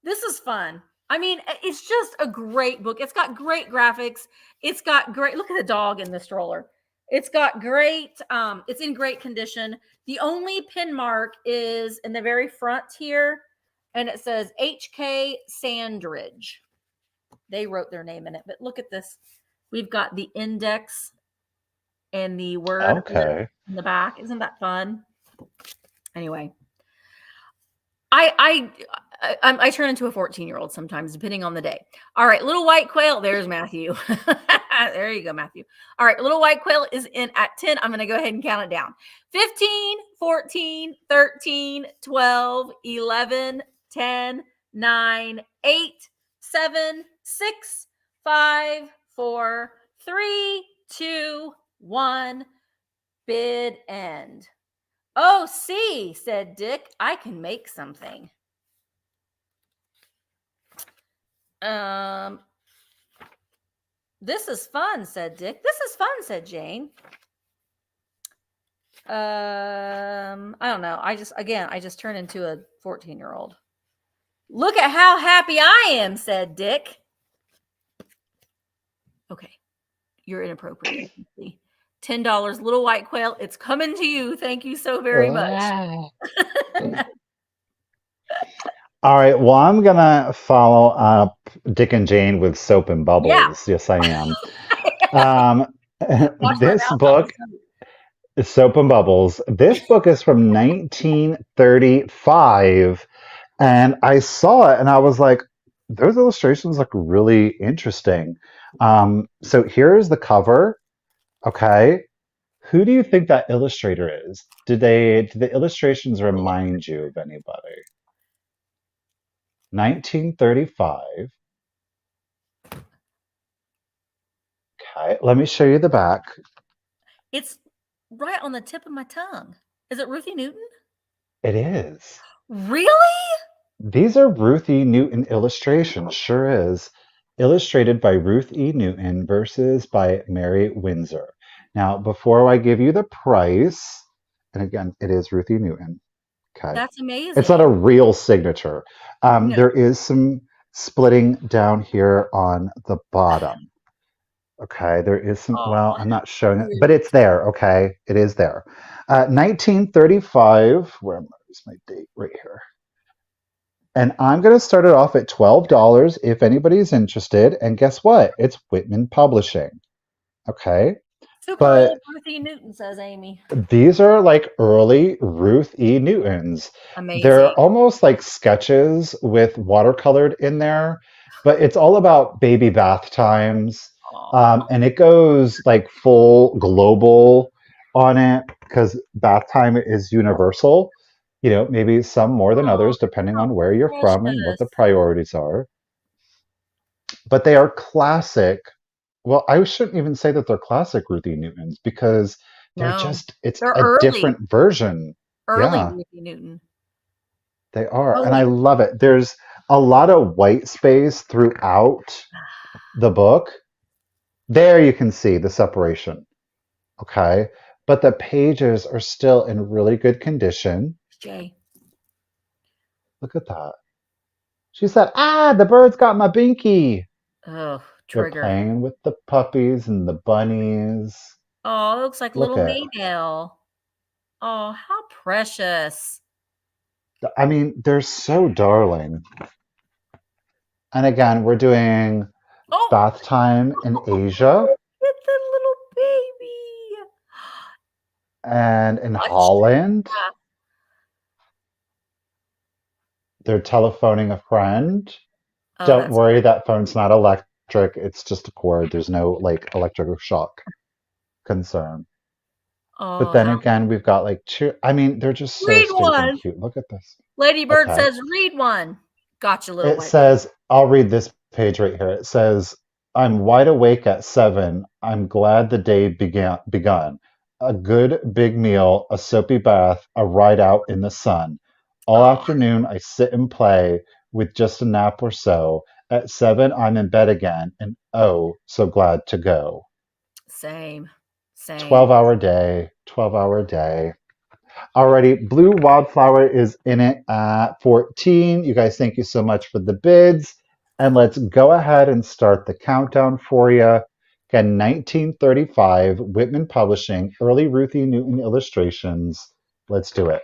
This is fun. I mean, it's just a great book. It's got great graphics. It's got great, look at the dog in the stroller. It's got great, it's in great condition. The only pin mark is in the very front here, and it says HK Sandridge. They wrote their name in it, but look at this. We've got the index and the word in the back. Isn't that fun? Anyway, I turn into a 14-year-old sometimes, depending on the day. All right, Little White Quail. There's Matthew. There you go, Matthew. All right, Little White Quail is in at 10. I'm going to go ahead and count it down. 15, 14, 13, 12, 11, 10, 9, 8, 7, 6, 5, 4, 3, 2, 1. Bid end. Oh, see, said Dick, I can make something. This is fun, said Dick. This is fun, said Jane. I don't know. I just turned into a 14-year-old. Look at how happy I am, said Dick. Okay. You're inappropriate. $10, Little White Quail. It's coming to you. Thank you so very much. All right. Well, I'm going to follow up Dick and Jane with Soap and Bubbles. Yeah. Yes, I am. This book is Soap and Bubbles. This book is from 1935. And I saw it and I was like, those illustrations look really interesting. So here's the cover. Okay. Who do you think that illustrator is? Did the illustrations remind you of anybody? 1935. Okay, let me show you the back. It's right on the tip of my tongue. Is it Ruthie Newton? It is. Really? These are Ruth E. Newton illustrations. Sure is. Illustrated by Ruth E. Newton, verses by Mary Windsor. Now, before I give you the price, and again, it is Ruth E. Newton. Okay. That's amazing. It's not a real signature. No. There is some splitting down here on the bottom. Okay, there is some, well, I'm not showing it, but it's there, okay? It is there. 1935, where am I? Where's my date? Right here. And I'm going to start it off at $12 if anybody's interested. And guess what? It's Whitman Publishing. Okay. Super But old Ruthie Newton, says Amy. these are like early Ruth E. Newtons. They're Amazing. almost like sketches with watercolored in there, but it's all about baby bath times. Aw. And it goes like full global on it because bath time is universal. You know, maybe some more than Aw, others, depending how on where you're from and what the precious. priorities are. But they are classic. Well, I shouldn't even say that they're classic Ruthie Newtons because No, it's they're a different version. early Yeah, Ruthie Newton. they are. Oh, And I wait. love it. There's a lot of white space throughout the book. There you can see the separation. Okay. But the pages are still in really good condition. Jay. Look at that. She said, the bird's got my binky. Oh, They're trigger. playing with the puppies and the bunnies. Oh, it looks like Look little at, Maydale. Oh, how precious. I mean, they're so darling. And again, we're doing Oh, bath time in Asia get the little baby. and in Much. Holland. They're telephoning a friend. Oh, Don't that's worry, that phone's not electric. It's just a cord. There's no like electrical shock concern. But oh, then how again, we've got like two. I mean, they're just so read stinking one. cute. Look at this. Lady Bird Okay. says, read one. Gotcha, little It white. says, I'll read this page right here. It says, I'm wide awake at 7. I'm glad the day begun. A good big meal, a soapy bath, a ride out in the sun. All Oh, afternoon I sit and play with just a nap or so. At 7 I'm in bed again and oh, so glad to go. same. 12 Same. hour day, 12-hour day. Alrighty, Blue Wildflower is in it at 14. You guys, thank you so much for the bids. And let's go ahead and start the countdown for you. Again, 1935, Whitman Publishing, early Ruthie Newton illustrations. Let's do it.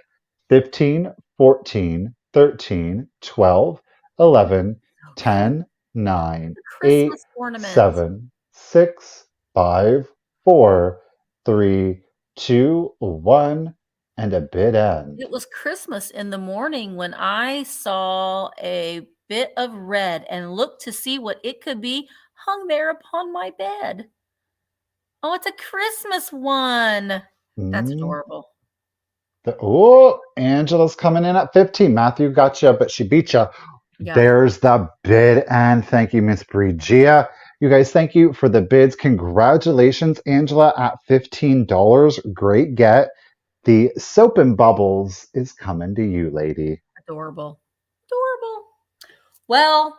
15, 14, 13, 12, 11, So cute. 10, 9, The 8, Christmas ornaments. 7, 6, 5, 4, 3, 2, 1 and a bid end. It was Christmas in the morning when I saw a bit of red and looked to see what it could be hung there upon my bed. Oh, it's a Christmas one. That's Mm. adorable. Angela's coming in at 15. Matthew got you, but she beat you. Yeah. There's the bid end. Thank you, Miss Brigia. You guys, thank you for the bids. Congratulations, Angela, at $15. Great get. The soap and bubbles is coming to you, lady. Adorable. Adorable. Well,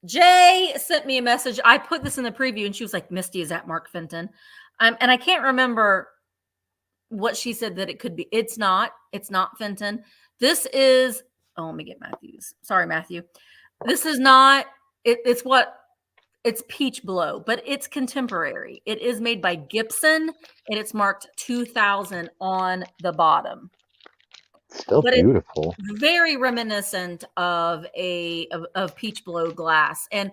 Jay sent me a message. I put this in the preview and she was like, Misty is at Mark Fenton. And I can't remember what she said that it could be. It's not Fenton. This is, oh, let me get Matthew's. Sorry, Matthew. This is not, it's Peach Blow, but it's contemporary. It is made by Gibson and it's marked 2000 on the bottom. Still But beautiful. it's very reminiscent of Peach Blow glass. And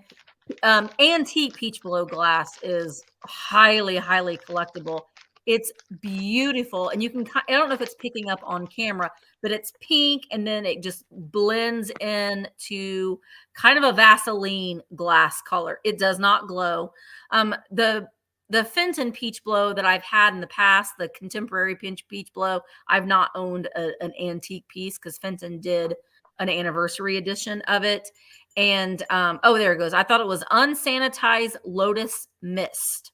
antique Peach Blow glass is highly, highly collectible. It's beautiful. And you can, I don't know if it's picking up on camera, but it's pink and then it just blends into kind of a Vaseline glass color. It does not glow. The Fenton Peach Blow that I've had in the past, the contemporary Peach Blow, I've not owned an antique piece because Fenton did an anniversary edition of it. And oh, there it goes. I thought it was unsanitized Lotus Mist.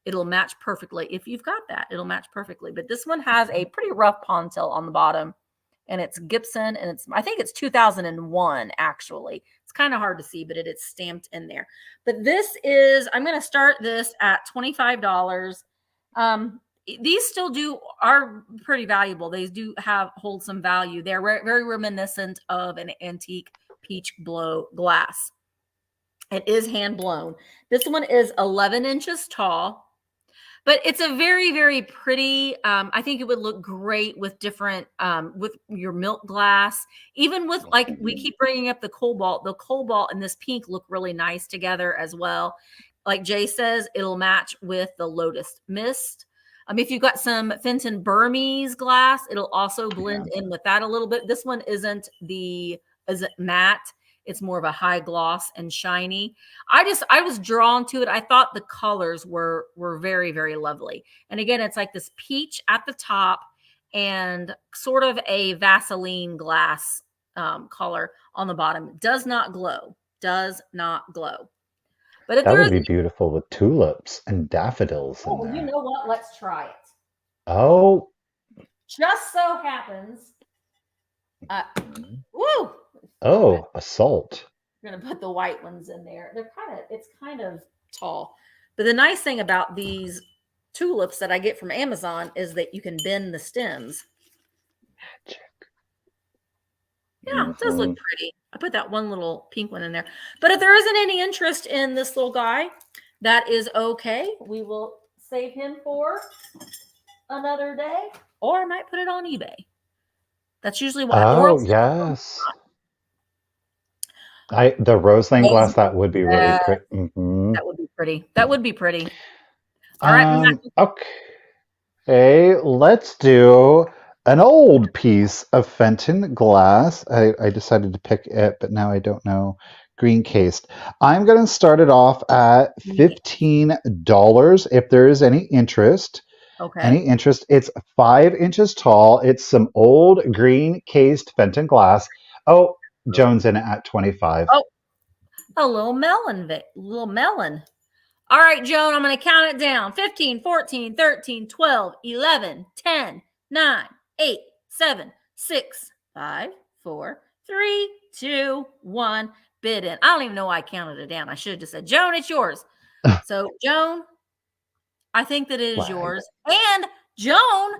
It'll match perfectly. If you've got that, it'll match perfectly. But this one has a pretty rough pontil on the bottom. And it's Gibson. And I think it's 2001, actually. It's kind of hard to see, but it is stamped in there. But this is, I'm going to start this at $25. These still are pretty valuable. They do hold some value. They're very reminiscent of an antique Peach Blow glass. It is hand blown. This one is 11 inches tall. But it's a very, very pretty. I think it would look great with different, with your milk glass. Even with like we keep bringing up the cobalt. The cobalt and this pink look really nice together as well. Like Jay says, it'll match with the Lotus Mist. If you've got some Fenton Burmese glass, it'll also blend in with that a little bit. This one isn't matte. It's more of a high gloss and shiny. I was drawn to it. I thought the colors were very, very lovely. And again, it's like this peach at the top and sort of a Vaseline glass color on the bottom. Does not glow. Does not glow. But if that would be beautiful with tulips and daffodils in there. You know what? Let's try it. Oh. Just so happens. Woo! Oh, a salt. I'm gonna put the white ones in there. It's kind of tall. But the nice thing about these tulips that I get from Amazon is that you can bend the stems. Magic. Yeah, it does look pretty. I put that one little pink one in there. But if there isn't any interest in this little guy, that is okay. We will save him for another day, or I might put it on eBay. That's usually what. Oh, yes. The rose-lane glass, that would be really pretty. That would be pretty. That would be pretty. All right. Okay, let's do an old piece of Fenton glass. I decided to pick it, but now I don't know. Green cased. I'm going to start it off at $15 if there is any interest. Okay. Any interest? It's 5 inches tall. It's some old green cased Fenton glass. Oh, Joan's in it at 25. Oh, a little melon. Little melon. All right, Joan, I'm going to count it down. 15, 14, 13, 12, 11, 10, 9, 8, 7, 6, 5, 4, 3, 2, 1. Bid in. I don't even know why I counted it down. I should have just said, Joan, it's yours. So, Joan, I think that it is yours. And Joan,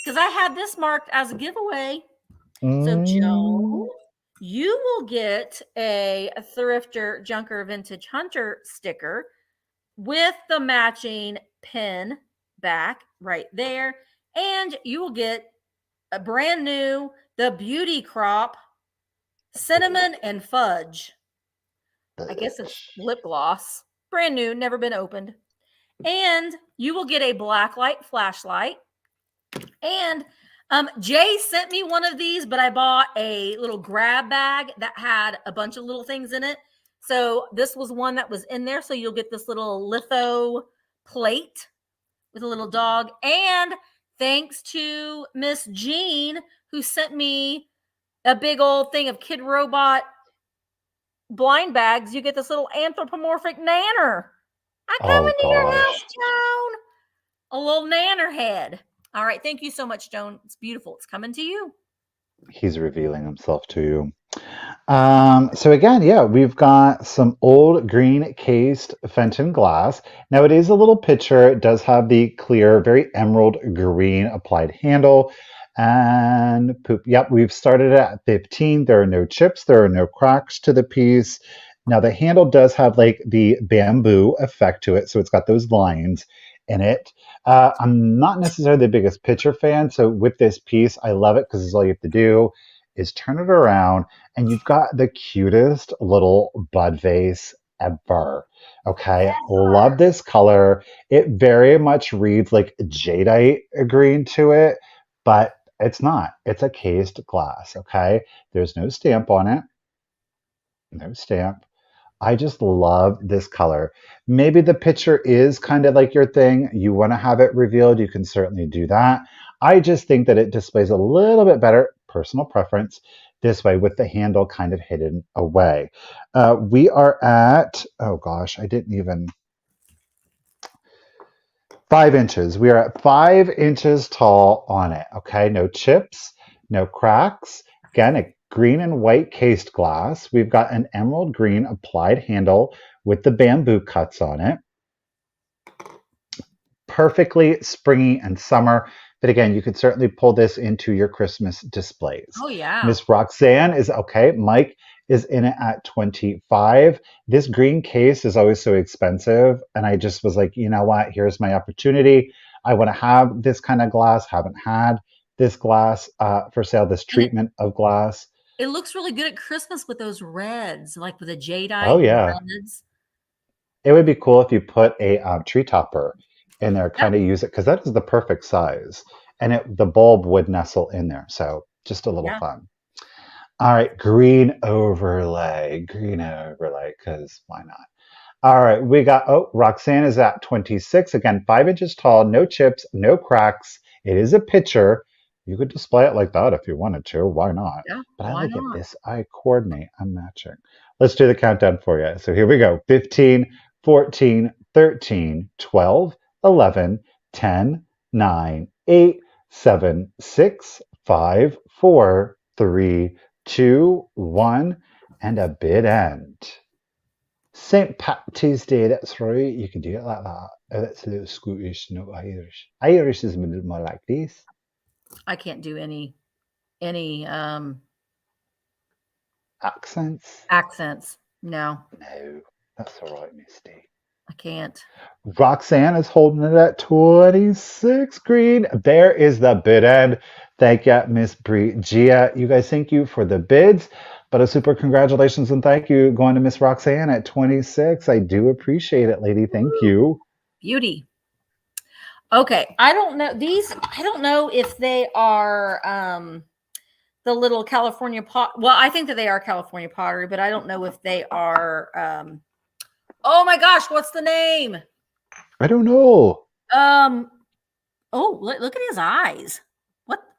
because I had this marked as a giveaway. So, Joan, you will get a Thrifter Junker Vintage Hunter sticker with the matching pin back right there. And you will get a brand new, the Beauty Crop Cinnamon and Fudge. I guess it's lip gloss. Brand new, never been opened. And you will get a blacklight flashlight. And Jay sent me one of these, but I bought a little grab bag that had a bunch of little things in it. So this was one that was in there. So you'll get this little litho plate with a little dog. And thanks to Miss Jean, who sent me a big old thing of Kid Robot blind bags, you get this little anthropomorphic nanner. I'm coming to your house, Joan. A little nanner head. All right. Thank you so much, Joan. It's beautiful. It's coming to you. He's revealing himself to you. So again, yeah, we've got some old green cased Fenton glass. Now it is a little pitcher. It does have the clear, very emerald green applied handle. And poop. Yep, we've started at 15. There are no chips. There are no cracks to the piece. Now the handle does have like the bamboo effect to it. So it's got those lines in it. I'm not necessarily the biggest pitcher fan. So with this piece, I love it because all you have to do is turn it around and you've got the cutest little bud vase ever. Okay, love this color. It very much reads like jadeite green to it, but it's not. It's a cased glass, okay? There's no stamp on it. No stamp. I just love this color. Maybe the picture is kind of like your thing. You want to have it revealed, you can certainly do that. I just think that it displays a little bit better, personal preference, this way with the handle kind of hidden away. We are at, oh gosh, I didn't even... 5 inches. We are at 5 inches tall on it. Okay, no chips, no cracks. Again, a green and white cased glass. We've got an emerald green applied handle with the bamboo cuts on it. Perfectly springy and summer. But again, you could certainly pull this into your Christmas displays. Oh, yeah. Miss Roxanne is okay. Mike is in it at 25. This green case is always so expensive. And I just was like, you know what? Here's my opportunity. I want to have this kind of glass. Haven't had this glass for sale, this And treatment of glass. it looks really good at Christmas with those reds, like with the Oh, jadeite and yeah. reds. It would be cool if you put a tree topper in there, Yeah, kind of use it, because that is the perfect size. And the bulb would nestle in there. So just a little yeah. fun. All right, green overlay, because why not? All right, we got, Roxanne is at 26. Again, 5 inches tall, no chips, no cracks. It is a picture. You could display it like that if you wanted to. Why not? Yeah, But I why like it. not? This eye coordinate, I'm matching. Let's do the countdown for you. So here we go 15, 14, 13, 12, 11, 10, 9, 8, 7, 6, 5, 4, 3, 2, 1, and a bid end. St. Pat Tuesday, that's right. You can do it like that. Oh, that's a little Scottish, not Irish. Irish is a little more like this. I can't do any Accents? accents. No, No, that's all right, Misty. I can't. Roxanne is holding it at 26 green. There is the bid end. Thank you, Miss Gia. You guys, thank you for the bids. But a super congratulations and thank you going to Miss Roxanne at 26. I do appreciate it, lady. Thank you. Beauty. Okay, I don't know these. I don't know if they are the little California pot. Well, I think that they are California pottery, but I don't know if they are. Oh my gosh, what's the name? I don't know. Oh, look at his eyes.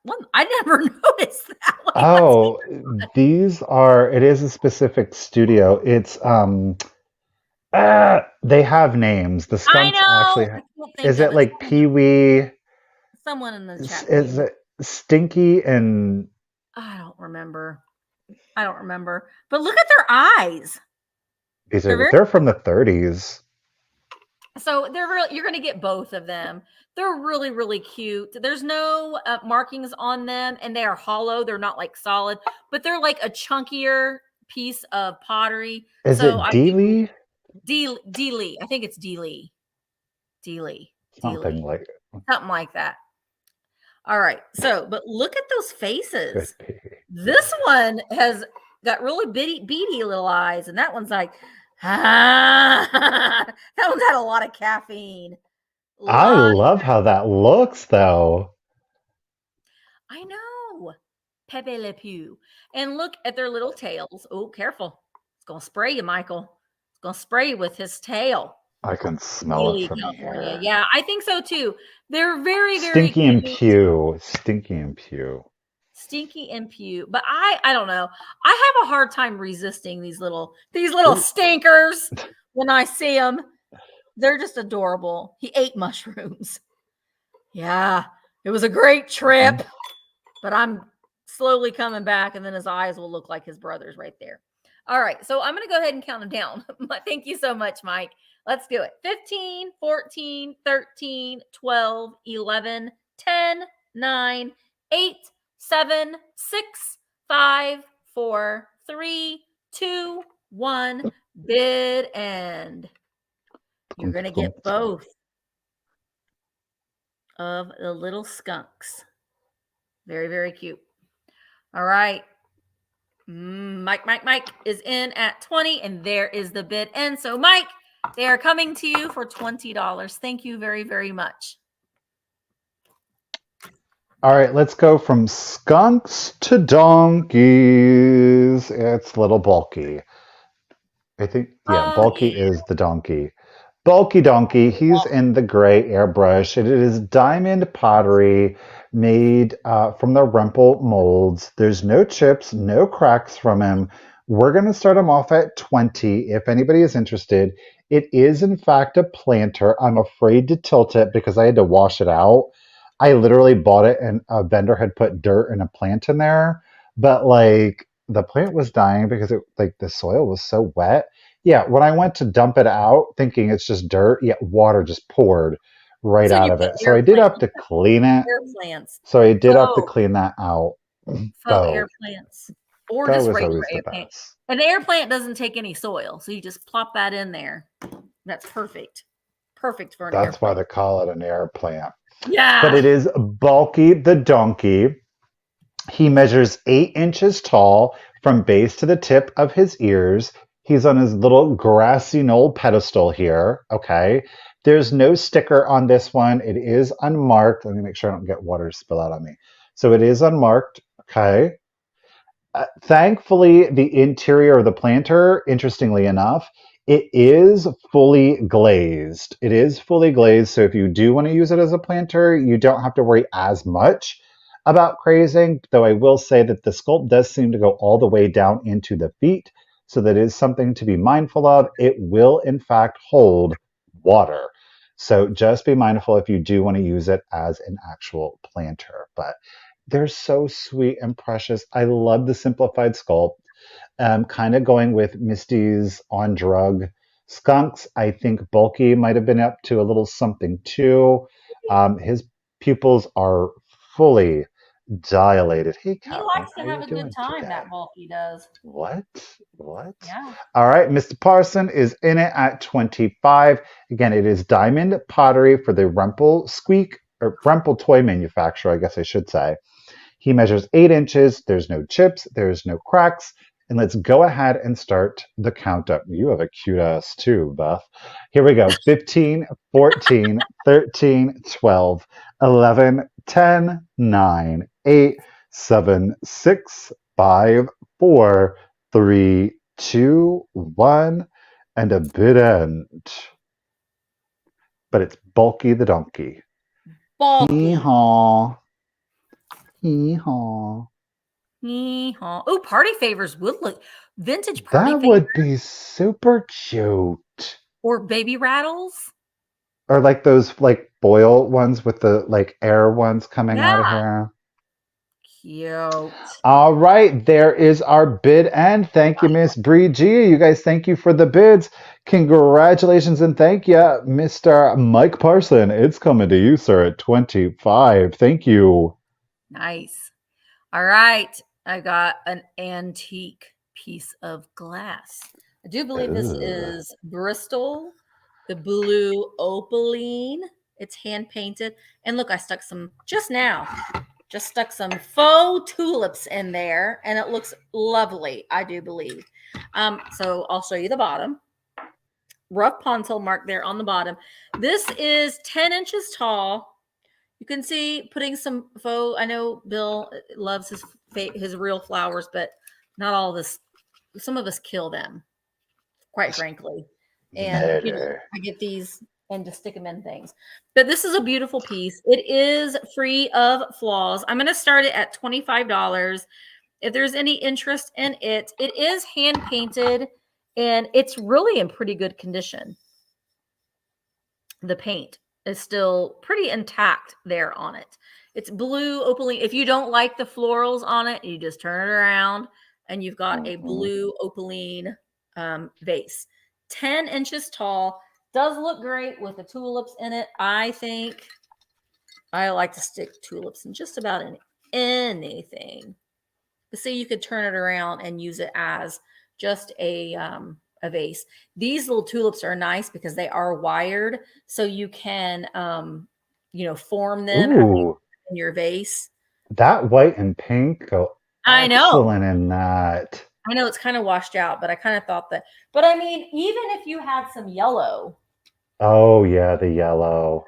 What? I never noticed that. Oh, it is a specific studio. It's they have names. The I skunks know. actually I can't think is of it it. like Pee Wee? Someone in the chat. Is it Stinky and I don't remember. But look at their eyes. they're from the 30s. So they're really, you're going to get both of them. They're really, really cute. There's no markings on them, and they are hollow. They're not like solid, but they're like a chunkier piece of pottery. Is it Dealey? Dealey. I think it's Dealey. Something like that. All right. So, but look at those faces. could be. This one has got really beady little eyes, and that one's like, that one's had a lot of caffeine. I love how that looks, though. I know. Pepe Le Pew. And look at their little tails. Oh, careful. It's going to spray you, Michael. It's going to spray you with his tail. I can smell it from California. here. Yeah, I think so, too. They're very, very Stinky and cute. Pew. Stinky and Pew. Stinky and Pew. But I don't know. I have a hard time resisting these little stinkers when I see them. They're just adorable. He ate mushrooms. Yeah, it was a great trip, but I'm slowly coming back, and then his eyes will look like his brother's right there. All right, so I'm going to go ahead and count them down. Thank you so much, Mike. Let's do it. 15, 14, 13, 12, 11, 10, 9, 8, 7, 6, 5, 4, 3, 2, 1. Bid end. You're going to get both of the little skunks. Very, very cute. All right. Mike is in at 20, and there is the bid end. So, Mike, they are coming to you for $20. Thank you very, very much. All right, let's go from skunks to donkeys. It's a little bulky. I think, bulky is the donkey. Bulky donkey, he's in the gray airbrush. It is diamond pottery made from the Rempel molds. There's no chips, no cracks from him. We're going to start him off at 20 if anybody is interested. It is, in fact, a planter. I'm afraid to tilt it because I had to wash it out. I literally bought it and a vendor had put dirt and a plant in there. But like the plant was dying because the soil was so wet. Yeah, when I went to dump it out, thinking it's just dirt, water just poured right out of it. So I did have to clean it. Air plants. So I did have to clean that out. Faux air plants. Or that just was regular always air the plants. best. An air plant doesn't take any soil, so you just plop that in there. That's perfect. Perfect for an air That's why plant. they call it an air plant. Yeah. But it is Bulky the donkey. He measures 8 inches tall from base to the tip of his ears. He's on his little grassy knoll pedestal here. Okay. There's no sticker on this one. It is unmarked. Let me make sure I don't get water spill out on me. So it is unmarked. Okay. Thankfully, the interior of the planter, interestingly enough, it is fully glazed. It is fully glazed. So if you do want to use it as a planter, you don't have to worry as much about crazing. Though I will say that the sculpt does seem to go all the way down into the feet. So that is something to be mindful of. It will, in fact, hold water. So just be mindful if you do want to use it as an actual planter. But they're so sweet and precious. I love the simplified sculpt. Kind of going with Misty's on drug skunks. I think Bulky might have been up to a little something too. His pupils are fully dilated. Hey, He Catherine, likes to how have you a good doing time, today? that bulky does. What? What? Yeah. All right, Mr. Parson is in it at 25. Again, it is diamond pottery for the Rumpel Squeak or Rumpel toy manufacturer, I guess I should say. He measures 8 inches. There's no chips. There's no cracks. And let's go ahead and start the countdown. You have a cute ass too, Beth. Here we go. 15, 14, 13, 12, 11, 10, 9, 8, 7, 6, 5, 4, 3, 2, 1, and a bit end. But it's Bulky the donkey. Bulky. Hee-haw. Hee-haw. Hee-haw. Oh, party favors would look vintage party That favors would be super cute. or baby rattles. Or like those like boil ones with the like air ones coming out of Yeah. here. Cute. All right, there is our bid end. Thank you, Miss Bree G. You guys, thank you for the bids. Congratulations and thank you, Mr. Mike Parson. It's coming to you, sir, at 25. Thank you. Nice. All right. I got an antique piece of glass. I do believe this is Bristol, the blue opaline. It's hand painted. And look, I stuck some just now. Just stuck some faux tulips in there, and it looks lovely, I do believe. So I'll show you the bottom. Rough pontil mark there on the bottom. This is 10 inches tall. You can see putting some faux. I know Bill loves his real flowers, but not all this. Some of us kill them, quite frankly. And you know, I get these and just stick them in things. But this is a beautiful piece. It is free of flaws. I'm going to start it at $25. If there's any interest in it, it is hand painted and it's really in pretty good condition. The paint is still pretty intact there on it. It's blue opaline. If you don't like the florals on it, you just turn it around and you've got a blue opaline vase. 10 inches tall. Does look great with the tulips in it. I think I like to stick tulips in just about anything. But see, you could turn it around and use it as just a vase. These little tulips are nice because they are wired, so you can, form them in your vase. That white and pink go I know. excellent in that. I know it's kind of washed out, but I kind of thought that. But I mean, even if you had some yellow. Oh, yeah, the yellow.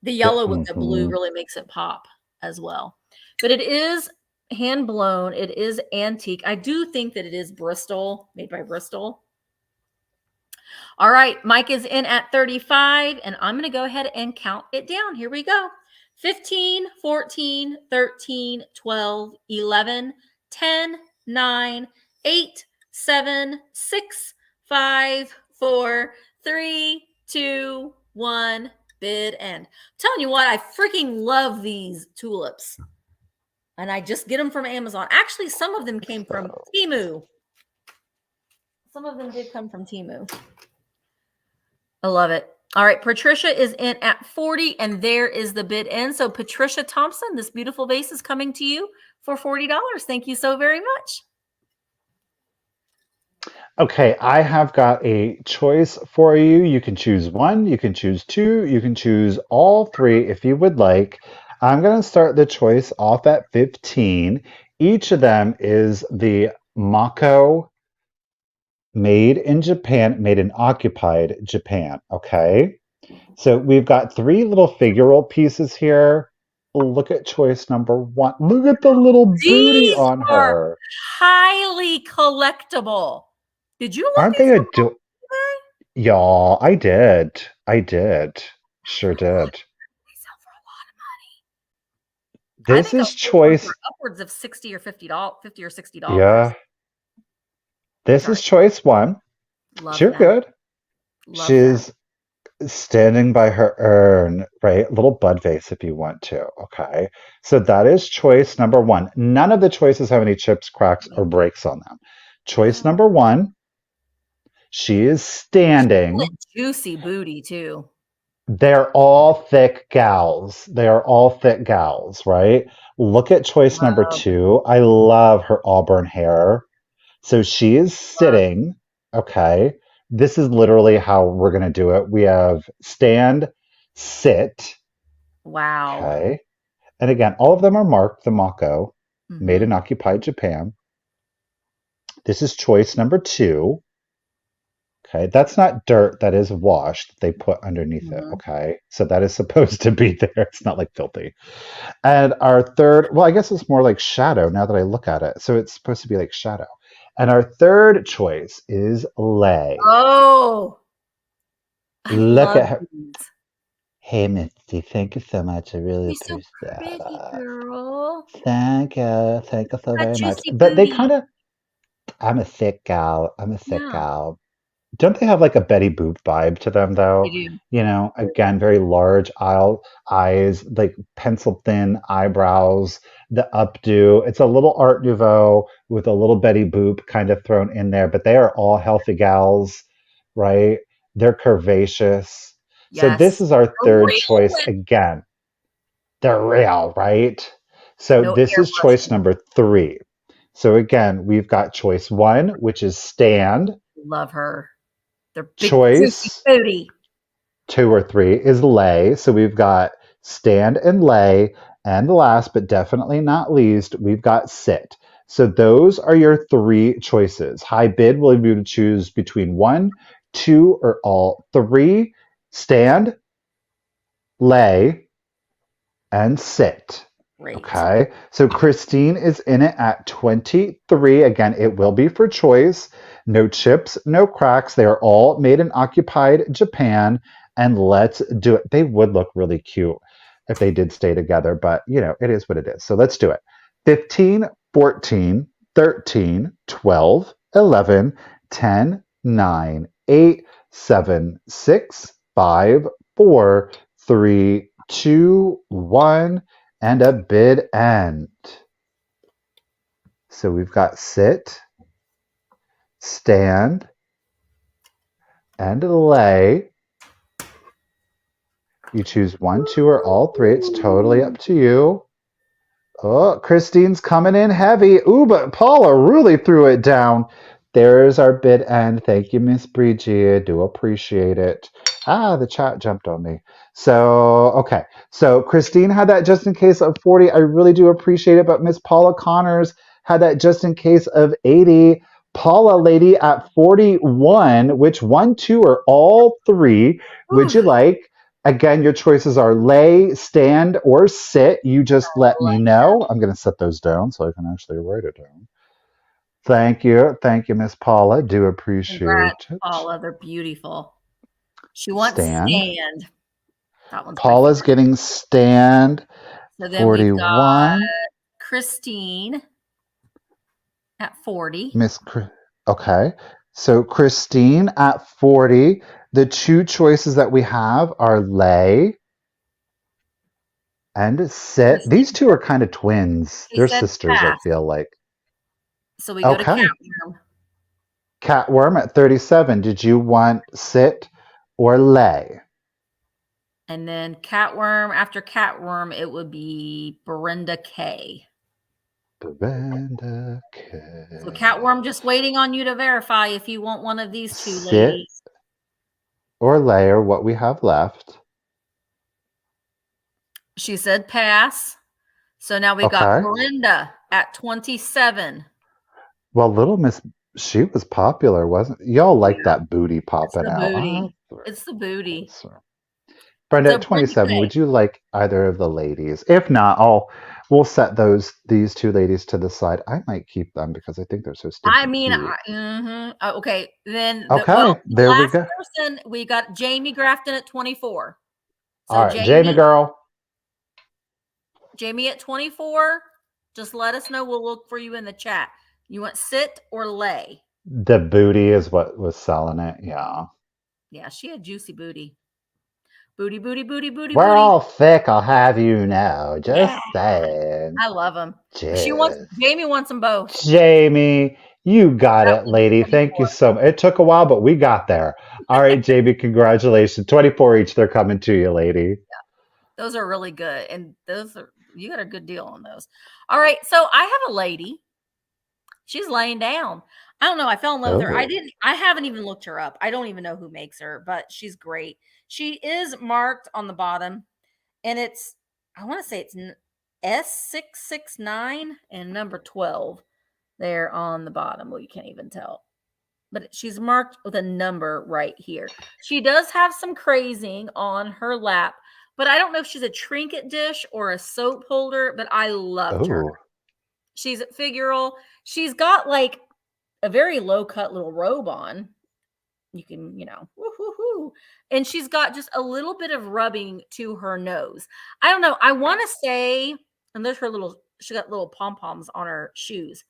The yellow with the blue really makes it pop as well. But it is hand blown. It is antique. I do think that it is Bristol, made by Bristol. All right, Mike is in at 35, and I'm going to go ahead and count it down. Here we go. 15, 14, 13, 12, 11, 10, 9, 8, 7, 6, 5, 4, 3, 2, 1. Bid end. I'm telling you what, I freaking love these tulips. And I just get them from Amazon. Actually, some of them came from Temu. Some of them did come from Temu. I love it. All right, Patricia is in at 40, and there is the bid end. So Patricia Thompson, this beautiful vase is coming to you for $40. Thank you so very much. Okay, I have got a choice for you. You can choose one, you can choose two, you can choose all three if you would like. I'm going to start the choice off at 15. Each of them is the Mako made in Japan, made in occupied Japan. Okay, so we've got three little figural pieces here. Look at choice number one. Look at the little booty These on are her. highly collectible. Did you look Aren't these they up on adorable? Y'all, I did. I did. Sure eBay? did. They sell for a lot of money. I This think is those ones choice. are upwards of $50 or $60. Yeah, this is Sorry. choice one. Love She's them. good. Love them. She's standing by her urn, right? Little bud vase if you want to. Okay. So that is choice number one. None of the choices have any chips, cracks, or breaks on them. Choice Wow. number one, she is standing. Juicy booty too. They're all thick gals. They are all thick gals, right? Look at choice number Love, two. I love her auburn hair. So she is love. sitting. Okay. This is literally how we're going to do it. We have stand, sit. Wow. Okay. And again, all of them are marked the Mako, made Mm-hmm. in occupied Japan. This is choice number two. Okay, that's not dirt, that is wash that they put underneath it. Mm-hmm. Okay, so that is supposed to be there. It's not like filthy. And our third, well, I guess it's more like shadow now that I look at it. So it's supposed to be like shadow. And our third choice is lay. Oh, I Look love at her. these. Hey, Misty, thank you so much. I really She's so appreciate pretty, it. girl. Thank you. Thank you so That very much. juicy But they booty. kind of, I'm a thick gal. I'm a thick Yeah, gal. Don't they have like a Betty Boop vibe to them, they though? do. You know, again, very large eyes, like pencil thin eyebrows, the updo. It's a little Art Nouveau with a little Betty Boop kind of thrown in there, but they are all healthy gals, right? They're curvaceous. So this Yes. is our A third real choice. lip. Again, they're real, right? So No this is choice airbrushing. number three. So again, we've got choice one, which is stand. Love her. They're big, juicy Choice booty. two or three is lay. So we've got stand and lay. And last but definitely not least, we've got sit. So those are your three choices. High bid will be able to choose between one, two, or all three. Stand, lay, and sit. Great. Okay, so Christine is in it at 23. Again, it will be for choice. No chips, no cracks. They are all made in occupied Japan. And let's do it. They would look really cute if they did stay together, but you know, it is what it is. So let's do it. 15, 14, 13, 12, 11, 10, 9, 8, 7, 6, 5, 4, 3, 2, 1 and a bid end. So we've got sit, stand, and lay. You choose one, two, or all three. It's totally up to you. Oh, Christine's coming in heavy. Ooh, but Paula really threw it down. There's our bid end. Thank you, Miss Bridget. Do appreciate it. Ah, the chat jumped on me. So, okay. So Christine had that just in case of 40. I really do appreciate it. But Miss Paula Connors had that just in case of 80. Paula lady at 41. Which one, two, or all three would Ooh, you like? Again, your choices are lay, stand, or sit. You just let me know. I'm going to set those down so I can actually write it down. Thank you. Thank you, Miss Paula. Do congrats, appreciate it. Paula. They're beautiful. She wants Stand. stand. That one's my Paula's favorite. getting stand. So then we've got 41. Christine at 40. Miss. Okay. So Christine at 40. The two choices that we have are lay and sit. These Christine, two are kind of twins. she They're said sisters, I pass. feel like. So we go to Okay. Catworm. Catworm at 37. Did you want sit or lay? And then Catworm, after Catworm, it would be Brenda K. Brenda So Catworm just waiting on you to verify if you want one of these two Sit ladies. or layer what we have left. She said pass. So now we've got Okay. Brenda at 27. Well, Little Miss, she was popular, wasn't y'all like Yeah, that booty it's popping the out? booty. It's the booty. Brenda, So at Brenda 27, K. would you like either of the ladies? If not, we'll set these two ladies to the side. I might keep them because I think they're so I stinking mean, cute. okay. Then Okay, the there we last go. person, we got Jamie Grafton at 24. All So right, Jamie girl. Jamie at 24, just let us know. We'll look for you in the chat. You want sit or lay? The booty is what was selling it. Yeah. Yeah, she had juicy booty. Booty, booty, booty, booty, We're booty. all thick, I'll have you know. Yeah, Just saying. I love them. Cheers. Jamie wants them both. Jamie, you got That it, one's lady. Thank you 24. so much. It took a while, but we got there. All right, Jamie, congratulations. 24 each. They're coming to you, lady. Yeah, those are really good. And you got a good deal on those. All right. So I have a lady. She's laying down. I don't know. I fell in love with her. Oh. I haven't even looked her up. I don't even know who makes her, but she's great. She is marked on the bottom, and I want to say it's S669 and number 12 there on the bottom. Well, you can't even tell, but she's marked with a number right here. She does have some crazing on her lap, but I don't know if she's a trinket dish or a soap holder, but I loved her. Oh. She's figural. She's got like a very low cut little robe on. You can, woo-hoo-hoo. And she's got just a little bit of rubbing to her nose. I don't know. I want to say, and there's she got little pom-poms on her shoes.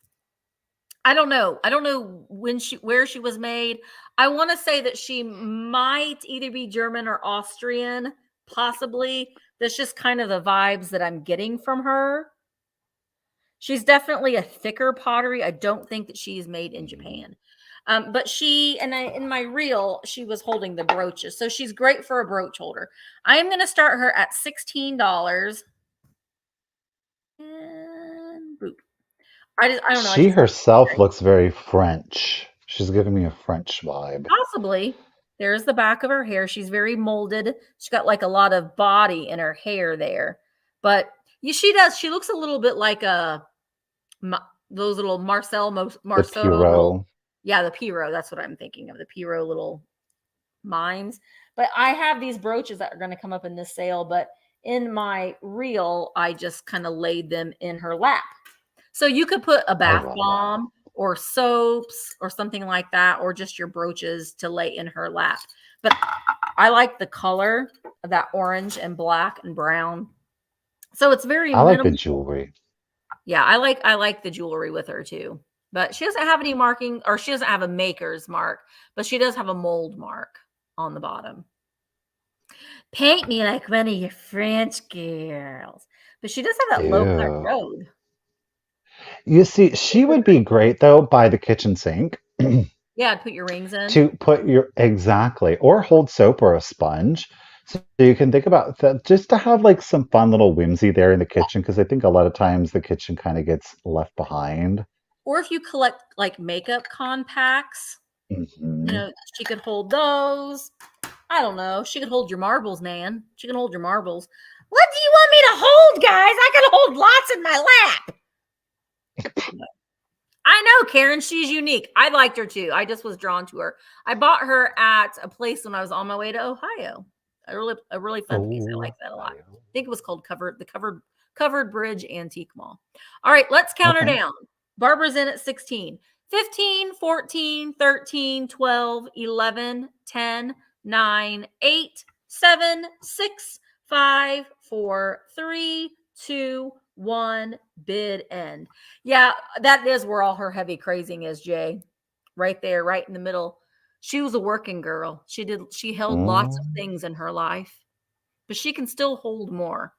I don't know. I don't know where she was made. I want to say that she might either be German or Austrian, possibly. That's just kind of the vibes that I'm getting from her. She's definitely a thicker pottery. I don't think that she's made in Japan. But in my reel, she was holding the brooches. So she's great for a brooch holder. I am going to start her at $16. And boop. I don't know. She herself looks very French. She's giving me a French vibe. Possibly. There's the back of her hair. She's very molded. She's got like a lot of body in her hair there. But she does. She looks a little bit like those little Marcel The yeah, the Piro. That's what I'm thinking of. The Piro little mines. But I have these brooches that are going to come up in this sale. But in my reel, I just kind of laid them in her lap. So you could put a bath bomb or soaps or something like that, or just your brooches to lay in her lap. But I like the color of that orange and black and brown. So it's very I like minimal. the jewelry. Yeah, I like the jewelry with her too. But she doesn't have any marking, or she doesn't have a maker's mark, but she does have a mold mark on the bottom. Paint me like one of your French girls. But she does have that low cut robe. You see, she would be great though by the kitchen sink. Yeah, put your rings in. To put exactly, or hold soap or a sponge. So you can think about that, just to have like some fun little whimsy there in the kitchen, because I think a lot of times the kitchen kind of gets left behind. Or if you collect like makeup compacts, she could hold those. I don't know. She could hold your marbles, Nan. She can hold your marbles. What do you want me to hold, guys? I can hold lots in my lap. I know, Karen. She's unique. I liked her too. I just was drawn to her. I bought her at a place when I was on my way to Ohio. A really fun piece. I like that a lot. I think it was called the Covered Bridge Antique Mall. All right, let's count her down. Barbara's in at 16. 15, 14, 13, 12, 11, 10, 9, 8, 7, 6, 5, 4, 3, 2, 1, bid end. Yeah, that is where all her heavy crazing is, Jay. Right there, right in the middle. She was a working girl. She held lots of things in her life, but she can still hold more.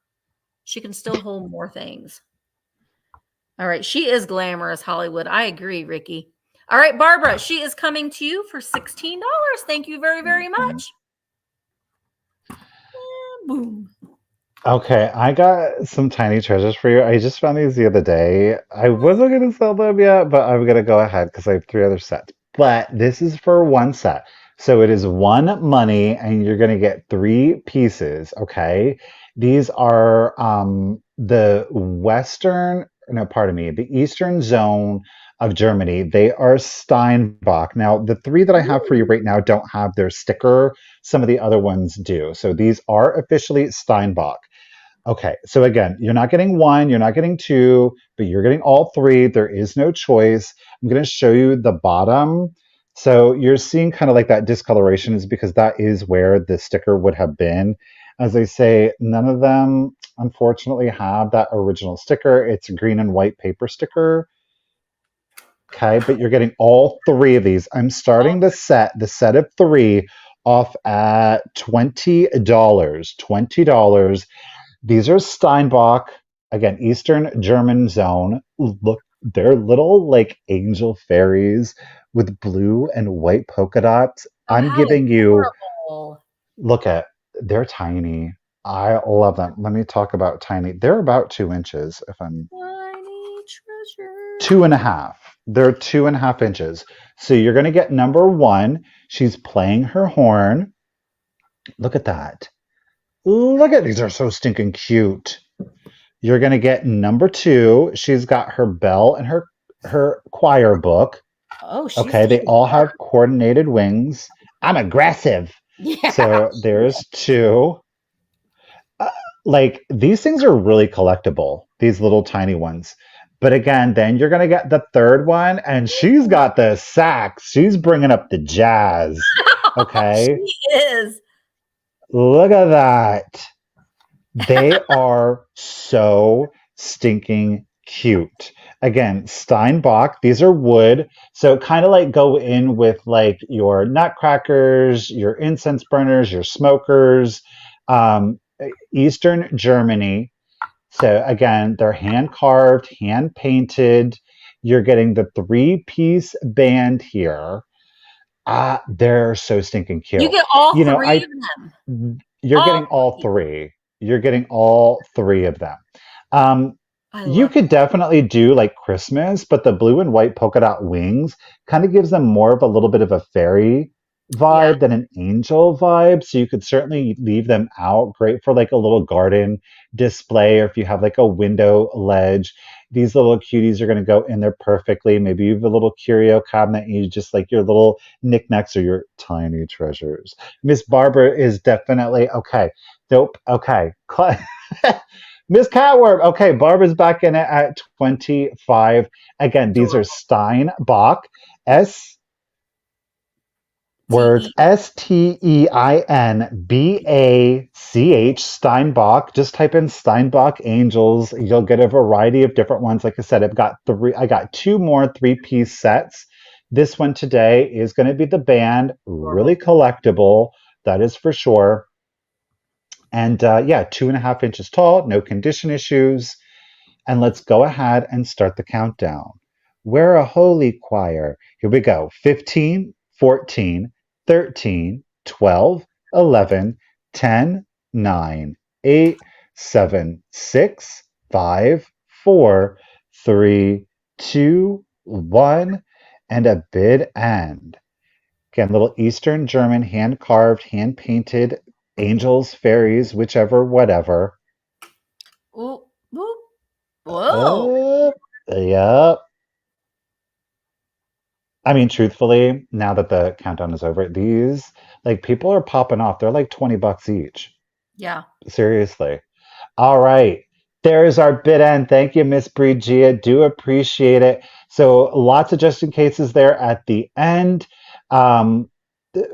She can still hold more things. All right. She is glamorous, Hollywood. I agree, Ricky. All right, Barbara, she is coming to you for $16. Thank you very, very much. And boom. Okay, I got some tiny treasures for you. I just found these the other day. I wasn't going to sell them yet, but I'm going to go ahead because I have three other sets. But this is for one set. So it is one money, and you're going to get three pieces. Okay. These are the Western, no, pardon me, the Eastern zone of Germany. They are Steinbach. Now, the three that I have for you Ooh. right now don't have their sticker. Some of the other ones do. So these are officially Steinbach. Okay, so again, you're not getting one, you're not getting two, but you're getting all three. There is no choice. I'm going to show you the bottom. So you're seeing kind of like that discoloration is because that is where the sticker would have been. As I say, none of them unfortunately have that original sticker. It's a green and white paper sticker. Okay, but you're getting all three of these. I'm starting the set of three, off at $20. $20. These are Steinbach, again, Eastern German zone. Look, they're little like angel fairies with blue and white polka dots. Oh, I'm how giving you, adorable. look at, they're tiny. I love them. Let me talk about tiny. They're about 2 inches, if I'm Tiny treasure. 2.5. They're 2.5 inches. So you're going to get number one. She's playing her horn. Look at that. Look at these are so stinking cute. You're gonna get number two. She's got her bell and her choir book. Oh, she's Okay, they taking all part. have coordinated wings. I'm aggressive. Yeah. So there's two. Uh, like these things are really collectible. These little tiny ones. But again, then you're gonna get the third one, and she's got the sax. She's bringing up the jazz. Okay, She is. look at that. They are so stinking cute. Again, Steinbach, these are wood. So kind of like go in with like your nutcrackers, your incense burners, your smokers, um, Eastern Germany. So again, they're hand carved, hand painted. You're getting the three-piece band here. Ah, they're so stinking You cute. get all You know, three I of them. you're All getting all three. three. You're getting all three of them. Um, I you love could definitely do like Christmas, but the blue and white polka dot wings kind of gives them more of a little bit of a fairy it. Yeah. vibe than an angel vibe. So you could certainly leave them out. Great for like a little garden display, or if you have like a window ledge. These little cuties are going to go in there perfectly. Maybe you have a little curio cabinet and you just like your little knickknacks or your tiny treasures. Miss Barbara is definitely okay. Nope. Okay. Miss Catworm. Okay, Barbara's back in it at 25. Again, these are Adorable. Steinbach. S TE. words Steinbach. Steinbach. Just type in Steinbach Angels. You'll get a variety of different ones. Like I said, I got two more three-piece sets. This one today is going to be the band, really Adorable. collectible. That is for sure. And yeah, 2.5 inches tall, no condition issues. And let's go ahead and start the countdown. We're a holy choir. Here we go. 15, 14, 13, 12, 11, 10, 9, 8, 7, 6, 5, 4, 3, 2, 1, and a bid end. Again, little Eastern German hand carved, hand painted angels, fairies, whichever, whatever. Ooh, ooh. Whoa. Uh, yeah. I mean, truthfully, now that the countdown is over, these like people are popping off. They're like $20 each. Yeah. Seriously. All right. There is our bid end. Thank you, Miss Brigia. Do appreciate it. So lots of just in cases there at the end. Um,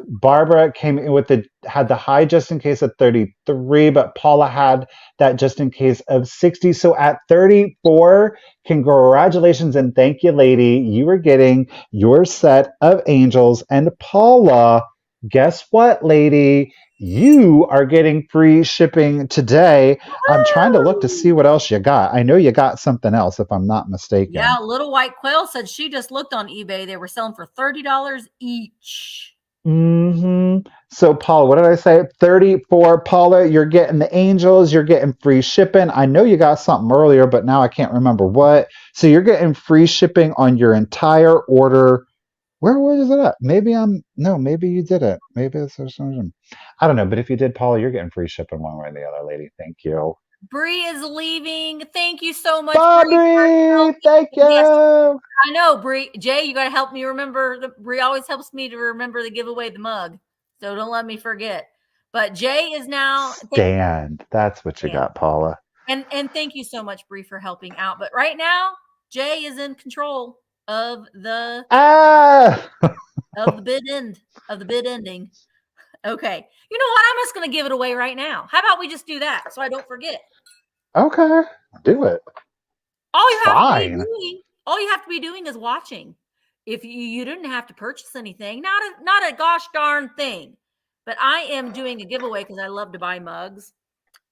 Barbara came in with had the high just in case at 33, but Paula had that just in case of 60. So at 34, congratulations and thank you, lady. You are getting your set of angels. And Paula, guess what, lady? You are getting free shipping today. I'm trying to look to see Woo! what else you got. I know you got something else, if I'm not Yeah, mistaken. Little White Quail said she just looked on eBay. They were selling for $30 each. Hmm. So, Paula, what did I say? 34. Paula, you're getting the angels. You're getting free shipping. I know you got something earlier, but now I can't remember what. So, you're getting free shipping on your entire order. Where was it at? No, maybe you didn't. Maybe it's I don't know. But if you did, Paula, you're getting free shipping one way or the other, lady. Thank you. Bree is leaving. Thank you so much, Bree, for Bobby, helping. thank Yes, you. I know, Bree. Jay, you got to help me remember. Bree always helps me to remember to give away the mug. So don't let me forget. But Jay is now. Stand. That's what you Stand. got, Paula. And thank you so much, Bree, for helping out. But right now, Jay is in control of the bid ending. Okay. You know what? I'm just going to give it away right now. How about we just do that so I don't forget? Okay, do it. All you have to be doing is watching. If you didn't have to purchase anything, not a gosh darn thing. But I am doing a giveaway because I love to buy mugs,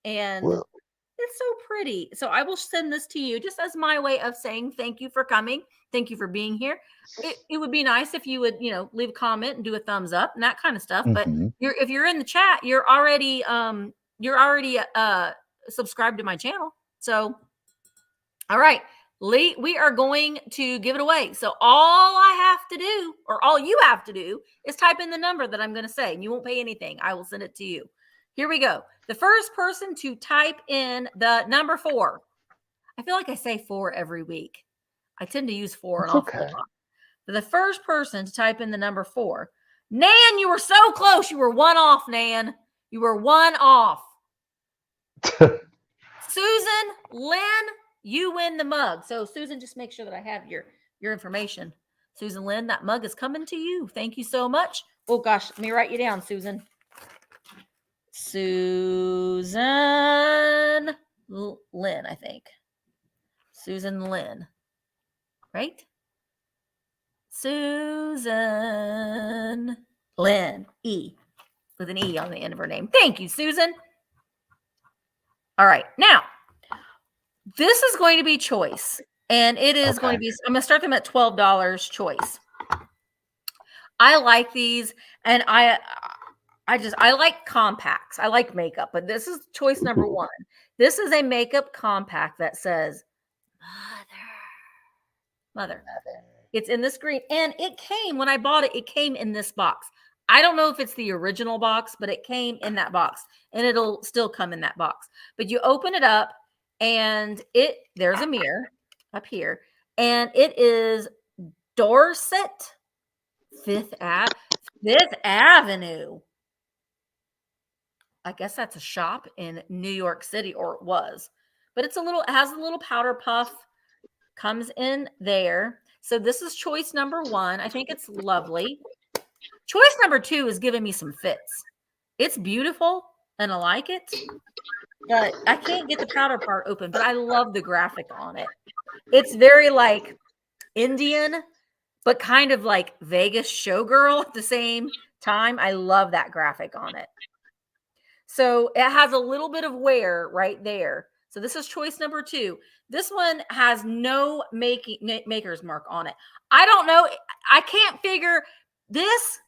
and it's so pretty. So I will send this to you just as my way of saying thank you for coming. Thank you for being here. It would be nice if you would, leave a comment and do a thumbs up and that kind of stuff. But if you're in the chat, you're already subscribed to my channel. So, all right, Lee, we are going to give it away. So all you have to do is type in the number that I'm going to say, and you won't pay anything. I will send it to you. Here we go. The first person to type in the number 4. I feel like I say 4 every week. I tend to use 4 an awful lot. But the first person to type in the number 4. Nan, you were so close. You were 1 off, Nan. You were 1 off. Susan, Lynn, you win the mug. So, Susan, just make sure that I have your information. Susan Lynn, that mug is coming to you. Thank you so much. Oh, gosh. Let me write you down, Susan. Susan Lynn, I think. Susan Lynn. Right? Susan Lynn. E. With an E on the end of her name. Thank you, Susan. All right. Now, this is going to be choice. And it is going to be, I'm going to start them at $12 choice. I like these. And I like compacts. I like makeup. But this is choice number 1. This is a makeup compact that says Mother. It's in this green. And it came, when I bought it, it came in this box. I don't know if it's the original box, but it came in that box. And it'll still come in that box. But you open it up, and there's a mirror up here. And it is Dorset, Fifth Avenue. I guess that's a shop in New York City, or it was. But it has a little powder puff. Comes in there. So this is choice number 1. I think it's lovely. Choice number 2 is giving me some fits. It's beautiful and I like it. But I can't get the powder part open, but I love the graphic on it. It's very like Indian, but kind of like Vegas showgirl at the same time. I love that graphic on it. So it has a little bit of wear right there. So this is choice number 2. This one has no maker's mark on it. I don't know. I can't figure this.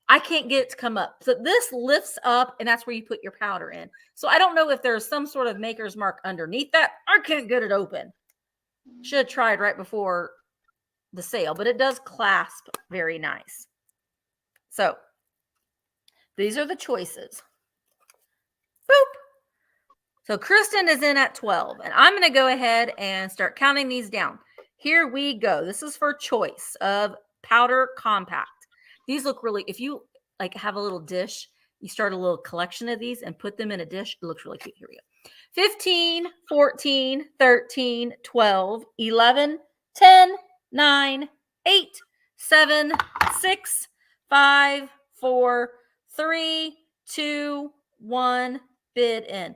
I can't get it to come up. So this lifts up, and that's where you put your powder in. So I don't know if there's some sort of maker's mark underneath that. I can't get it open. Should have tried right before the sale, but it does clasp very nice. So these are the choices. Boop. So Kristen is in at 12, and I'm going to go ahead and start counting these down. Here we go. This is for choice of powder compact. These look really, if you like have a little dish, you start a little collection of these and put them in a dish. It looks really cute. Here we go. 15, 14, 13, 12, 11, 10, 9, 8, 7, 6, 5, 4, 3, 2, 1, bid in.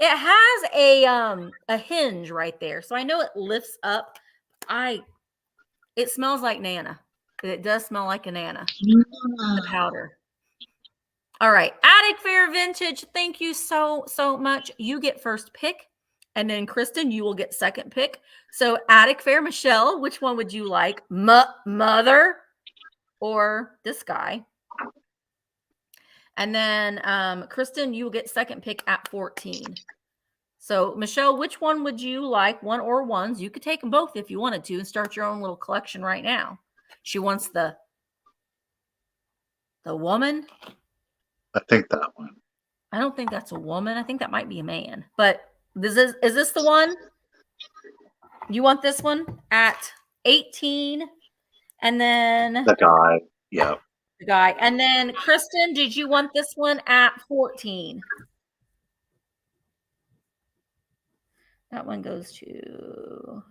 It has a hinge right there. So I know it lifts up. It smells like Nana. It does smell like a Nana. The powder. All right. Attic Fair Vintage. Thank you so much. You get first pick. And then Kristen, you will get second pick. So Attic Fair, Michelle, which one would you like? Mother or this guy? And then Kristen, you will get second pick at 14. So Michelle, which one would you like? One or ones? You could take them both if you wanted to and start your own little collection right now. She wants the woman. I think that one. I don't think that's a woman. I think that might be a man. But is this the one? You want this one at 18? And then the guy. Yeah. The guy. And then Kristen, did you want this one at 14? That one goes to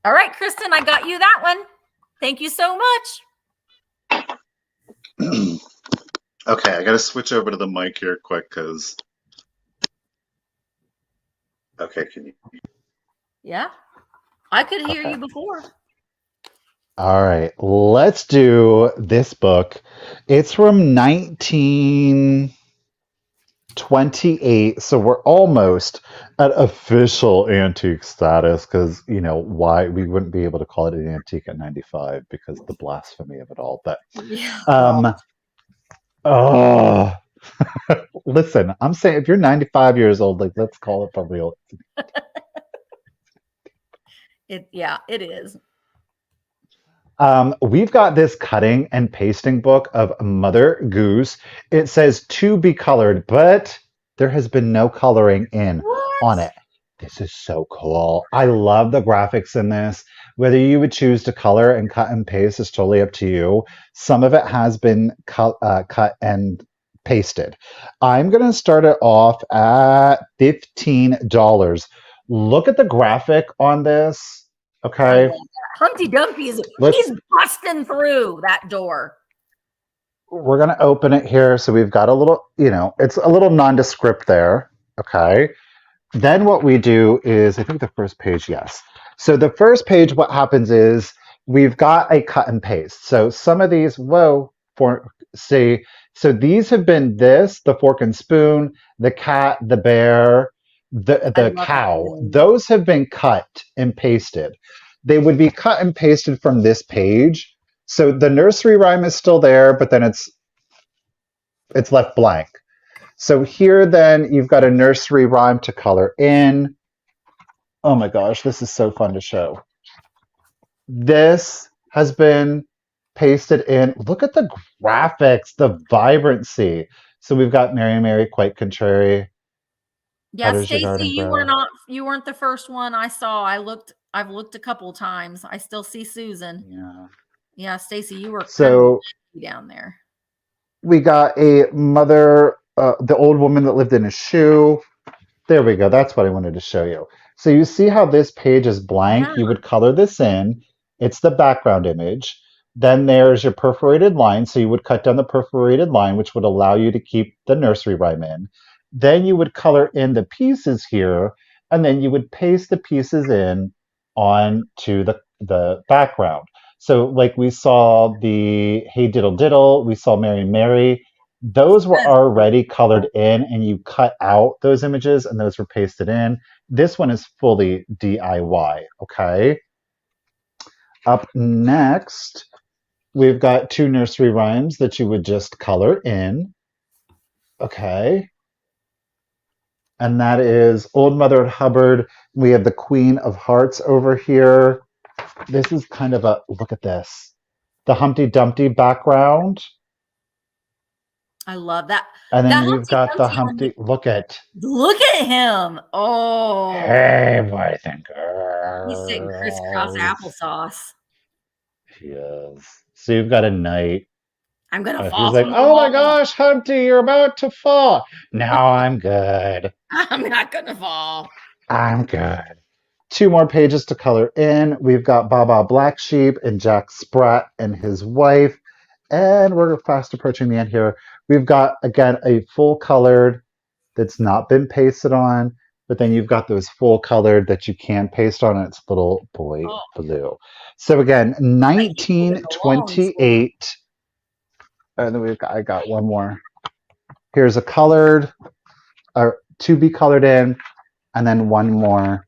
all right, Kristen, I got you that one. Thank you so much. Okay, I got to switch over to the mic here quick because. Okay, can you? Yeah, I could hear you before. All right, let's do this book. It's from 1928, so we're almost at official antique status because, you know, why we wouldn't be able to call it an antique at 95 because the blasphemy of it all. But, listen, I'm saying if you're 95 years old, like, let's call it for real. It is. We've got this cutting and pasting book of Mother Goose. It says to be colored, but there has been no coloring in on it. This is so cool. I love the graphics in this. Whether you would choose to color and cut and paste is totally up to you. Some of it has been cut and pasted. I'm going to start it off at $15. Look at the graphic on this. Okay. Humpty Dumpty he's busting through that door. We're going to open it here. So we've got a little, you know, it's a little nondescript there. Okay. Then what we do is, I think the first page, yes. So the first page, what happens is we've got a cut and paste. So some of these, so these have been the fork and spoon, the cat, the bear, the cow. Those have been cut and pasted. They would be cut and pasted from this page. So the nursery rhyme is still there, but then it's left blank. So here then you've got a nursery rhyme to color in. Oh my gosh, this is so fun to show. This has been pasted in. Look at the graphics, the vibrancy. So we've got Mary, quite contrary. Yeah, Stacy, you weren't the first one I saw. I've looked a couple of times. I still see Susan. Yeah, Stacy, you were down there. We got a mother, the old woman that lived in a shoe. There we go. That's what I wanted to show you. So you see how this page is blank? Yeah. You would color this in. It's the background image. Then there's your perforated line. So you would cut down the perforated line, which would allow you to keep the nursery rhyme in. Then you would color in the pieces here, and then you would paste the pieces in onto the background. So like we saw the Hey Diddle Diddle, we saw Mary. Those were already colored in, and you cut out those images, and those were pasted in. This one is fully DIY, okay? Up next, we've got two nursery rhymes that you would just color in, okay? And that is Old Mother Hubbard. We have the Queen of Hearts over here. This is kind of look at this. The Humpty Dumpty background. I love that. And then we've got the Humpty. Look at him. Oh. Hey, boys and girls. He's saying crisscross applesauce. He is. So you've got a knight. I'm going to fall. He's like, oh my gosh, Humpty, you're about to fall. No, I'm good. I'm not going to fall. I'm good. Two more pages to color in. We've got Baba Black Sheep and Jack Sprat and his wife. And we're fast approaching the end here. We've got, again, a full colored that's not been pasted on. But then you've got those full colored that you can paste on. And it's Little Boy Blue. So again, 1928. And then I got one more. Here's a colored, or to be colored in, and then one more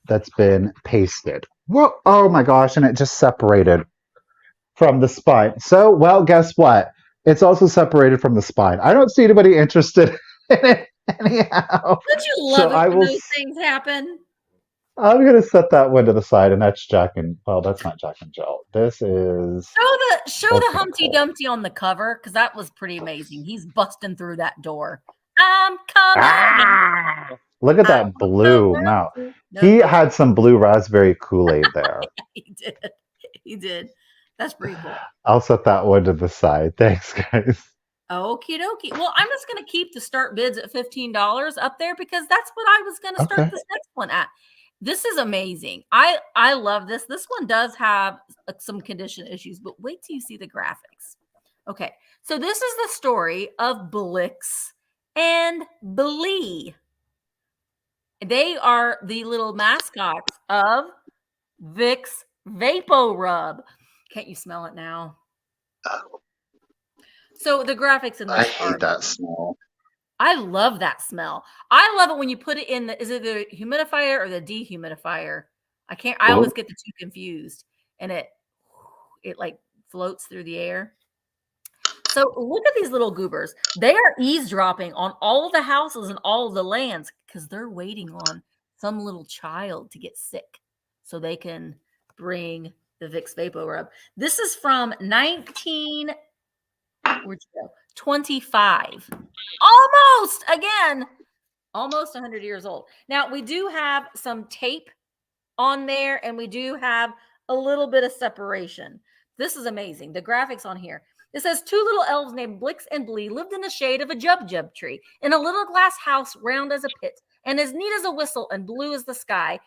that's been pasted. Whoa, oh my gosh, and it just separated. from the spine. So, well, guess what? It's also separated from the spine. I don't see anybody interested in it anyhow. Don't you So love it I when will. those things happen? I'm gonna set that one to the side, and that's Jack and well, that's not Jack and Jill. This is Show Old the Humpty Campbell. Dumpty on the cover because that was pretty amazing. He's busting through that door. I'm coming. Ah! Look at I that want the blue world mouth. to He know. had some blue raspberry Kool-Aid there. He did. He did. That's pretty cool. I'll set that one to the side. Thanks, guys. Okie dokie. Well, I'm just going to keep the start bids at $15 up there because that's what I was going to start Okay. this next one at. This is amazing. I love this. This one does have some condition issues, but wait till you see the graphics. Okay, so this is the story of Blix and Blee. They are the little mascots of Vicks VapoRub. Can't you smell it now? So the graphics in this I hate that smell. I love that smell. I love it when you put it in the, is it the humidifier or the dehumidifier? I always get the two confused, and it like floats through the air. So look at these little goobers. They are eavesdropping on all of the houses and all of the lands because they're waiting on some little child to get sick so they can bring the Vicks VapoRub. This is from 1925. Almost 100 years old. Now, we do have some tape on there, and we do have a little bit of separation. This is amazing. The graphics on here. It says 2 little elves named Blix and Blee lived in the shade of a jub tree in a little glass house round as a pit and as neat as a whistle and blue as the sky,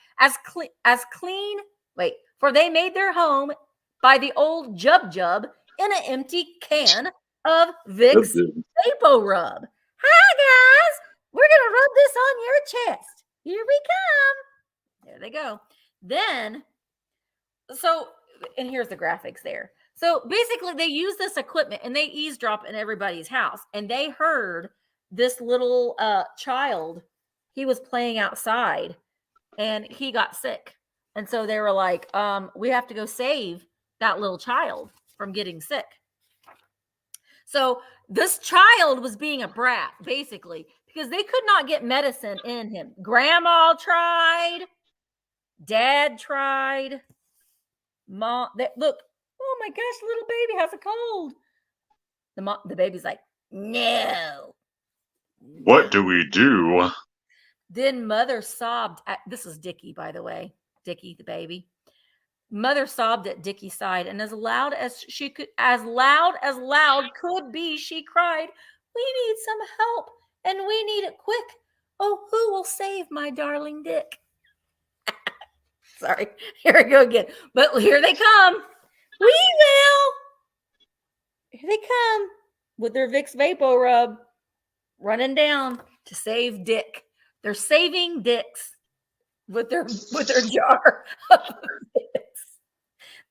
for they made their home by the old jub in an empty can of Vicks VapoRub. Hi, guys. We're going to rub this on your chest. Here we come. There they go. And here's the graphics there. So basically they use this equipment and they eavesdrop in everybody's house. And they heard this little child, he was playing outside and he got sick. And so they were like, we have to go save that little child from getting sick. So this child was being a brat, basically, because they could not get medicine in him. Grandma tried. Dad tried. Mom, look, oh my gosh, little baby has a cold. The baby's like, no. What do we do? Then mother sobbed. This is Dickie, by the way. Dickie, the baby. Mother sobbed at Dickie's side, and as loud as loud could be, she cried, "We need some help, and we need it quick. Oh, who will save my darling Dick?" Sorry, here I go again. But here they come. We will. Here they come with their Vicks VapoRub running down to save Dick. They're saving Dicks with their jar of Vicks.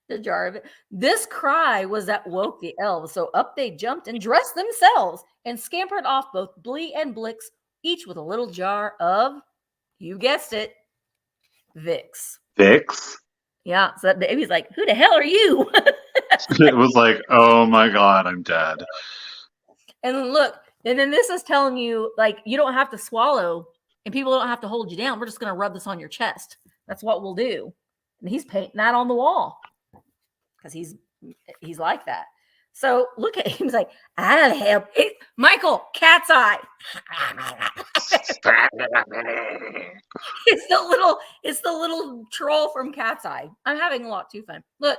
The jar of it. This cry was that woke the elves, so up they jumped and dressed themselves and scampered off, both Blee and Blix, each with a little jar of, you guessed it, Vicks. Vicks? Yeah, so that baby's like, who the hell are you? It was like, oh my God, I'm dead. And look, and then this is telling you, like, you don't have to swallow and people don't have to hold you down. We're just going to rub this on your chest. That's what we'll do. And he's painting that on the wall because he's like that. So look at him. He's like, I'll help. Michael, cat's eye. It's the little troll from Cat's Eye. I'm having a lot too fun. Look,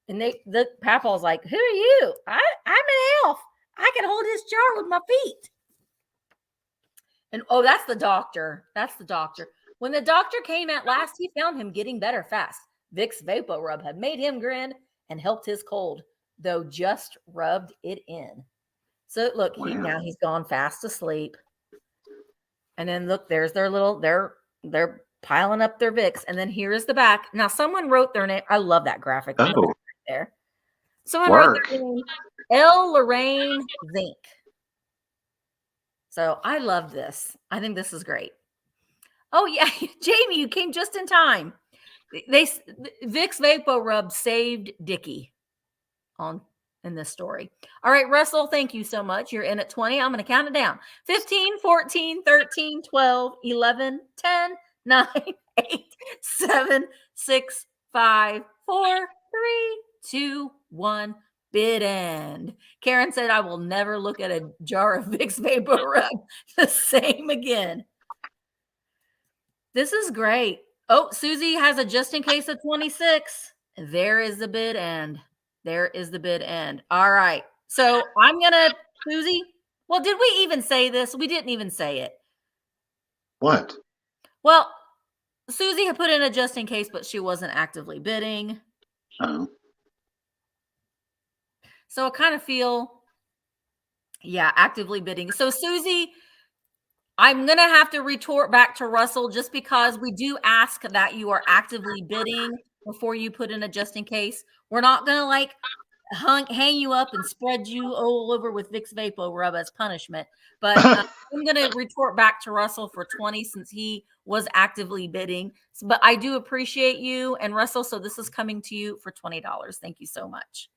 and the Papaw's like, who are you? I'm an elf. I can hold this jar with my feet. And oh, that's the doctor. That's the doctor. When the doctor came at last, he found him getting better fast. Vicks VapoRub had made him grin and helped his cold, though just rubbed it in. So look, now he's gone fast asleep. And then look, there's their little, they're piling up their Vicks. And then here is the back. Now someone wrote their name. I love that graphic right there. Someone wrote their name, L. Lorraine Zink. So I love this. I think this is great. Oh yeah, Jamie, you came just in time. Vicks VapoRub saved Dickie in this story. All right, Russell, thank you so much. You're in at 20. I'm going to count it down. 15, 14, 13, 12, 11, 10, 9, 8, 7, 6, 5, 4, 3, 2, 1. Bid end. Karen said, I will never look at a jar of Vicks VapoRub the same again. This is great. Oh, Susie has a just in case of 26. There is the bid end. There is the bid end. All right. So I'm going to, Susie, well, did we even say this? We didn't even say it. What? Well, Susie had put in a just in case, but she wasn't actively bidding. Oh. So I kind of feel, yeah, actively bidding. So Susie, I'm going to have to retort back to Russell just because we do ask that you are actively bidding before you put in a just in case. We're not going to like hang you up and spread you all over with Vicks VapoRub as punishment. But I'm going to retort back to Russell for 20 since he was actively bidding. But I do appreciate you and Russell. So this is coming to you for $20. Thank you so much.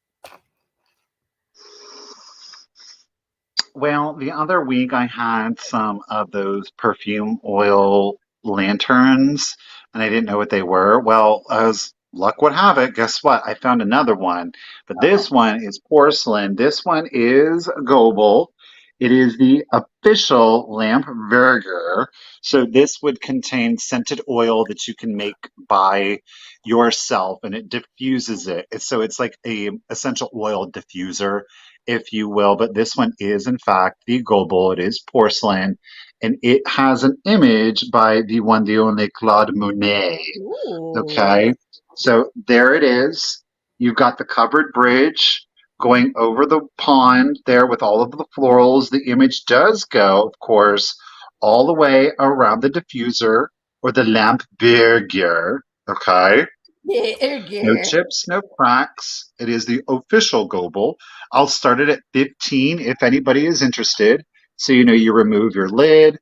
Well, the other week I had some of those perfume oil lanterns and I didn't know what they were. Well, as luck would have it, guess what? I found another one, but this one is porcelain. This one is Goebel. It is the official lamp burger. So this would contain scented oil that you can make by yourself and it diffuses it. So it's like a essential oil diffuser, if you will, but this one is in fact the Goebel. It is porcelain, and it has an image by the one, the only Claude Monet. Ooh. Okay, so there it is. You've got the covered bridge going over the pond there with all of the florals. The image does go, of course, all the way around the diffuser or the lamp burger. Okay. No chips, no cracks. It is the official Goebel. I'll start it at 15 if anybody is interested. So, you remove your lid.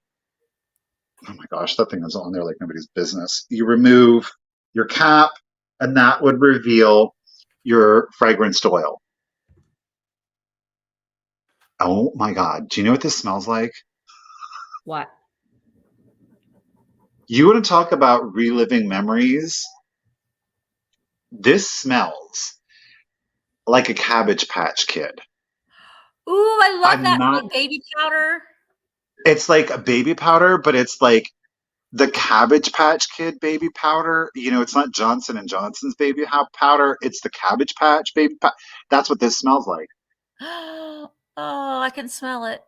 Oh my gosh, that thing is on there like nobody's business. You remove your cap, and that would reveal your fragranced oil. Oh my God. Do you know what this smells like? What? You want to talk about reliving memories? This smells like a Cabbage Patch Kid. Ooh, I love I'm that not- like baby powder. It's like a baby powder, but it's like the Cabbage Patch Kid baby powder. It's not Johnson and Johnson's baby powder. It's the Cabbage Patch baby powder. That's what this smells like. Oh, I can smell it.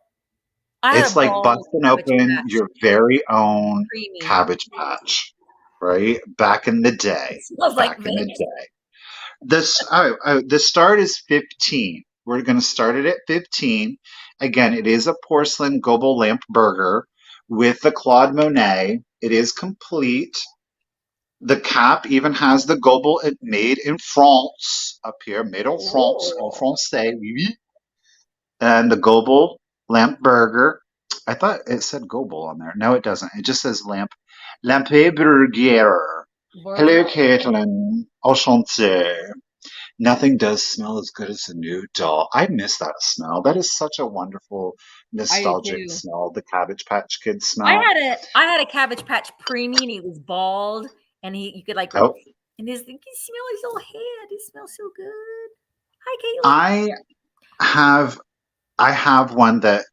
I had It's a like ball of busting Cabbage open Patch. your very own Creamy. Cabbage Patch, right? Back in the day. It smells like Back in the Vicks. day. The start is 15. We're going to start it at 15. Again, it is a porcelain Goebel lamp burger with the Claude Monet. It is complete. The cap even has the Goebel made in France up here, made en France, en français, oui, oui. And the Goebel lamp burger. I thought it said Goebel on there. No, it doesn't. It just says Lampe Burger. Hello, Caitlin. Enchanté. Nothing does smell as good as a new doll. I miss that smell. That is such a wonderful, nostalgic too. smell. The Cabbage Patch Kid smell. I had a Cabbage Patch preemie, and he was bald, and you could like, Oh. and you can smell his little head. It smells so good. Hi, Caitlin. I have one that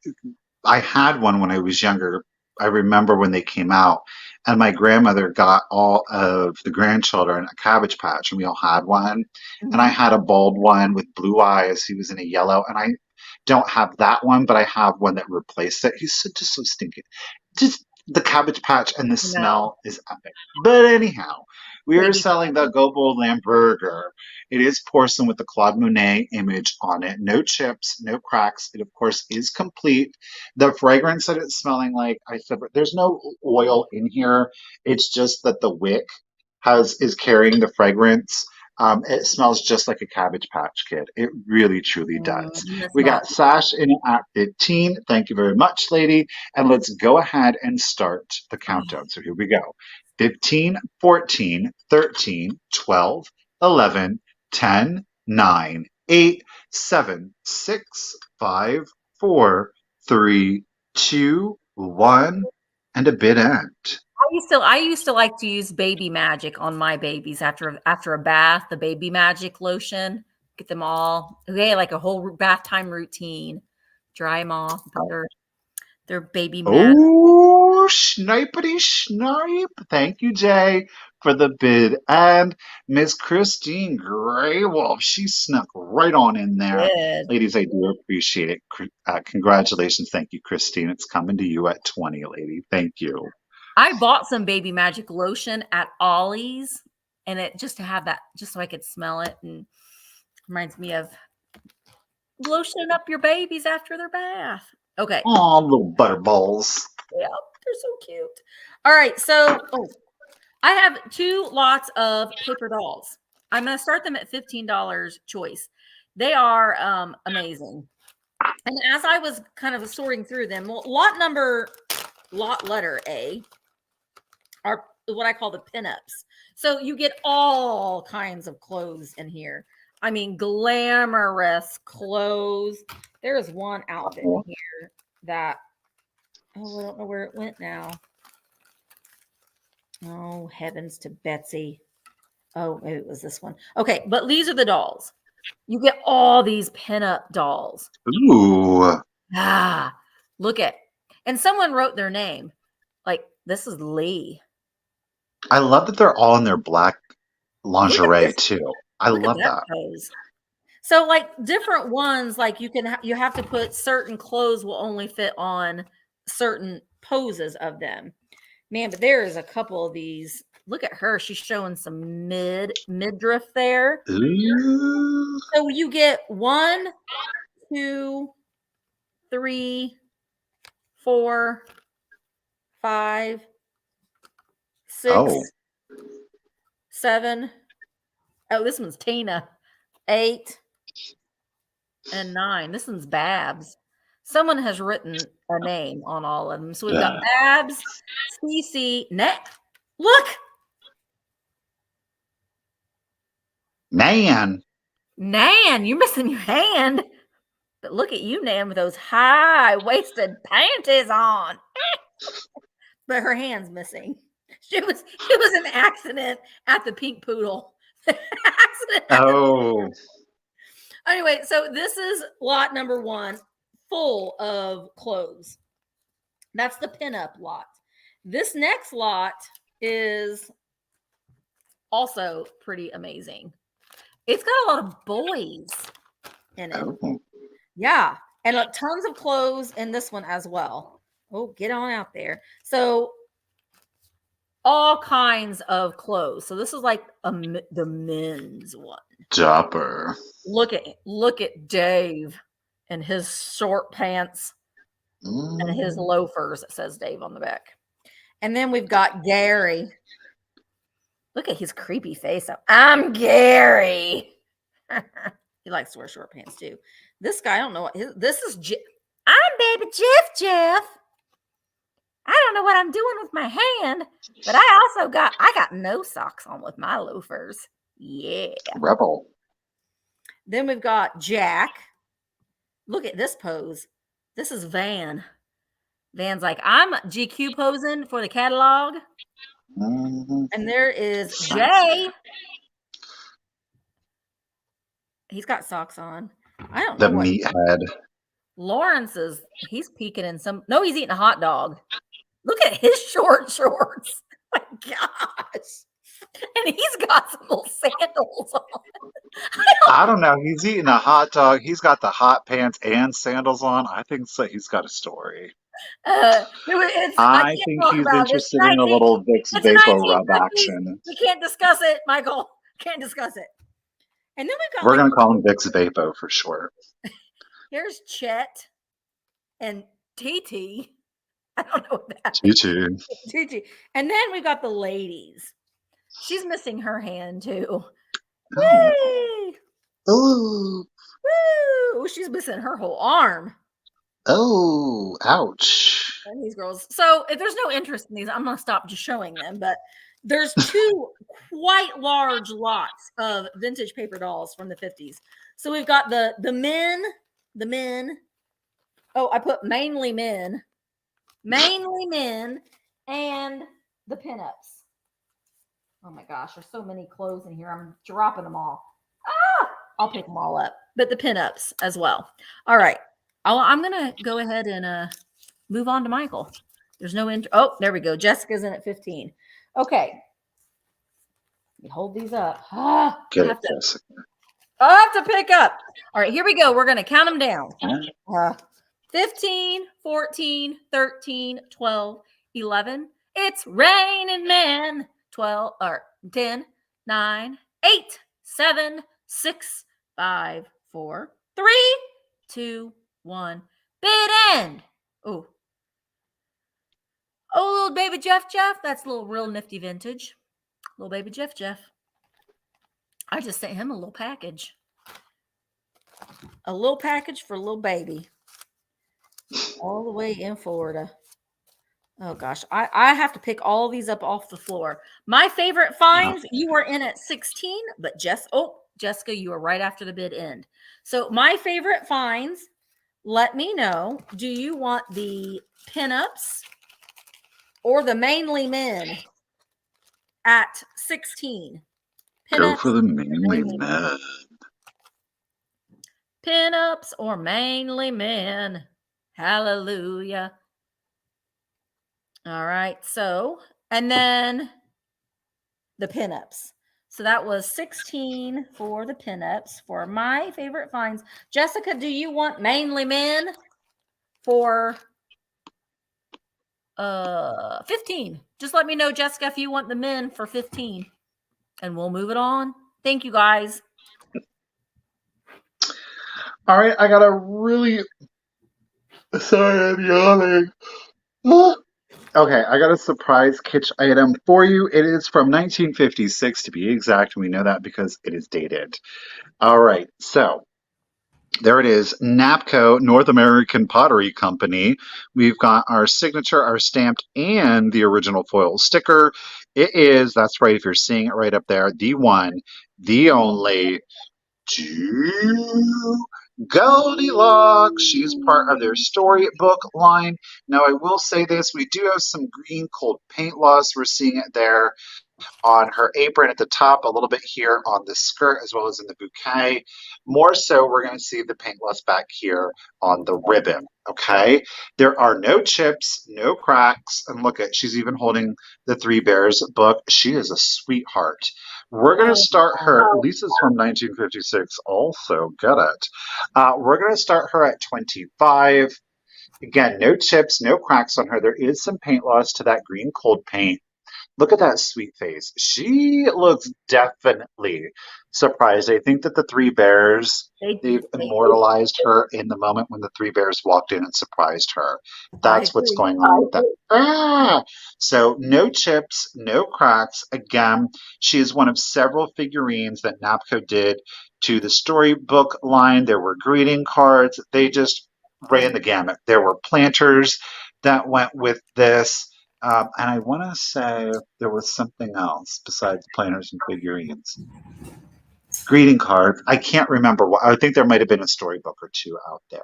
I had one when I was younger. I remember when they came out, and my grandmother got all of the grandchildren a Cabbage Patch, and we all had one. Mm-hmm. And I had a bald one with blue eyes. He was in a yellow, and I don't have that one, but I have one that replaced it. He's just so stinky. Just the Cabbage Patch and the smell is epic. But anyhow, we are selling the Goebel lamp burger. It is porcelain with the Claude Monet image on it. No chips, no cracks. It, of course, is complete. The fragrance that it's smelling like, I said, there's no oil in here. It's just that the wick is carrying the fragrance. It smells just like a Cabbage Patch Kid. It really, truly does. We got Sash in at 15. Thank you very much, lady. And let's go ahead and start the countdown. So here we go. 15, 14, 13, 12, 11, 10, 9, 8, 7, 6, 5, 4, 3, 2, 1, and a bid end. I used to like to use Baby Magic on my babies after a bath, the Baby Magic lotion. Get them all. Okay, like a whole bath time routine. Dry them off, put their Baby Magic. Oh, snipety snipe. Thank you, Jay, for the bid. And Miss Christine Grey Wolf, she snuck right on in there. Good. Ladies, I do appreciate it. Congratulations. Thank you, Christine. It's coming to you at 20, lady. Thank you. I bought some Baby Magic lotion at Ollie's, and it just to have that, just so I could smell it, and reminds me of lotioning up your babies after their bath. Okay. Aw, little butterballs. Yeah, they're so cute. All right, so I have 2 lots of paper dolls. I'm going to start them at $15 choice. They are amazing. And as I was kind of sorting through them, well, lot letter A are what I call the pinups. So you get all kinds of clothes in here. I mean, glamorous clothes. There's one outfit in here that, I don't know where it went now. Oh, heavens to Betsy. Oh, maybe it was this one. Okay, but these are the dolls. You get all these pinup dolls. Ooh. Ah, look at. And someone wrote their name. Like, this is Lee. I love that they're all in their black lingerie, too. I love that. Pose. So, like, different ones, like, you have to put certain clothes will only fit on certain poses of them. Man, but there is a couple of these. Look at her. She's showing some midriff there. Ooh. So you get 1, 2, 3, 4, 5, 6, 7. Oh, this one's Tina. 8 and 9. This one's Babs. Someone has written a name on all of them. So we've got Babs, Cece, Look. Nan, you're missing your hand. But look at you, Nan, with those high-waisted panties on. But her hand's missing. It was an accident at the Pink Poodle. Oh. Anyway, so this is lot number 1, full of clothes. That's the pinup lot. This next lot is also pretty amazing. It's got a lot of boys in it. Oh. Yeah. And tons of clothes in this one as well. Oh, get on out there. So all kinds of clothes. So this is like the men's one. Dapper. Look at Dave and his short pants and his loafers. It says Dave on the back. And then we've got Gary. Look at his creepy face. I'm Gary. He likes to wear short pants too. This guy, I don't know what this is. I'm baby Jeff. I don't know what I'm doing with my hand, but I got no socks on with my loafers. Yeah. Rebel. Then we've got Jack. Look at this pose. This is Van. Van's like, I'm GQ posing for the catalog. Mm-hmm. And there is Jay. He's got socks on. I don't know. The meathead. Lawrence he's peeking in no, he's eating a hot dog. Look at his short shorts. Oh my gosh. And he's got some little sandals on. I don't know. He's eating a hot dog. He's got the hot pants and sandals on. I think so. He's got a story. I think he's interested in a little Vicks VapoRub action. We can't discuss it, Michael. Can't discuss it. And then we're going to call him Vicks Vapo for short. Here's Chet and TT. I don't know what that is. TT. And then we've got the ladies. She's missing her hand too. Oh. Woo! Woo! She's missing her whole arm. Oh, ouch. And these girls. So if there's no interest in these, I'm going to stop just showing them. But there's 2 quite large lots of vintage paper dolls from the 50s. So we've got the men. Oh, I put mainly men, and the pinups. Oh my gosh, there's so many clothes in here. I'm dropping them all. I'll pick them all up, but the pinups as well. All right, I'm gonna go ahead and move on to Michael. There's no oh, there we go. Jessica's in at 15. Okay, let me hold these up. Get it, Jessica. I'll have to pick up. All right, here we go. We're gonna count them down. 15, 14, 13, 12, 11. It's raining men. 12 or 10, 9, 8, 7, 6, 5, 4, 3, 2, 1. Bid end. Oh, little baby Jeff. That's a little real nifty vintage. Little baby Jeff. I just sent him a little package. A little package for little baby. All the way in Florida. Oh gosh, I have to pick all these up off the floor. My favorite finds, you were in at 16, but Jessica, you were right after the bid end. So my favorite finds, let me know. Do you want the pinups or the mainly men at 16? Go for the mainly men. Pinups or mainly men. Hallelujah. All right. So, and then the pinups. So that was 16 for the pinups for my favorite finds. Jessica, do you want mainly men for 15? Just let me know, Jessica, if you want the men for 15 and we'll move it on. Thank you guys. All right, I got a really sorry, I'm yawning. Okay, I got a surprise kitsch item for you. It is from 1956 to be exact. We know that because it is dated. All right, so there it is. NAPCO, North American Pottery Company. We've got our signature, our stamped, and the original foil sticker. It is, that's right, if you're seeing it right up there, the one, the only, Goldilocks. She's part of their storybook line. Now, I will say this, we do have some green cold paint loss. We're seeing it there on her apron at the top, a little bit here on the skirt, as well as in the bouquet. More so, we're going to see the paint loss back here on the ribbon, okay? There are no chips, no cracks, and look at, she's even holding the Three Bears book. She is a sweetheart. We're going to start her, Lisa's from 1956 also, get it. We're going to start her at 25. Again, no chips, no cracks on her. There is some paint loss to that green cold paint. Look at that sweet face. She looks definitely surprised. I think that the Three Bears, they've immortalized her in the moment when the Three Bears walked in and surprised her. That's what's going on with that. So no chips, no cracks. Again, she is one of several figurines that NAPCO did to the storybook line. There were greeting cards. They just ran the gamut. There were planters that went with this. And I want to say there was something else besides planners and figurines. Greeting cards. I can't remember what. I think there might have been a storybook or two out there.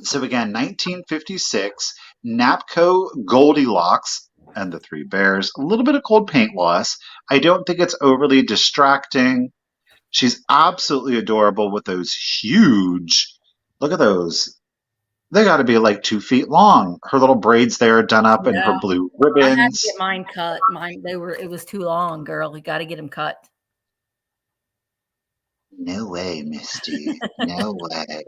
So again, 1956, NAPCO Goldilocks and the Three Bears. A little bit of cold paint loss. I don't think it's overly distracting. She's absolutely adorable with those huge, look at those. They got to be like 2 feet long. Her little braids there done up in her blue ribbons. I had to get mine cut. It was too long, girl. You got to get them cut. No way, Misty. No way.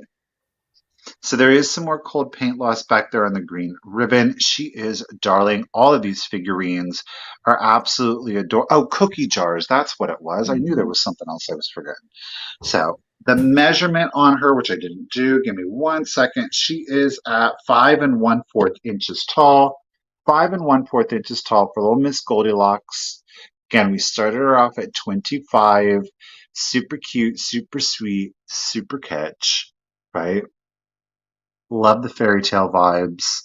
So there is some more cold paint loss back there on the green ribbon. She is darling. All of these figurines are absolutely adorable. Oh, cookie jars. That's what it was. I knew there was something else I was forgetting. So the measurement on her, which I didn't do, give me 1 second. She is at 5 1/4 inches tall. 5 1/4 inches tall for little Miss Goldilocks. Again, we started her off at 25. Super cute, super sweet, super catch, right? Love the fairy tale vibes.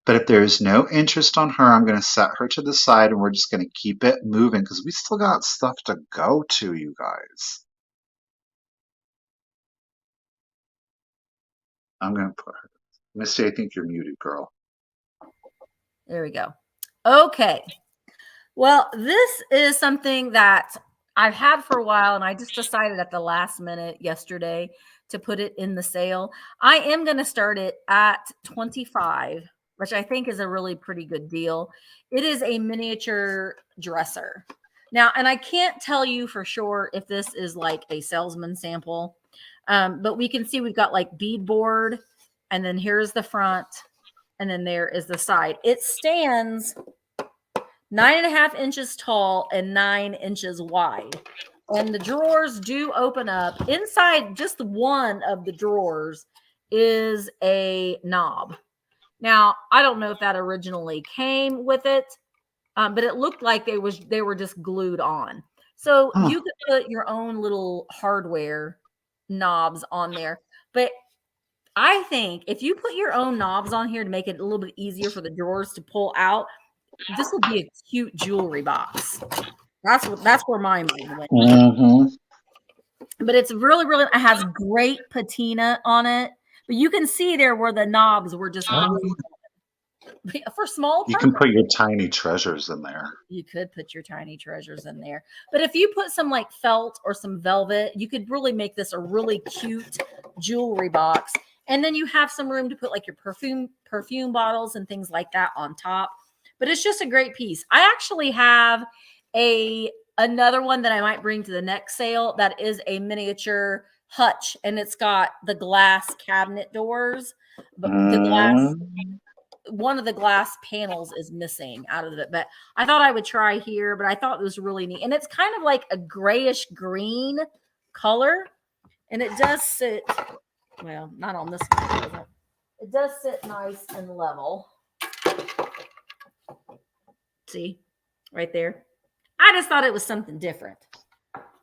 But if there's no interest on her, I'm going to set her to the side and we're just going to keep it moving because we still got stuff to go to, you guys. I'm going to put her. Misty, I think you're muted, girl. There we go. Okay. Well, this is something that I've had for a while, and I just decided at the last minute yesterday to put it in the sale. I am going to start it at $25, which I think is a really pretty good deal. It is a miniature dresser. Now, and I can't tell you for sure if this is like a salesman sample, but we can see we've got like beadboard, and then here's the front, and then there is the side. It stands 9.5 inches tall and 9 inches wide. And the drawers do open up. Inside just one of the drawers is a knob. Now, I don't know if that originally came with it, but it looked like they were just glued on. So you could put your own little hardware knobs on there. But I think if you put your own knobs on here to make it a little bit easier for the drawers to pull out, this would be a cute jewelry box. That's where my mind went. Mm-hmm. But it's really, really, it has great patina on it. But you can see there where the knobs were just for small. You can put your tiny treasures in there. You could put your tiny treasures in there. But if you put some like felt or some velvet, you could really make this a really cute jewelry box. And then you have some room to put like your perfume bottles and things like that on top. But it's just a great piece. I actually have another one that I might bring to the next sale that is a miniature hutch, and it's got the glass cabinet doors, but one of the glass panels is missing out of it. But I thought I would try here, but I thought it was really neat. And it's kind of like a grayish green color, and it does sit, well, not on this one. It does sit nice and level. See, right there. I just thought it was something different.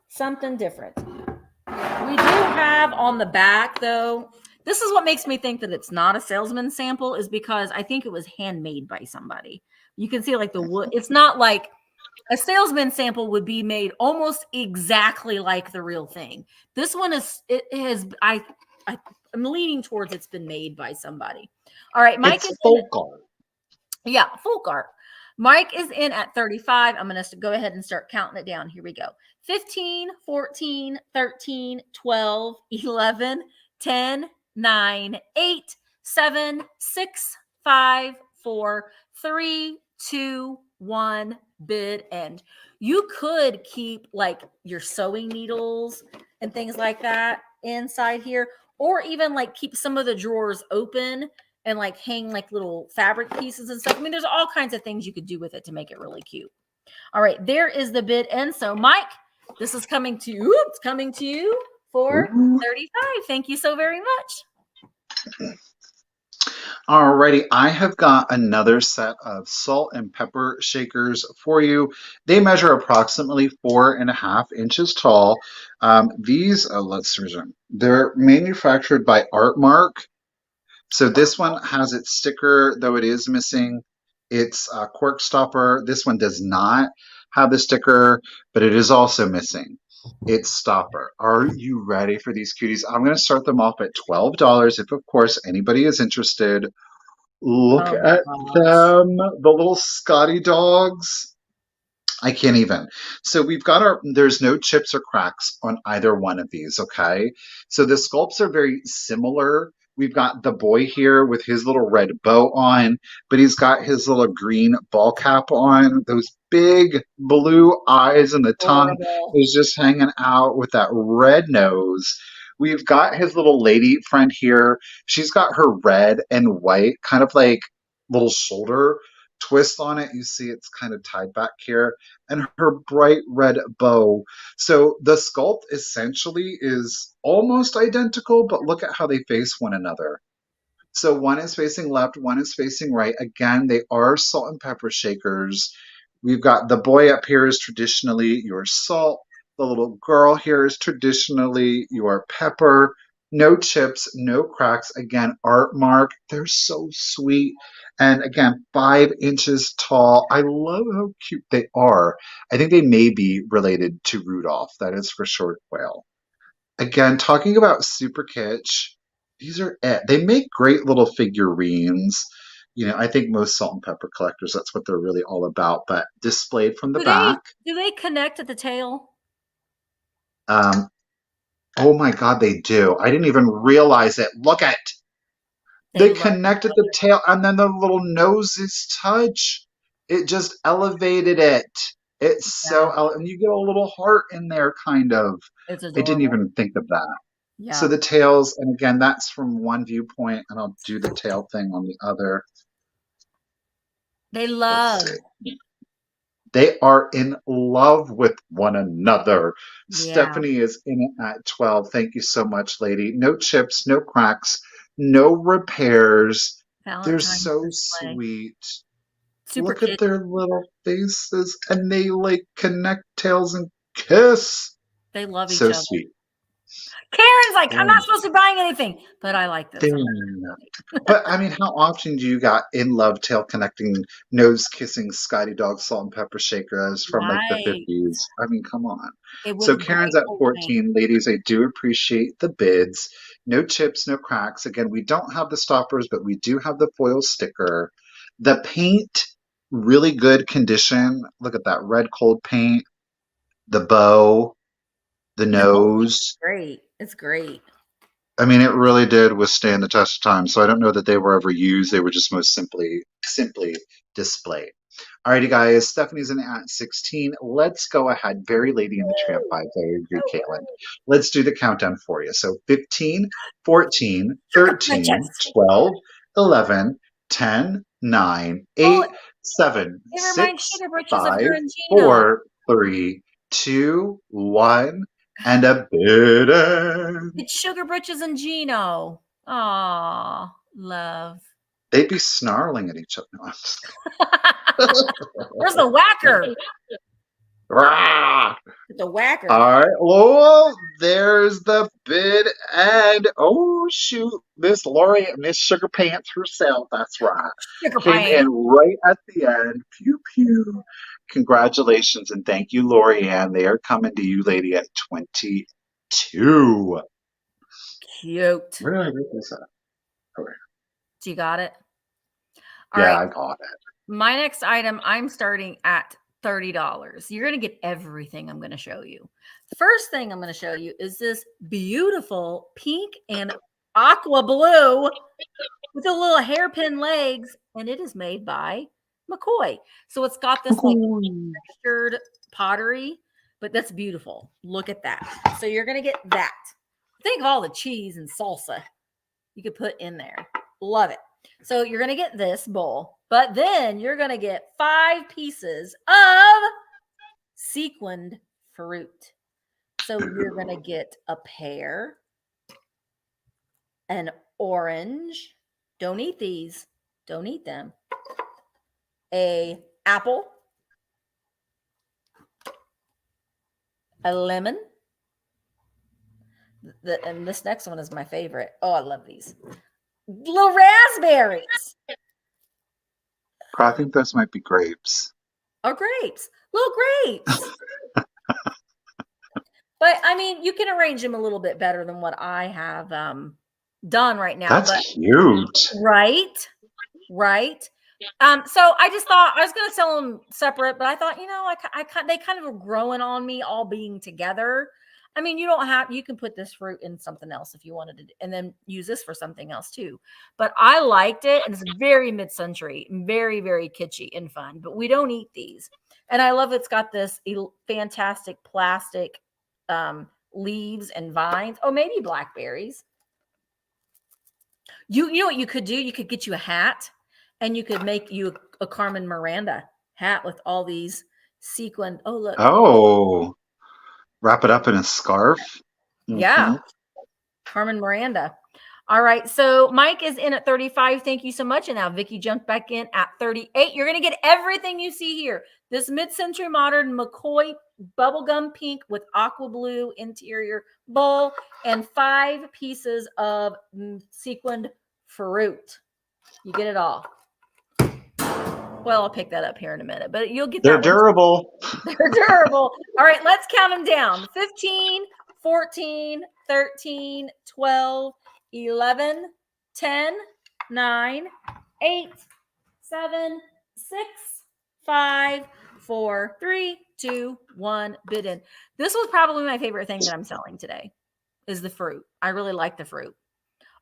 Something different. We do have on the back, though, this is what makes me think that it's not a salesman sample, is because I think it was handmade by somebody. You can see like the wood. It's not like a salesman sample would be made almost exactly like the real thing. This one I'm leaning towards it's been made by somebody. All right, Mike is folk art. Yeah, folk art. Mike is in at 35. I'm going to go ahead and start counting it down. Here we go. 15, 14, 13, 12, 11, 10, 9, 8, 7, 6, 5, 4, 3, 2, 1, bid end. You could keep like your sewing needles and things like that inside here, or even like keep some of the drawers open and like hang like little fabric pieces and stuff. I mean, there's all kinds of things you could do with it to make it really cute. All right, there is the bid end. So Mike, this is coming to you. It's coming to you for 35. Thank you so very much. Alrighty, I have got another set of salt and pepper shakers for you. They measure approximately 4.5 inches tall. These, let's resume. They're manufactured by Artmark. So this one has its sticker, though it is missing its cork stopper. This one does not have the sticker, but it is also missing its stopper. Are you ready for these cuties? I'm going to start them off at $12 if, of course, anybody is interested. Look at them, the little Scotty dogs. I can't even. So we've got there's no chips or cracks on either one of these, okay? So the sculpts are very similar. We've got the boy here with his little red bow on, but he's got his little green ball cap on, those big blue eyes, and the tongue is just hanging out with that red nose. We've got his little lady friend here. She's got her red and white, kind of like little shoulder twist on it. You see it's kind of tied back here, and her bright red bow. So the sculpt essentially is almost identical, but look at how they face one another. So one is facing left, one is facing right. Again, they are salt and pepper shakers. We've got the boy up here is traditionally your salt. The little girl here is traditionally your pepper. No chips, no cracks. Again, Artmark. They're so sweet. And again, 5 inches tall. I love how cute they are. I think they may be related to Rudolph. That is for short quail. Again, talking about super kitsch, These are it. They make great little figurines. I think most salt and pepper collectors, that's what they're really all about. But displayed from the back. Do they connect at the tail? Oh my God, they do. I didn't even realize it. Look at. They connected the tail, and then the little noses touch. It just elevated it. It's and you get a little heart in there, kind of. It's I adorable. didn't even think of that. Yeah. So the tails, and again, that's from one viewpoint, and I'll do the tail thing on the other. They love. They are in love with one another. Yeah. Stephanie is in it at 12. Thank you so much, lady. No chips, no cracks, no repairs. They're so sweet. Super Look at their little faces, and they like connect tails and kiss. They love each other. So sweet. Karen's like, I'm not supposed to be buying anything, but I like this. But I mean, how often do you got in love, tail connecting, nose kissing, Scotty Dog salt and pepper shakers from like the 50s? I mean, come on. So Karen's at 14. Ladies, I do appreciate the bids. No chips, no cracks. Again, we don't have the stoppers, but we do have the foil sticker. The paint, really good condition. Look at that red cold paint. The bow, the nose. Great. It's great. I mean, it really did withstand the test of time. So I don't know that they were ever used. They were just most simply displayed. Alrighty, guys. Stephanie's in at 16. Let's go ahead. Very Lady and the Tramp vibes. I agree, Caitlin. Let's do the countdown for you. So 15, 14, 13, 12, 11, 10, 9, 8, 7, 6, 5, 4, 3, 2, 1. And a bidding. It's Sugar Britches and Gino. Aw, love. They'd be snarling at each other. Where's the whacker? The whacker. All right. Oh, there's the bid. And oh, shoot. Miss Lori, Miss Sugar Pants herself. That's right. Came in right at the end. Pew, pew. Congratulations and thank you, Lori Ann. They are coming to you, lady, at 22. Cute. Where did I get this at? Okay. So you got it? All right. I got it. My next item, I'm starting at $30. You're going to get everything I'm going to show you. The first thing I'm going to show you is this beautiful pink and aqua blue with the little hairpin legs, and it is made by McCoy. So it's got this like textured pottery, but that's beautiful. Look at that. So you're going to get that. Think of all the cheese and salsa you could put in there. Love it. So you're going to get this bowl, but then you're going to get 5 pieces of sequined fruit. So you're going to get a pear, an orange. Don't eat these. Don't eat them. A apple, a lemon, and this next one is my favorite. Oh, I love these. Little raspberries. I think those might be grapes. Or grapes. Little grapes. But, I mean, you can arrange them a little bit better than what I have done right now. That's cute. Right? Right? So I just thought I was going to sell them separate, but I thought, they kind of were growing on me all being together. I mean, you can put this fruit in something else if you wanted to, and then use this for something else too. But I liked it, and it's very mid-century, very, very kitschy and fun, but we don't eat these. And I love it's got this fantastic plastic leaves and vines. Oh, maybe blackberries. You know what you could do? You could get you a hat, and you could make you a Carmen Miranda hat with all these sequined. Oh, look. Oh, wrap it up in a scarf. Yeah. Carmen Miranda. All right. So Mike is in at 35. Thank you so much. And now Vicky jumped back in at 38. You're going to get everything you see here. This mid-century modern McCoy bubblegum pink with aqua blue interior bowl and 5 pieces of sequined fruit. You get it all. Well, I'll pick that up here in a minute, but you'll get that. They're durable. They're durable. All right, let's count them down. 15, 14, 13, 12, 11, 10, 9, 8, 7, 6, 5, 4, 3, 2, 1. Bid in. This was probably my favorite thing that I'm selling today is the fruit. I really like the fruit.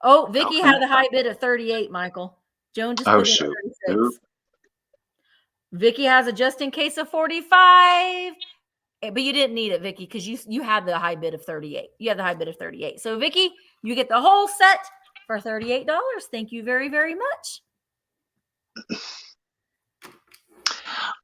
Oh, Vicky had the high bid of 38, Michael. Joan just bid in 36. Vicky has a just in case of 45. But you didn't need it, Vicky, because you had the high bid of 38. You had the high bid of 38. So, Vicky, you get the whole set for $38. Thank you very, very much.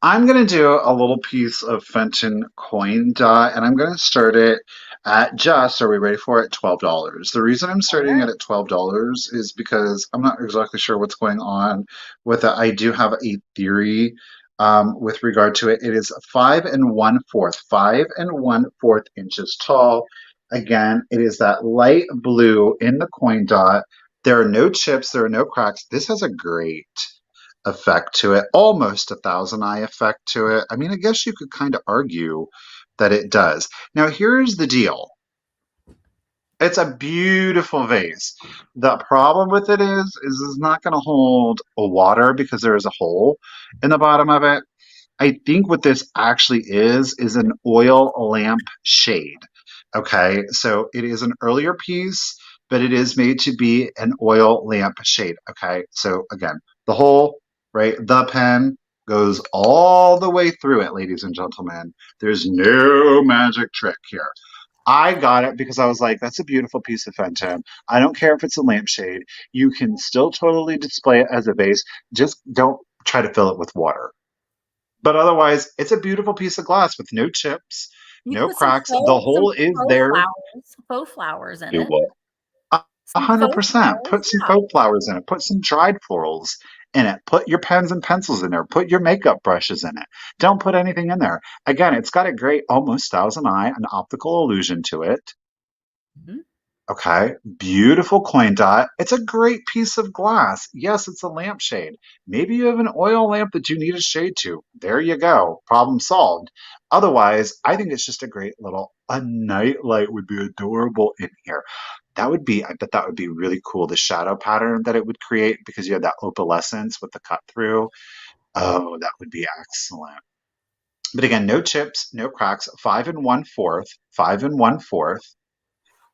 I'm going to do a little piece of Fenton coin dot, and I'm going to start it at just, are we ready for it? $12. The reason I'm starting it at $12 is because I'm not exactly sure what's going on with it. I do have a theory with regard to it. It is 5 1/4 inches tall. Again, it is that light blue in the coin dot. There are no chips, there are no cracks. This has a great effect to it, almost a thousand eye effect to it. I mean, I guess you could kind of argue that it does. Now, here's the deal. It's a beautiful vase. The problem with it is it's not going to hold a water because there is a hole in the bottom of it. I think what this actually is an oil lamp shade. Okay, so it is an earlier piece, but it is made to be an oil lamp shade. Okay, so again, the hole, right? The pen goes all the way through it, ladies and gentlemen. There's no magic trick here. I got it because I was like, that's a beautiful piece of Fenton. I don't care if it's a lampshade. You can still totally display it as a vase. Just don't try to fill it with water. But otherwise, it's a beautiful piece of glass with no chips, no cracks. The hole is there. Faux flowers in it. 100%. Put some faux flowers in it. Put some dried florals in it. Put your pens and pencils in there. Put your makeup brushes in it. Don't put anything in there. Again, it's got a great almost thousand eye, an optical illusion to it. Mm-hmm. Okay, beautiful coin dot. It's a great piece of glass. Yes, it's a lampshade. Maybe you have an oil lamp that you need a shade to. There you go. Problem solved. Otherwise, I think it's just a great a night light would be adorable in here. I bet that would be really cool. The shadow pattern that it would create because you have that opalescence with the cut through. Oh, that would be excellent. But again, no chips, no cracks, 5 1/4, 5 1/4.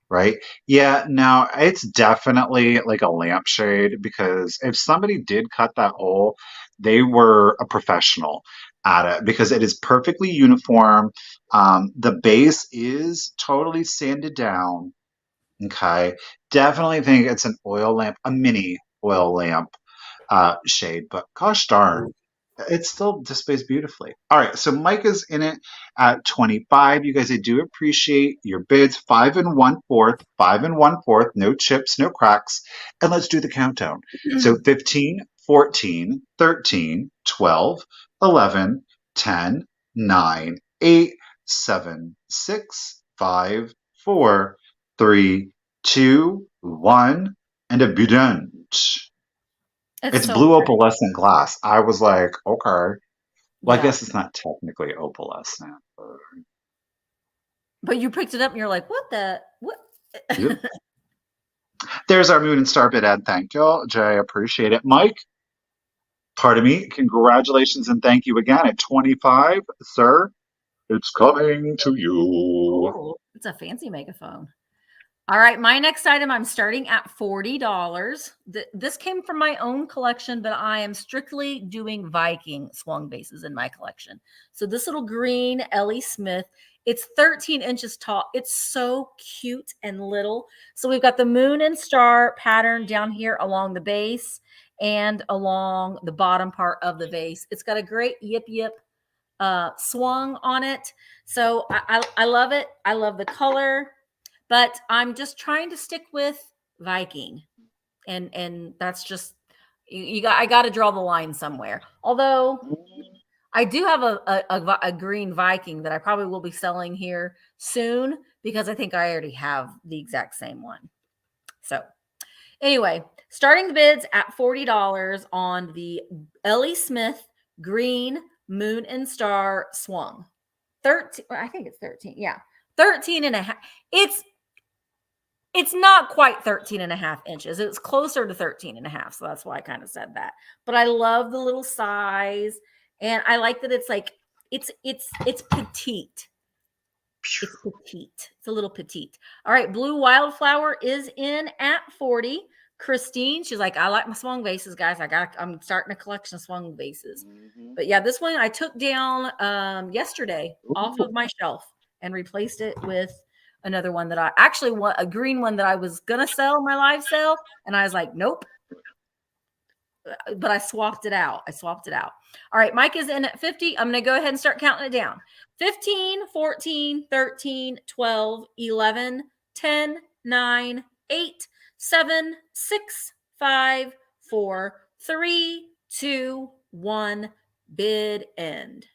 Right? Yeah, no, it's definitely like a lampshade because if somebody did cut that hole, they were a professional at it because it is perfectly uniform. The base is totally sanded down. Okay. Definitely think it's an oil lamp, a mini oil lamp shade, but gosh darn, it still displays beautifully. All right, so Mike is in it at 25. You guys, I do appreciate your bids. 5 1/4, 5 1/4, no chips, no cracks. And let's do the countdown. So 15, 14, 13, 12, 11, 10, 9, 8, 7, 6, 5, 4, 3, 2, 1, and a bidon. It's so blue pretty. opalescent glass. I was like, okay. Well, Yeah. I guess it's not technically opalescent. But you picked it up and you're like, what? Yep. There's our moon and star bid ad. Thank you, Jay. I appreciate it. Mike, pardon me. Congratulations and thank you again at 25, sir. It's coming to you. Ooh, it's a fancy megaphone. All right, my next item, I'm starting at $40. This came from my own collection, but I am strictly doing Viking swung vases in my collection. So this little green Ellie Smith, it's 13 inches tall. It's so cute and little. So we've got the moon and star pattern down here along the base and along the bottom part of the vase. It's got a great yip swung on it. So I love it. I love the color. But I'm just trying to stick with Viking, and that's just I got to draw the line somewhere. Although I do have a green Viking that I probably will be selling here soon because I think I already have the exact same one. So anyway, starting the bids at $40 on the Ellie Smith green moon and star swung. 13, I think it's 13. Yeah, 13 and a half. It's not quite 13 and a half inches. It's closer to 13 and a half. So that's why I kind of said that. But I love the little size. And I like that it's like, it's petite. It's petite. It's a little petite. All right. Blue Wildflower is in at 40. Christine, she's like, I like my swung vases, guys. I'm starting a collection of swung vases. But yeah, this one I took down yesterday off of my shelf and replaced it with another one that I actually want, a green one that I was gonna sell my live sale, and I was like, nope. But I swapped it out. All right, Mike is in at 50. I'm gonna go ahead and start counting it down. 15, 14, 13, 12, 11, 10, 9, 8, 7, 6, 5, 4, 3, 2, 1. Bid end.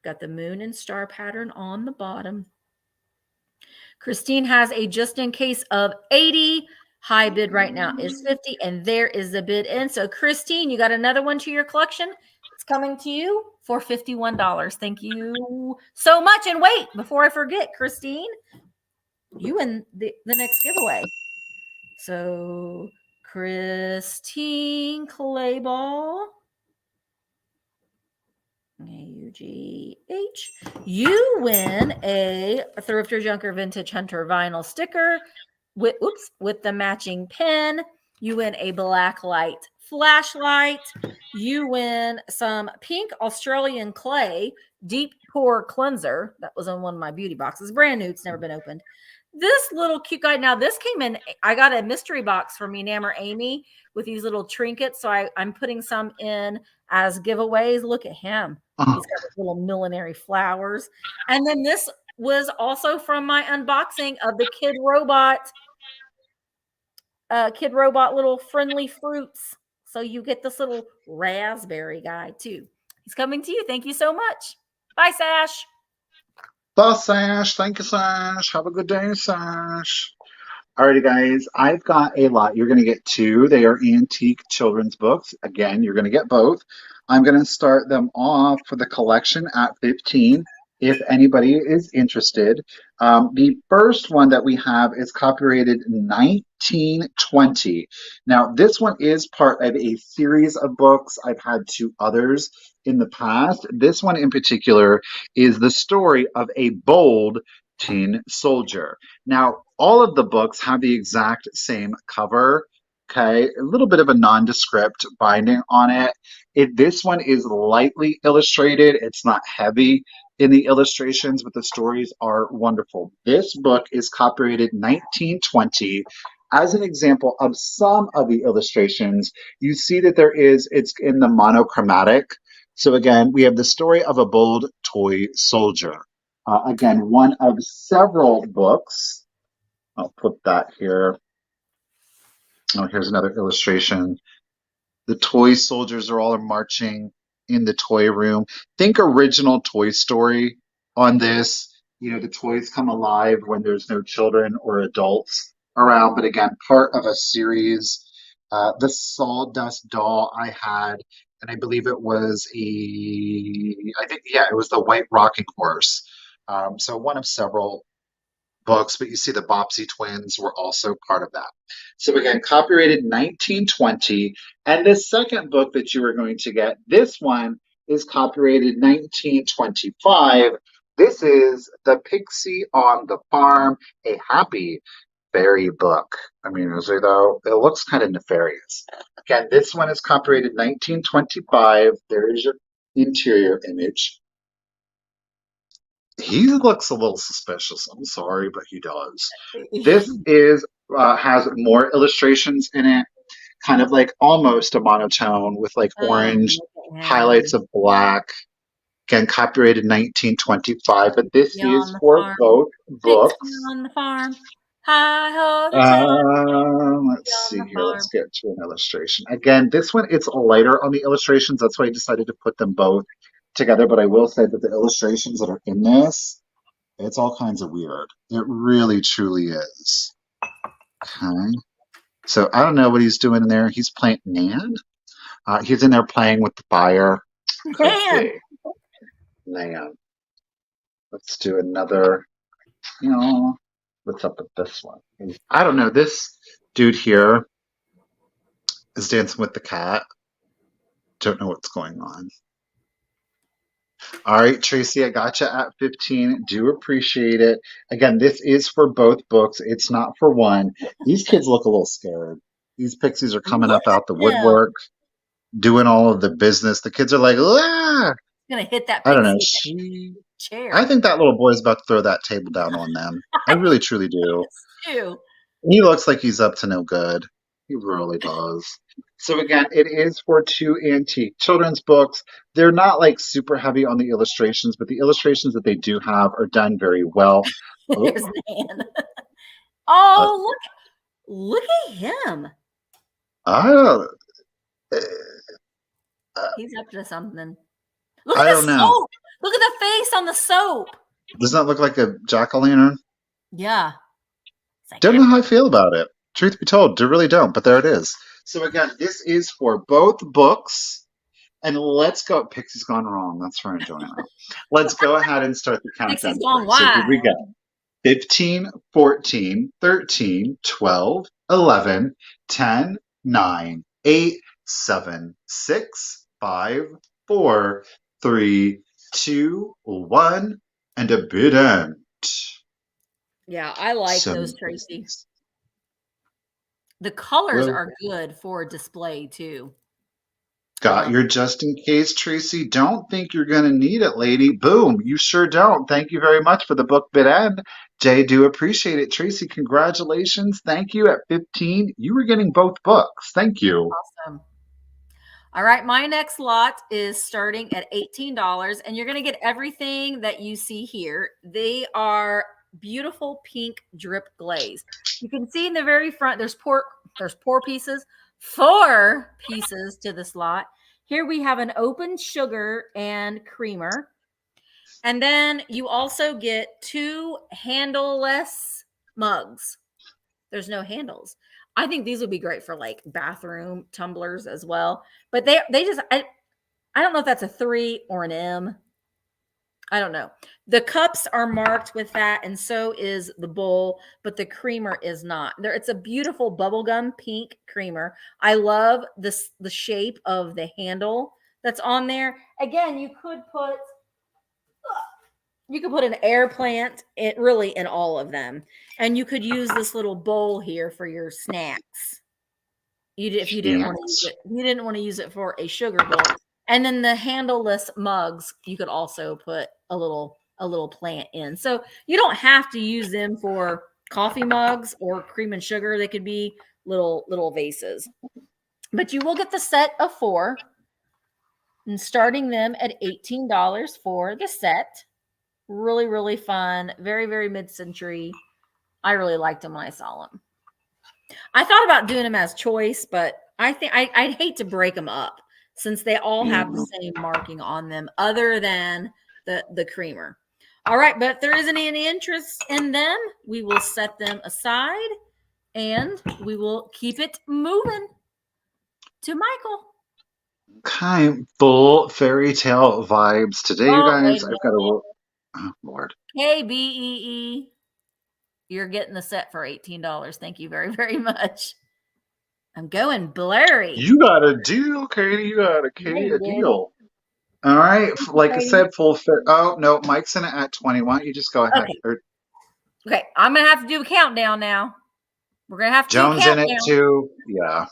Got the moon and star pattern on the bottom. Christine has a just in case of 80. High bid right now is 50. And there is the bid end. So Christine, you got another one to your collection. It's coming to you for $51. Thank you so much. And wait, before I forget, Christine, you win the next giveaway. So Christine Clayball, AUGH, you win a Thrifter Junker Vintage Hunter vinyl sticker with the matching pin. You win a black light flashlight. You win some pink Australian clay deep pore cleanser. That was on one of my beauty boxes. Brand new. It's never been opened. This little cute guy. Now this came in, I got a mystery box from Enamor Amy with these little trinkets. So I'm putting some in as giveaways. Look at him. He's got his little millinery flowers. And then this was also from my unboxing of the Kid Robot little friendly fruits. So you get this little raspberry guy too. He's coming to you. Thank you so much. Bye, Sash. Bye, Sash. Thank you, Sash. Have a good day, Sash. Alrighty, guys. I've got a lot. You're going to get two. They are antique children's books. Again, you're going to get both. I'm going to start them off for the collection at 15. If anybody is interested. The first one that we have is copyrighted 1920. Now, this one is part of a series of books. I've had two others in the past. This one in particular is the story of a bold tin soldier. Now, all of the books have the exact same cover. Okay, a little bit of a nondescript binding on it. This one is lightly illustrated. It's not heavy in the illustrations, but the stories are wonderful. This book is copyrighted 1920. As an example of some of the illustrations, you see that it's in the monochromatic. So again, we have the story of a bold toy soldier. Again, one of several books. I'll put that here. Oh, here's another illustration. The toy soldiers are all marching in the toy room. Think original Toy Story on this. You know, the toys come alive when there's no children or adults around, but again, part of a series. The sawdust doll I had, and I believe it was it was the White Rocking Horse. So one of several books, but you see the Bobbsey twins were also part of that. So again, copyrighted 1920. And the second book that you are going to get, this one is copyrighted 1925. This is The Pixie on the Farm, a happy fairy book. I mean, though it looks kind of nefarious. Again, this one is copyrighted 1925. There is your interior image. He looks a little suspicious. I'm sorry, but he does. This has more illustrations in it, kind of like almost a monotone with like orange highlights of black. Again, copyrighted 1925, but this is for both books. On the farm. Hi-ho, let's see here. Let's get to an illustration. Again, this one, it's lighter on the illustrations. That's why I decided to put them both together, but I will say that the illustrations that are in this, it's all kinds of weird. It really truly is. Okay. So I don't know what he's doing in there. He's playing Nan. He's in there playing with the fire. Nan. Let's do another, what's up with this one. I don't know. This dude here is dancing with the cat. Don't know what's going on. All right, Tracy, I got you at 15. Do appreciate it. Again, this is for both books. It's not for one. These kids look a little scared. These pixies are coming Look up out the at him. woodwork, doing all of the business. The kids are like, ah! Gonna hit that I don't know. pixie chair. I think that little boy's about to throw that table down on them. I really, truly do. Too. He looks like he's up to no good. He really does. So again, it is for 2 antique children's books. They're not like super heavy on the illustrations, but the illustrations that they do have are done very well. There's Nan. Oh, look at him. I don't. He's up to something. Look I at don't the know. soap. Look at the face on the soap. Doesn't that look like a jack-o'-lantern? Yeah. It's like, Don't know how I feel about it. Truth be told, I really don't, but there it is. So again, this is for both books. And let's go. Pixie's gone wrong. That's right, Joanna. Let's go ahead and start the countdown. Pixie's gone So here wild. we go. 15, 14, 13, 12, 11, 10, 9, 8, 7, 6, 5, 4, 3, 2, 1, and a bid end. Yeah, I like So those, Tracy. The colors Well- are good for display too. Got your just in case, Tracy. Don't think you're going to need it, lady. Boom. You sure don't. Thank you very much for the book bid end. Jay, do appreciate it. Tracy, congratulations. Thank you. At 15, you were getting both books. Thank you. Awesome. All right, my next lot is starting at $18, and you're going to get everything that you see here. They are beautiful pink drip glaze. You can see in the very front, there's four pieces, 4 pieces to this lot. Here we have an open sugar and creamer. And then you also get 2 handleless mugs. There's no handles. I think these would be great for like bathroom tumblers as well. But they just, I don't know if that's a 3 or an M. I don't know. The cups are marked with that, and so is the bowl, but the creamer is not. It's a beautiful bubblegum pink creamer. I love the shape of the handle that's on there. Again, you could put an air plant really in all of them, and you could use this little bowl here for your snacks. If you didn't want to use it, you didn't want to use it for a sugar bowl. And then the handleless mugs, you could also put a little plant in. So you don't have to use them for coffee mugs or cream and sugar. They could be little vases. But you will get the set of 4 and starting them at $18 for the set. Really, really fun. Very, very mid-century. I really liked them when I saw them. I thought about doing them as choice, but I think I'd hate to break them up since they all have the same marking on them other than the creamer. All right, but if there isn't any interest in them, we will set them aside and we will keep it moving to Michael. Okay, full fairy tale vibes today, you guys. I've got a oh Lord. KBEE, you're getting the set for $18. Thank you very, very much. I'm going blurry. You got a deal, Katie. You got a deal. All right. Like I said, full fit. Oh, no. Mike's in it at 20. Why don't you just go ahead? Okay. I'm going to have to do a countdown now. We're going to have to Jones do a in it too. Yeah.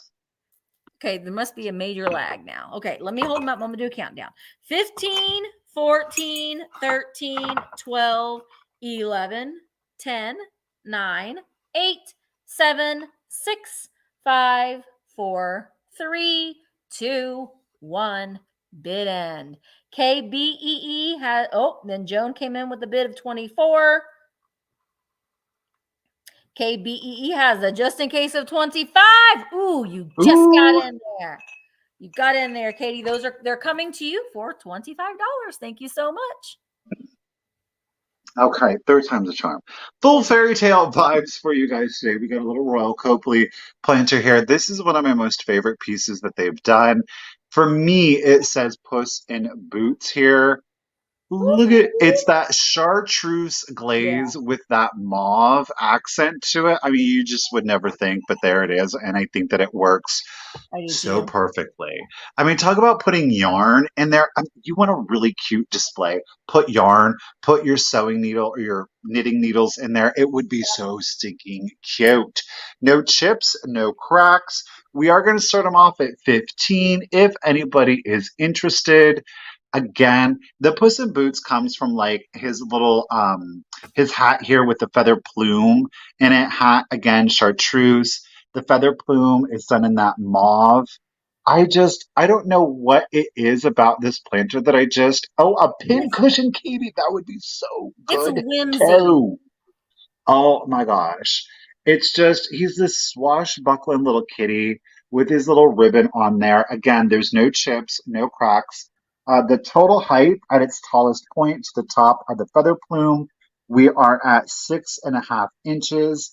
Okay. There must be a major lag now. Okay. Let me hold them up. I'm going to do a countdown. 15, 14, 13, 12, 11, 10, 9, 8, 7, 6, 5, 4, 3, 2, 1. Bid end. KBEE has, then Joan came in with a bid of 24. KBEE has a just in case of 25. Ooh, you just got in there. You got in there, Katie. They're coming to you for $25. Thank you so much. Okay, 3rd time's a charm. Full fairy tale vibes for you guys today. We got a little Royal Copley planter here. This is one of my most favorite pieces that they've done. For me, it says Puss in Boots here. Look at it's that chartreuse Yeah, glaze with that mauve accent to it. I mean, you just would never think, but there it is. And I think that it works I do so too. perfectly. I mean, talk about putting yarn in there. You want a really cute display. Put yarn, put your sewing needle or your knitting needles in there. It would be so stinking cute. No chips, no cracks. We are going to start them off at 15 if anybody is interested. Again, the Puss in Boots comes from like his little his hat here with the feather plume in it. Hat again, chartreuse. The feather plume is done in that mauve. I don't know what it is about this planter that a pin It's, cushion, Katie, that would be so it's good whimsy. too. Oh my gosh. It's just, he's this swashbuckling little kitty with his little ribbon on there. Again, there's no chips, no cracks. The total height at its tallest point to the top of the feather plume, we are at 6.5 inches.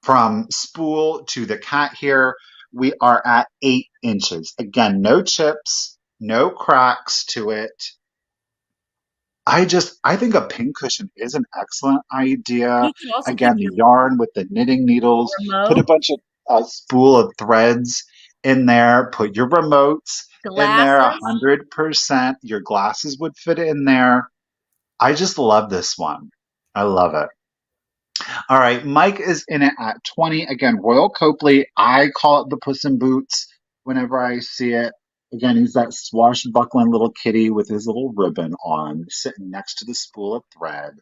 From spool to the cat here, we are at 8 inches. Again, no chips, no cracks to it. I think a pincushion is an excellent idea. You can also keep Again, the your yarn with the knitting needles. Put a remote, bunch of spool of threads in there. Put your remotes in there. glasses. 100%. Your glasses would fit in there. I just love this one. I love it. All right, Mike is in it at 20. Again, Royal Copley. I call it the Puss in Boots whenever I see it. Again, he's that swashbuckling little kitty with his little ribbon on, sitting next to the spool of thread.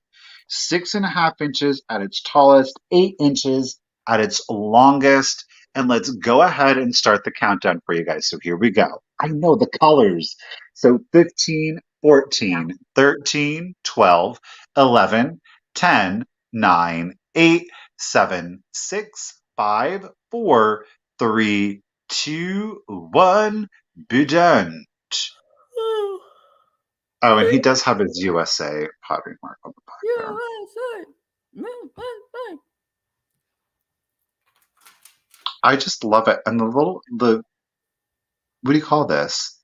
6.5 inches at its tallest, 8 inches at its longest. And let's go ahead and start the countdown for you guys. So here we go. I know the colors. So 15, 14, 13, 12, 11, 10, 9, 8, 7, 6, 5, 4, 3, 2, 1. Budent. Oh, and he does have his USA pottery mark on the back there. I just love it. And the what do you call this?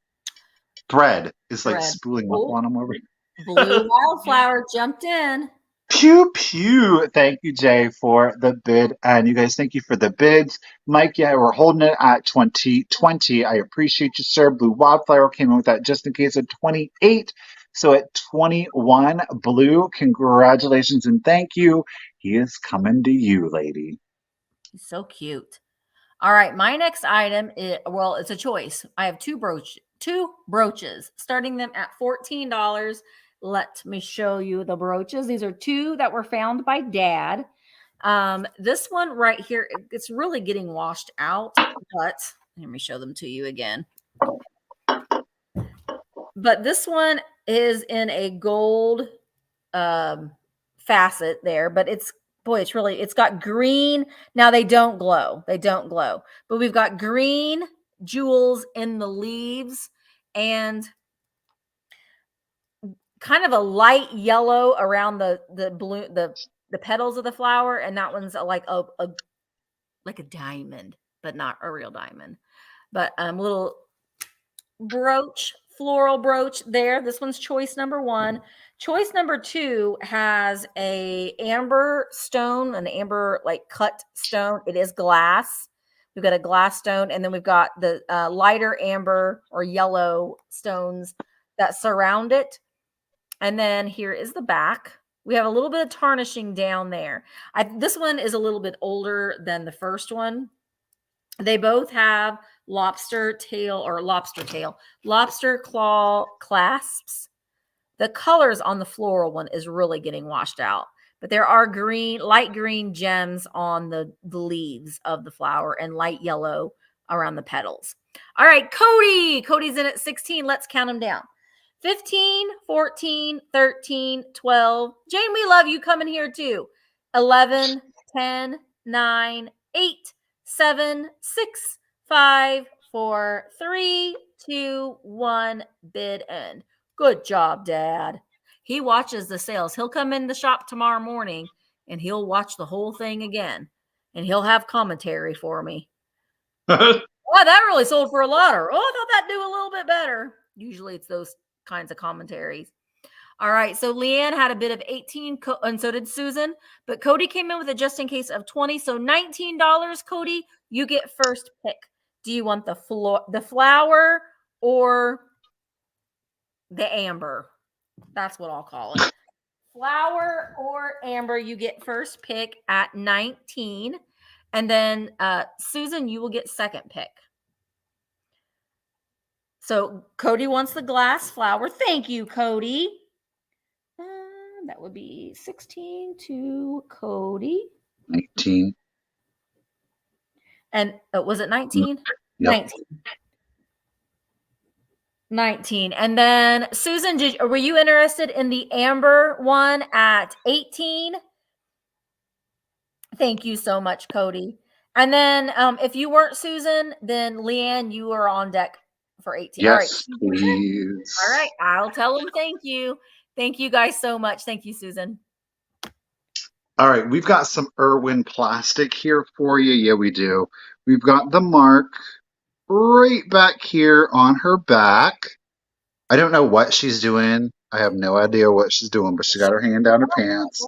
Thread is like Thread. spooling up on him over here. Blue Wildflower jumped in. Pew pew. Thank you, Jay, for the bid. And you guys, thank you for the bids. Mike, yeah, we're holding it at 2020. I appreciate you, sir. Blue Wildflower came in with that just in case at 28. So at 21, Blue, congratulations and thank you. He is coming to you, lady. He's so cute. All right, my next item is, well, it's a choice. I have two brooches, starting them at $14. Let me show you the brooches. These are two that were found by Dad. This one right here, it's really getting washed out, but let me show them to you again. But this one is in a gold facet there, but it's got green. Now they don't glow, but we've got green jewels in the leaves and kind of a light yellow around the petals of the flower, and that one's like a diamond, but not a real diamond, but little brooch, floral brooch there. This one's choice number 1. Choice number 2 has an amber like cut stone. It is glass. We've got a glass stone, and then we've got the lighter amber or yellow stones that surround it. And then here is the back. We have a little bit of tarnishing down there. This one is a little bit older than the first one. They both have lobster claw clasps. The colors on the floral one is really getting washed out, but there are light green gems on the leaves of the flower and light yellow around the petals. All right, Cody's in at 16. Let's count them down. 15, 14, 13, 12. Jane, we love you coming here too. 11, 10, 9, 8, 7, 6, 5, 4, 3, 2, 1. Bid end. Good job, Dad. He watches the sales. He'll come in the shop tomorrow morning and he'll watch the whole thing again. And he'll have commentary for me. Oh, that really sold for a lot. Or, I thought that'd do a little bit better. Usually it's those kinds of commentaries. All right. So Leanne had a bid of 18, and so did Susan. But Cody came in with a just in case of 20. So $19, Cody, you get first pick. Do you want the flower or the amber? That's what I'll call it. Flower or amber, you get first pick at 19. And then Susan, you will get second pick. So Cody wants the glass flower. Thank you, Cody. That would be 16 to Cody. 19. And was it 19? Yep. 19. 19. And then Susan, were you interested in the amber one at 18? Thank you so much, Cody. And then if you weren't Susan, then Leanne, you are on deck for 18. Yes, all right, please. All right, I'll tell them thank you. Thank you guys so much. Thank you, Susan. All right, we've got some Irwin plastic here for you. Yeah, we do. We've got the mark right back here on her back. I don't know what she's doing. I have no idea what she's doing, but she got her hand down her pants.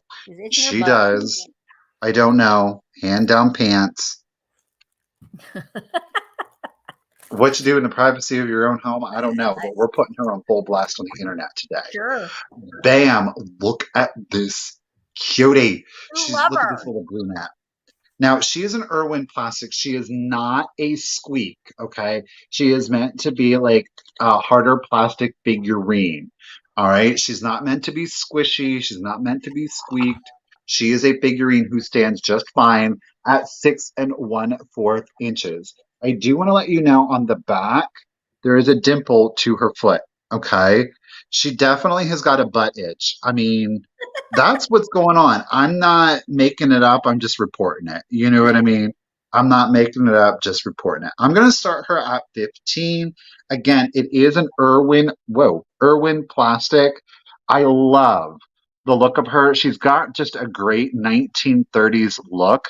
She does. I don't know. Hand down pants. What you do in the privacy of your own home, I don't know, but we're putting her on full blast on the internet today. Sure. Bam! Look at this cutie. Look at this little brunette. Now, she is an Irwin plastic. She is not a squeak, okay? She is meant to be like a harder plastic figurine, all right? She's not meant to be squishy. She's not meant to be squeaked. She is a figurine who stands just fine at 6 1/4 inches. I do want to let you know on the back, there is a dimple to her foot, okay? She definitely has got a butt itch. I mean, that's what's going on. I'm not making it up. I'm just reporting it. You know what I mean? I'm not making it up, just reporting it. I'm going to start her at 15. Again, it is an Irwin plastic. I love the look of her. She's got just a great 1930s look.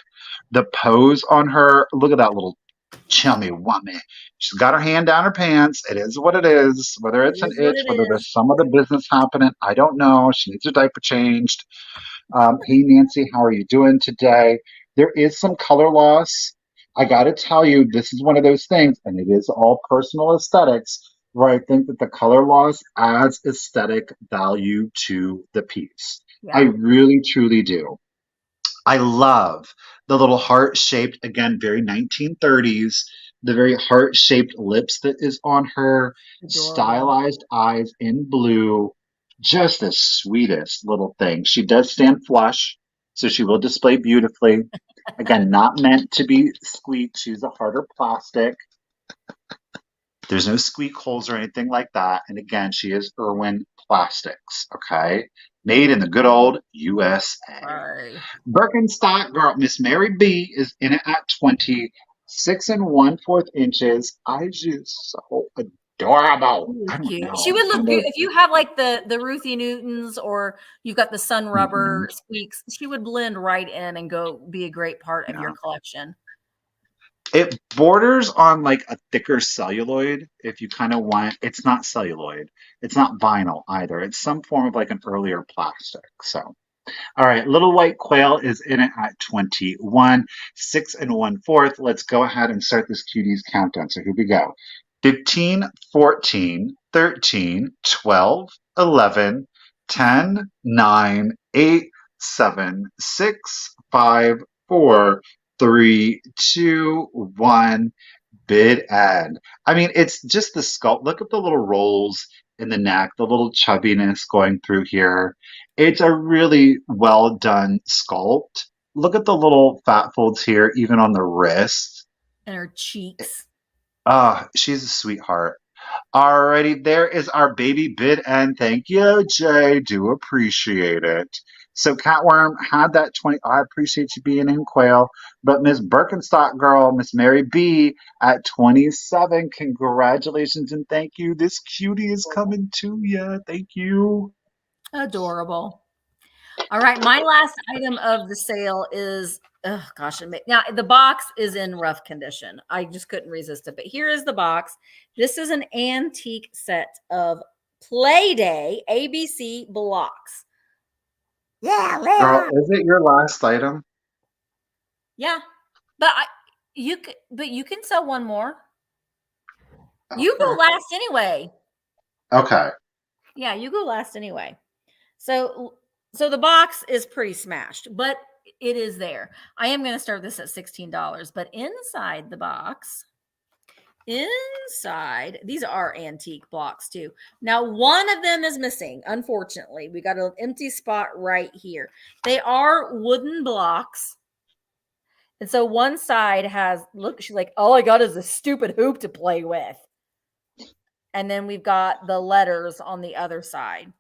The pose on her, look at that little chummy wummy. She's got her hand down her pants. It is what it is. Whether it's an itch, whether there's some other business happening, I don't know. She needs her diaper changed. Hey, Nancy, how are you doing today? There is some color loss. I got to tell you, this is one of those things, and it is all personal aesthetics, where I think that the color loss adds aesthetic value to the piece. Yeah. I really, truly do. I love the little heart-shaped, again, very 1930s, the very heart-shaped lips that is on her, stylized eyes in blue, just the sweetest little thing. She does stand flush, so she will display beautifully. Again, not meant to be squeaked. She's a harder plastic. There's no squeak holes or anything like that. And again, she is Irwin Plastics, okay? Made in the good old USA. Right. Birkenstock girl, Miss Mary B is in it at 20, 6 1/4 inches. I just so adorable. She would look good if you have like the Ruthie Newtons or you've got the Sun Rubber squeaks. She would blend right in and be a great part of your collection. It borders on like a thicker celluloid if you kind of want. It's not celluloid. It's not vinyl either. It's some form of like an earlier plastic. So, all right, Little White Quail is in it at 21, 6 1/4. Let's go ahead and start this cuties countdown. So here we go. 15, 14, 13, 12, 11, 10, 9, 8, 7, 6, 5, 4, 3, 2, 1, bid end. I mean, it's just the sculpt. Look at the little rolls in the neck, the little chubbiness going through here. It's a really well done sculpt. Look at the little fat folds here, even on the wrist. And her cheeks. She's a sweetheart. Alrighty, there is our baby bid end. Thank you, Jay. Do appreciate it. So Catworm had that 20. I appreciate you being in, Quail. But Miss Birkenstock girl, Miss Mary B at 27. Congratulations and thank you. This cutie is coming to you. Thank you. Adorable. All right, my last item of the sale is, oh gosh, now the box is in rough condition. I just couldn't resist it. But here is the box. This is an antique set of Playday ABC blocks. Yeah, Girl, is it your last item? Yeah, but you can sell one more. You go last anyway. Okay. Yeah, you go last anyway. So the box is pretty smashed, but it is there. I am going to start this at $16, but inside the box, these are antique blocks too. Now, one of them is missing. Unfortunately, we got an empty spot right here. They are wooden blocks. And so one side has, look, she's like, all I got is a stupid hoop to play with. And then we've got the letters on the other side.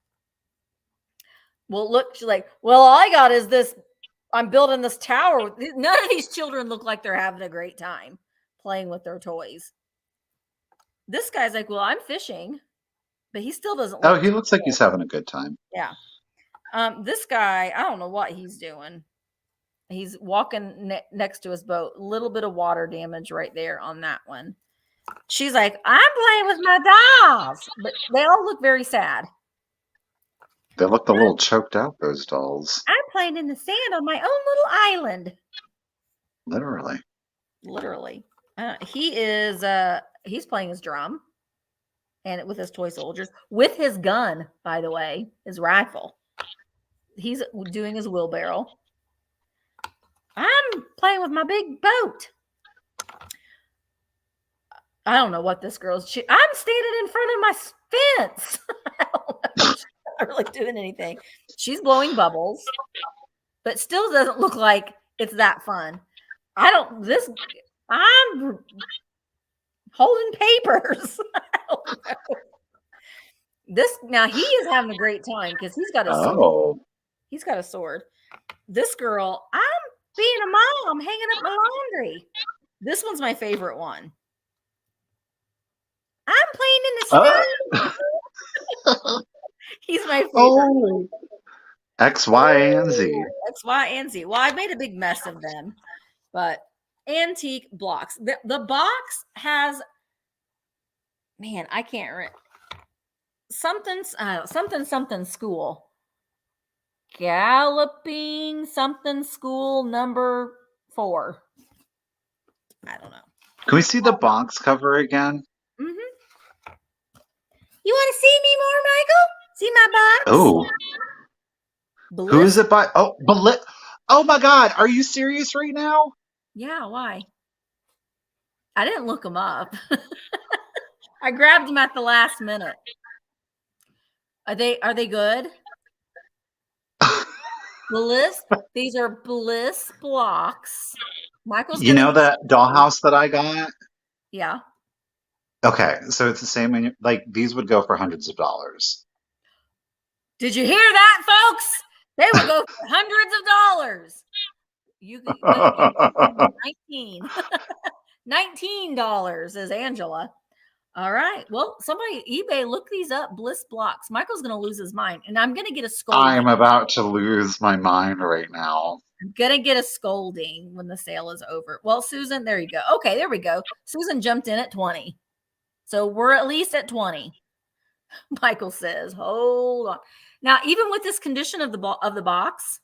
Well, look, she's like, well, all I got is this. I'm building this tower. None of these children look like they're having a great time playing with their toys. This guy's like, well, I'm fishing, but he still doesn't. Oh, he looks like he's having a good time. Yeah. This guy, I don't know what he's doing. He's walking next to his boat. A little bit of water damage right there on that one. She's like, I'm playing with my dolls, but they all look very sad. They looked a little choked out, those dolls. I'm playing in the sand on my own little island. Literally. He's playing his drum and with his toy soldiers, with his gun, by the way, his rifle. He's doing his wheelbarrow. I'm playing with my big boat. I don't know what this girl's. I'm standing in front of my fence. I don't know. She's not really doing anything. She's blowing bubbles, but still doesn't look like it's that fun. I'm holding papers. I don't know. Now he is having a great time because he's got a sword. He's got a sword. This girl, I'm being a mom, hanging up my laundry. This one's my favorite one. I'm playing in the snow. He's my favorite. Oh. X, Y, and Z. X, Y, and Z. Well, I made a big mess of them, but antique blocks. The box has, man, I can't remember. Something school. Galloping something school number 4. I don't know. Can we see the box cover again? Mm-hmm. You want to see me more, Michael? See my box? Oh. Who is it by? Oh, oh my God. Are you serious right now? Yeah, why? I didn't look them up. I grabbed them at the last minute. Are they good? Bliss. These are Bliss blocks. Michael's. You know that dollhouse that I got? Yeah. Okay, so it's the same. Like these would go for hundreds of dollars. Did you hear that, folks? They would go for hundreds of dollars. You could $19 is Angela. All right. Well, somebody eBay, look these up. Bliss blocks. Michael's going to lose his mind, and I'm going to get a scolding. I'm about to lose my mind right now. I'm going to get a scolding when the sale is over. Well, Susan, there you go. Okay, there we go. Susan jumped in at 20. So we're at least at 20. Michael says, hold on. Now, even with this condition of the box.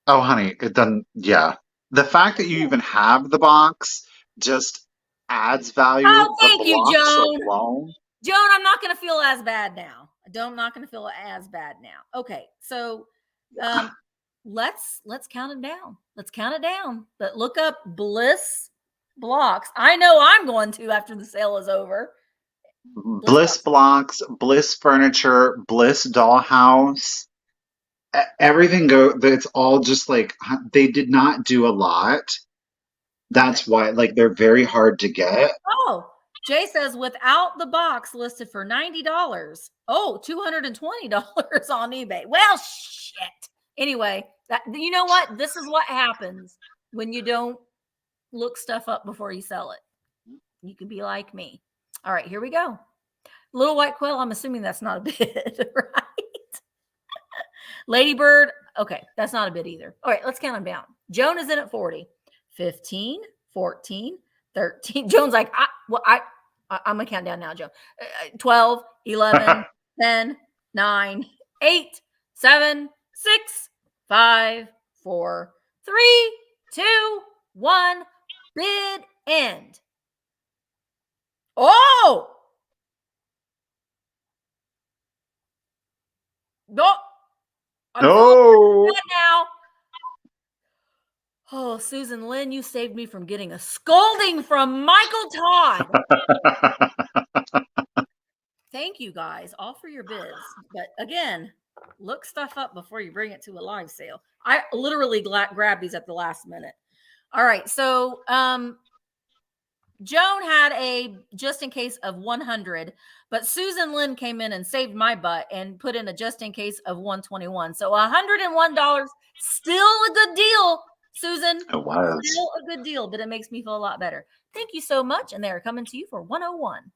Oh, honey, it doesn't. Yeah. The fact that you even have the box just adds value. Oh, thank you, Joan. Joan, I'm not going to feel as bad now. I'm not going to feel as bad now. Okay, so let's count it down. Let's count it down. But look up Bliss blocks. I know I'm going to after the sale is over. Bliss blocks, Bliss furniture, Bliss dollhouse. Everything it's all just like they did not do a lot. That's why, like, they're very hard to get. Oh, Jay says without the box listed for $90. Oh, $220 on eBay. Well, shit. Anyway, you know what? This is what happens when you don't look stuff up before you sell it. You can be like me. All right, here we go. Little white quill. I'm assuming that's not a bid, right? Ladybird. Okay, that's not a bid either. All right, let's count them down. Joan is in at 40. 15, 14, 13. Joan's like, I'm going to count down now, Joan. 12, 11, 10, 9, 8, 7, 6, 5, 4, 3, 2, 1. Bid end. Oh! No. I'm No. now. Oh, Susan Lynn, you saved me from getting a scolding from Michael Todd. Thank you guys all for your bids. But again, look stuff up before you bring it to a live sale. I literally grabbed these at the last minute. All right. So Joan had a just in case of 100, but Susan Lynn came in and saved my butt and put in a just in case of 121. So $101, still a good deal, Susan. It was. Still a good deal, but it makes me feel a lot better. Thank you so much. And they're coming to you for 101.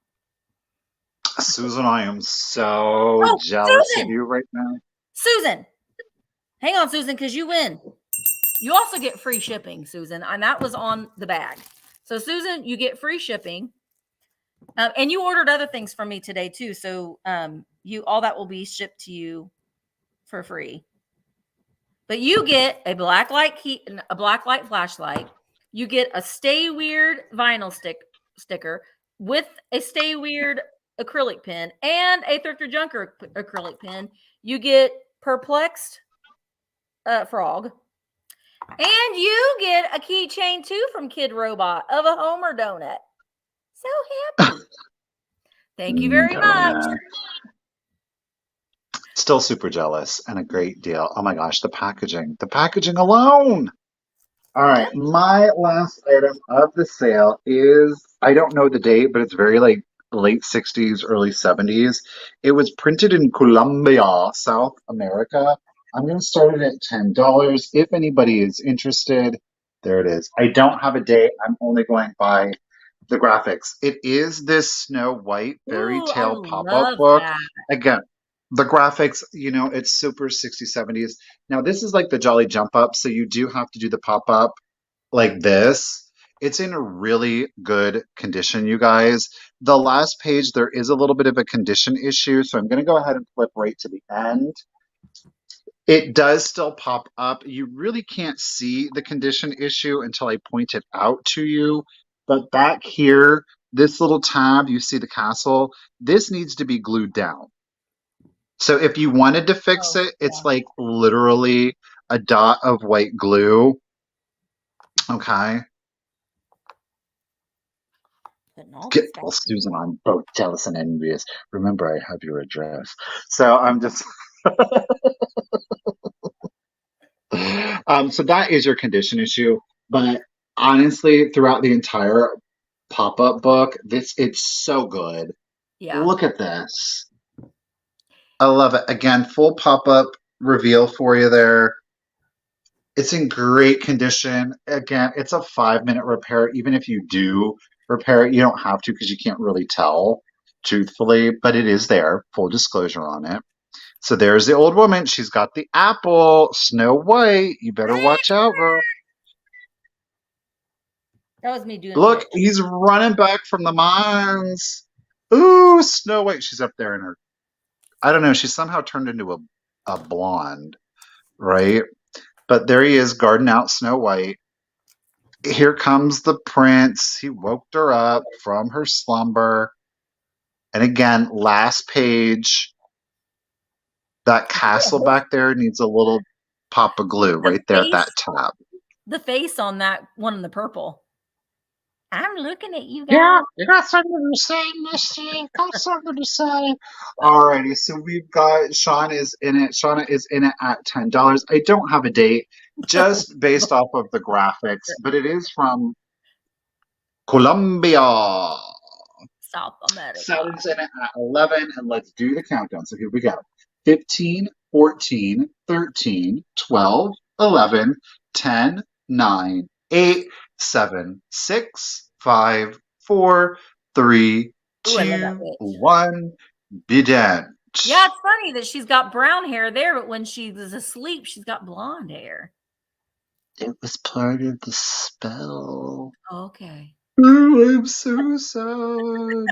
Susan, I am so jealous of you right now. Susan, hang on, Susan, because you win. You also get free shipping, Susan, and that was on the bag. So, Susan, you get free shipping, and you ordered other things from me today too. So, all that will be shipped to you for free. But you get a black light flashlight. You get a Stay Weird vinyl sticker with a Stay Weird acrylic pen and a Thrifter Junker acrylic pen. You get Perplexed Frog. And you get a keychain too from Kid Robot of a Homer donut. So happy. Thank you very much. Still super jealous and a great deal. Oh my gosh, the packaging alone. All right, my last item of the sale is, I don't know the date, but it's very like late 60s, early 70s. It was printed in Colombia, South America. I'm going to start it at $10. If anybody is interested, there it is. I don't have a date. I'm only going by the graphics. It is this Snow White fairy tale pop-up book. Again, the graphics, it's super 60s, 70s. Now, this is like the Jolly Jump Up, so you do have to do the pop-up like this. It's in a really good condition, you guys. The last page, there is a little bit of a condition issue, so I'm going to go ahead and flip right to the end. It does still pop up. You really can't see the condition issue until I point it out to you. But back here, this little tab, you see the castle, this needs to be glued down. So if you wanted to fix it, it's like literally a dot of white glue. Okay. Well, Susan, I'm both jealous and envious. Remember, I have your address. So I'm just... so that is your condition issue. But honestly, throughout the entire pop-up book, it's so good. Yeah. Look at this. I love it. Again, full pop-up reveal for you there. It's in great condition. Again, it's a 5-minute repair. Even if you do repair it, you don't have to because you can't really tell, truthfully, but it is there. Full disclosure on it. So there's the old woman. She's got the apple, Snow White. You better watch out, girl. That was me doing. Look, he's running back from the mines. Ooh, Snow White. She's up there in her, I don't know, she's somehow turned into a blonde, right? But there he is, guarding out Snow White. Here comes the prince. He woke her up from her slumber. And again, last page. That castle back there needs a little pop of glue right there at that tab. The face on that one in the purple. I'm looking at you guys. Yeah, you got something to say, Misty. Got something to say. Alrighty, so we've got Shauna is in it at $10. I don't have a date, just based off of the graphics, but it is from Colombia. South America. Saturn's in it at 11, and let's do the countdown. So here we go. 15, 14, 13, 12, 11, 10, 9, 8, 7, 6, 5, 4, 3, 2, 1, bid end. Yeah, it's funny that she's got brown hair there, but when she was asleep, she's got blonde hair. It was part of the spell. Okay. Oh, I'm so sad.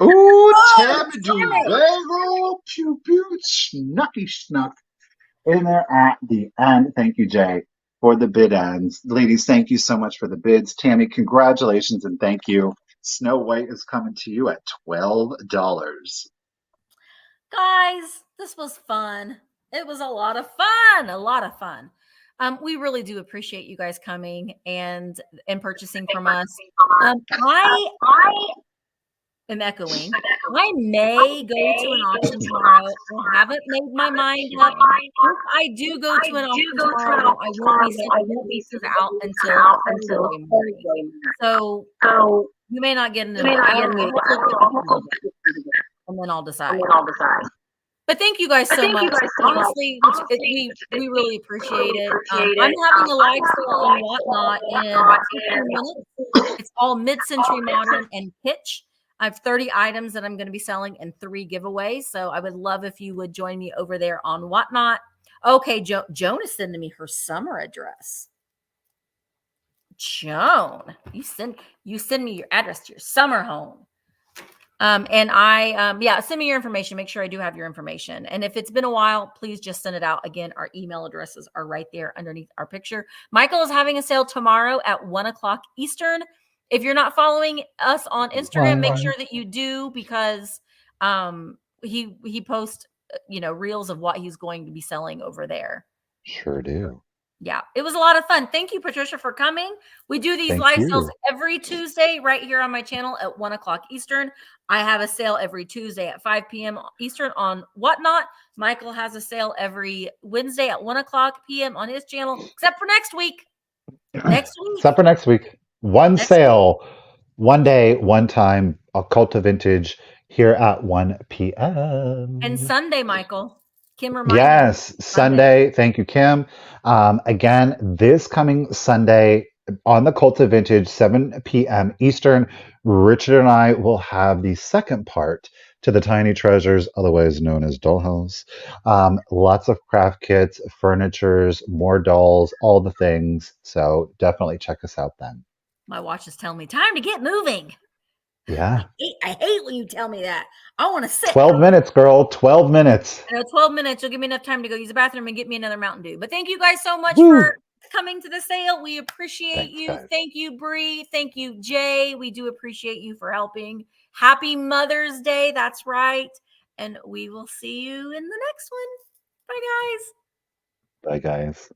Ooh, Oh, Tammy Tammy. Bagel. Pew pew. Snucky snuck. In there at the end. Thank you, Jay, for the bid ends. Ladies, thank you so much for the bids. Tammy, congratulations and thank you. Snow White is coming to you at $12. Guys, this was fun. It was a lot of fun. A lot of fun. We really do appreciate you guys coming and purchasing from us. I am echoing. I may go to an auction tomorrow. I haven't made my mind up. If I do go to an auction tomorrow, I won't be sending pieces out until Thursday morning. So you may not get an invite. I'll look at the and then I'll decide. But thank you guys so much. Honestly, we really appreciate it. I'm having a live sale and whatnot in about 15 minutes. It's all mid-century modern and kitsch. I have 30 items that I'm going to be selling and 3 giveaways. So I would love if you would join me over there on Whatnot. Okay, Joan is sending me her summer address. Joan, you send me your address to your summer home. And send me your information. Make sure I do have your information. And if it's been a while, please just send it out. Again, our email addresses are right there underneath our picture. Michael is having a sale tomorrow at 1:00 Eastern. If you're not following us on Instagram, make sure that you do, because he posts, reels of what he's going to be selling over there. Sure do. Yeah, it was a lot of fun. Thank you, Patricia, for coming. We do these live sales every Tuesday right here on my channel at 1:00 Eastern. I have a sale every Tuesday at 5 p.m. Eastern on Whatnot. Michael has a sale every Wednesday at 1:00 p.m. on his channel, except for next week. Except for next week. One sale, 1 day, 1 time, a Cult of Vintage here at 1 p.m. And Sunday, Michael. Kim reminded me. Yes, Sunday. Thank you, Kim. Again, this coming Sunday on the Cult of Vintage, 7 p.m. Eastern, Richard and I will have the second part to the Tiny Treasures, otherwise known as Dollhouse. Lots of craft kits, furnitures, more dolls, all the things. So definitely check us out then. My watch is telling me time to get moving. Yeah. I hate when you tell me that. I want to sit. 12 minutes, girl. 12 minutes. I know, 12 minutes. You'll give me enough time to go use the bathroom and get me another Mountain Dew. But thank you guys so much for coming to the sale. We appreciate you. Guys. Thank you, Bree. Thank you, Jay. We do appreciate you for helping. Happy Mother's Day. That's right. And we will see you in the next one. Bye, guys. Bye, guys.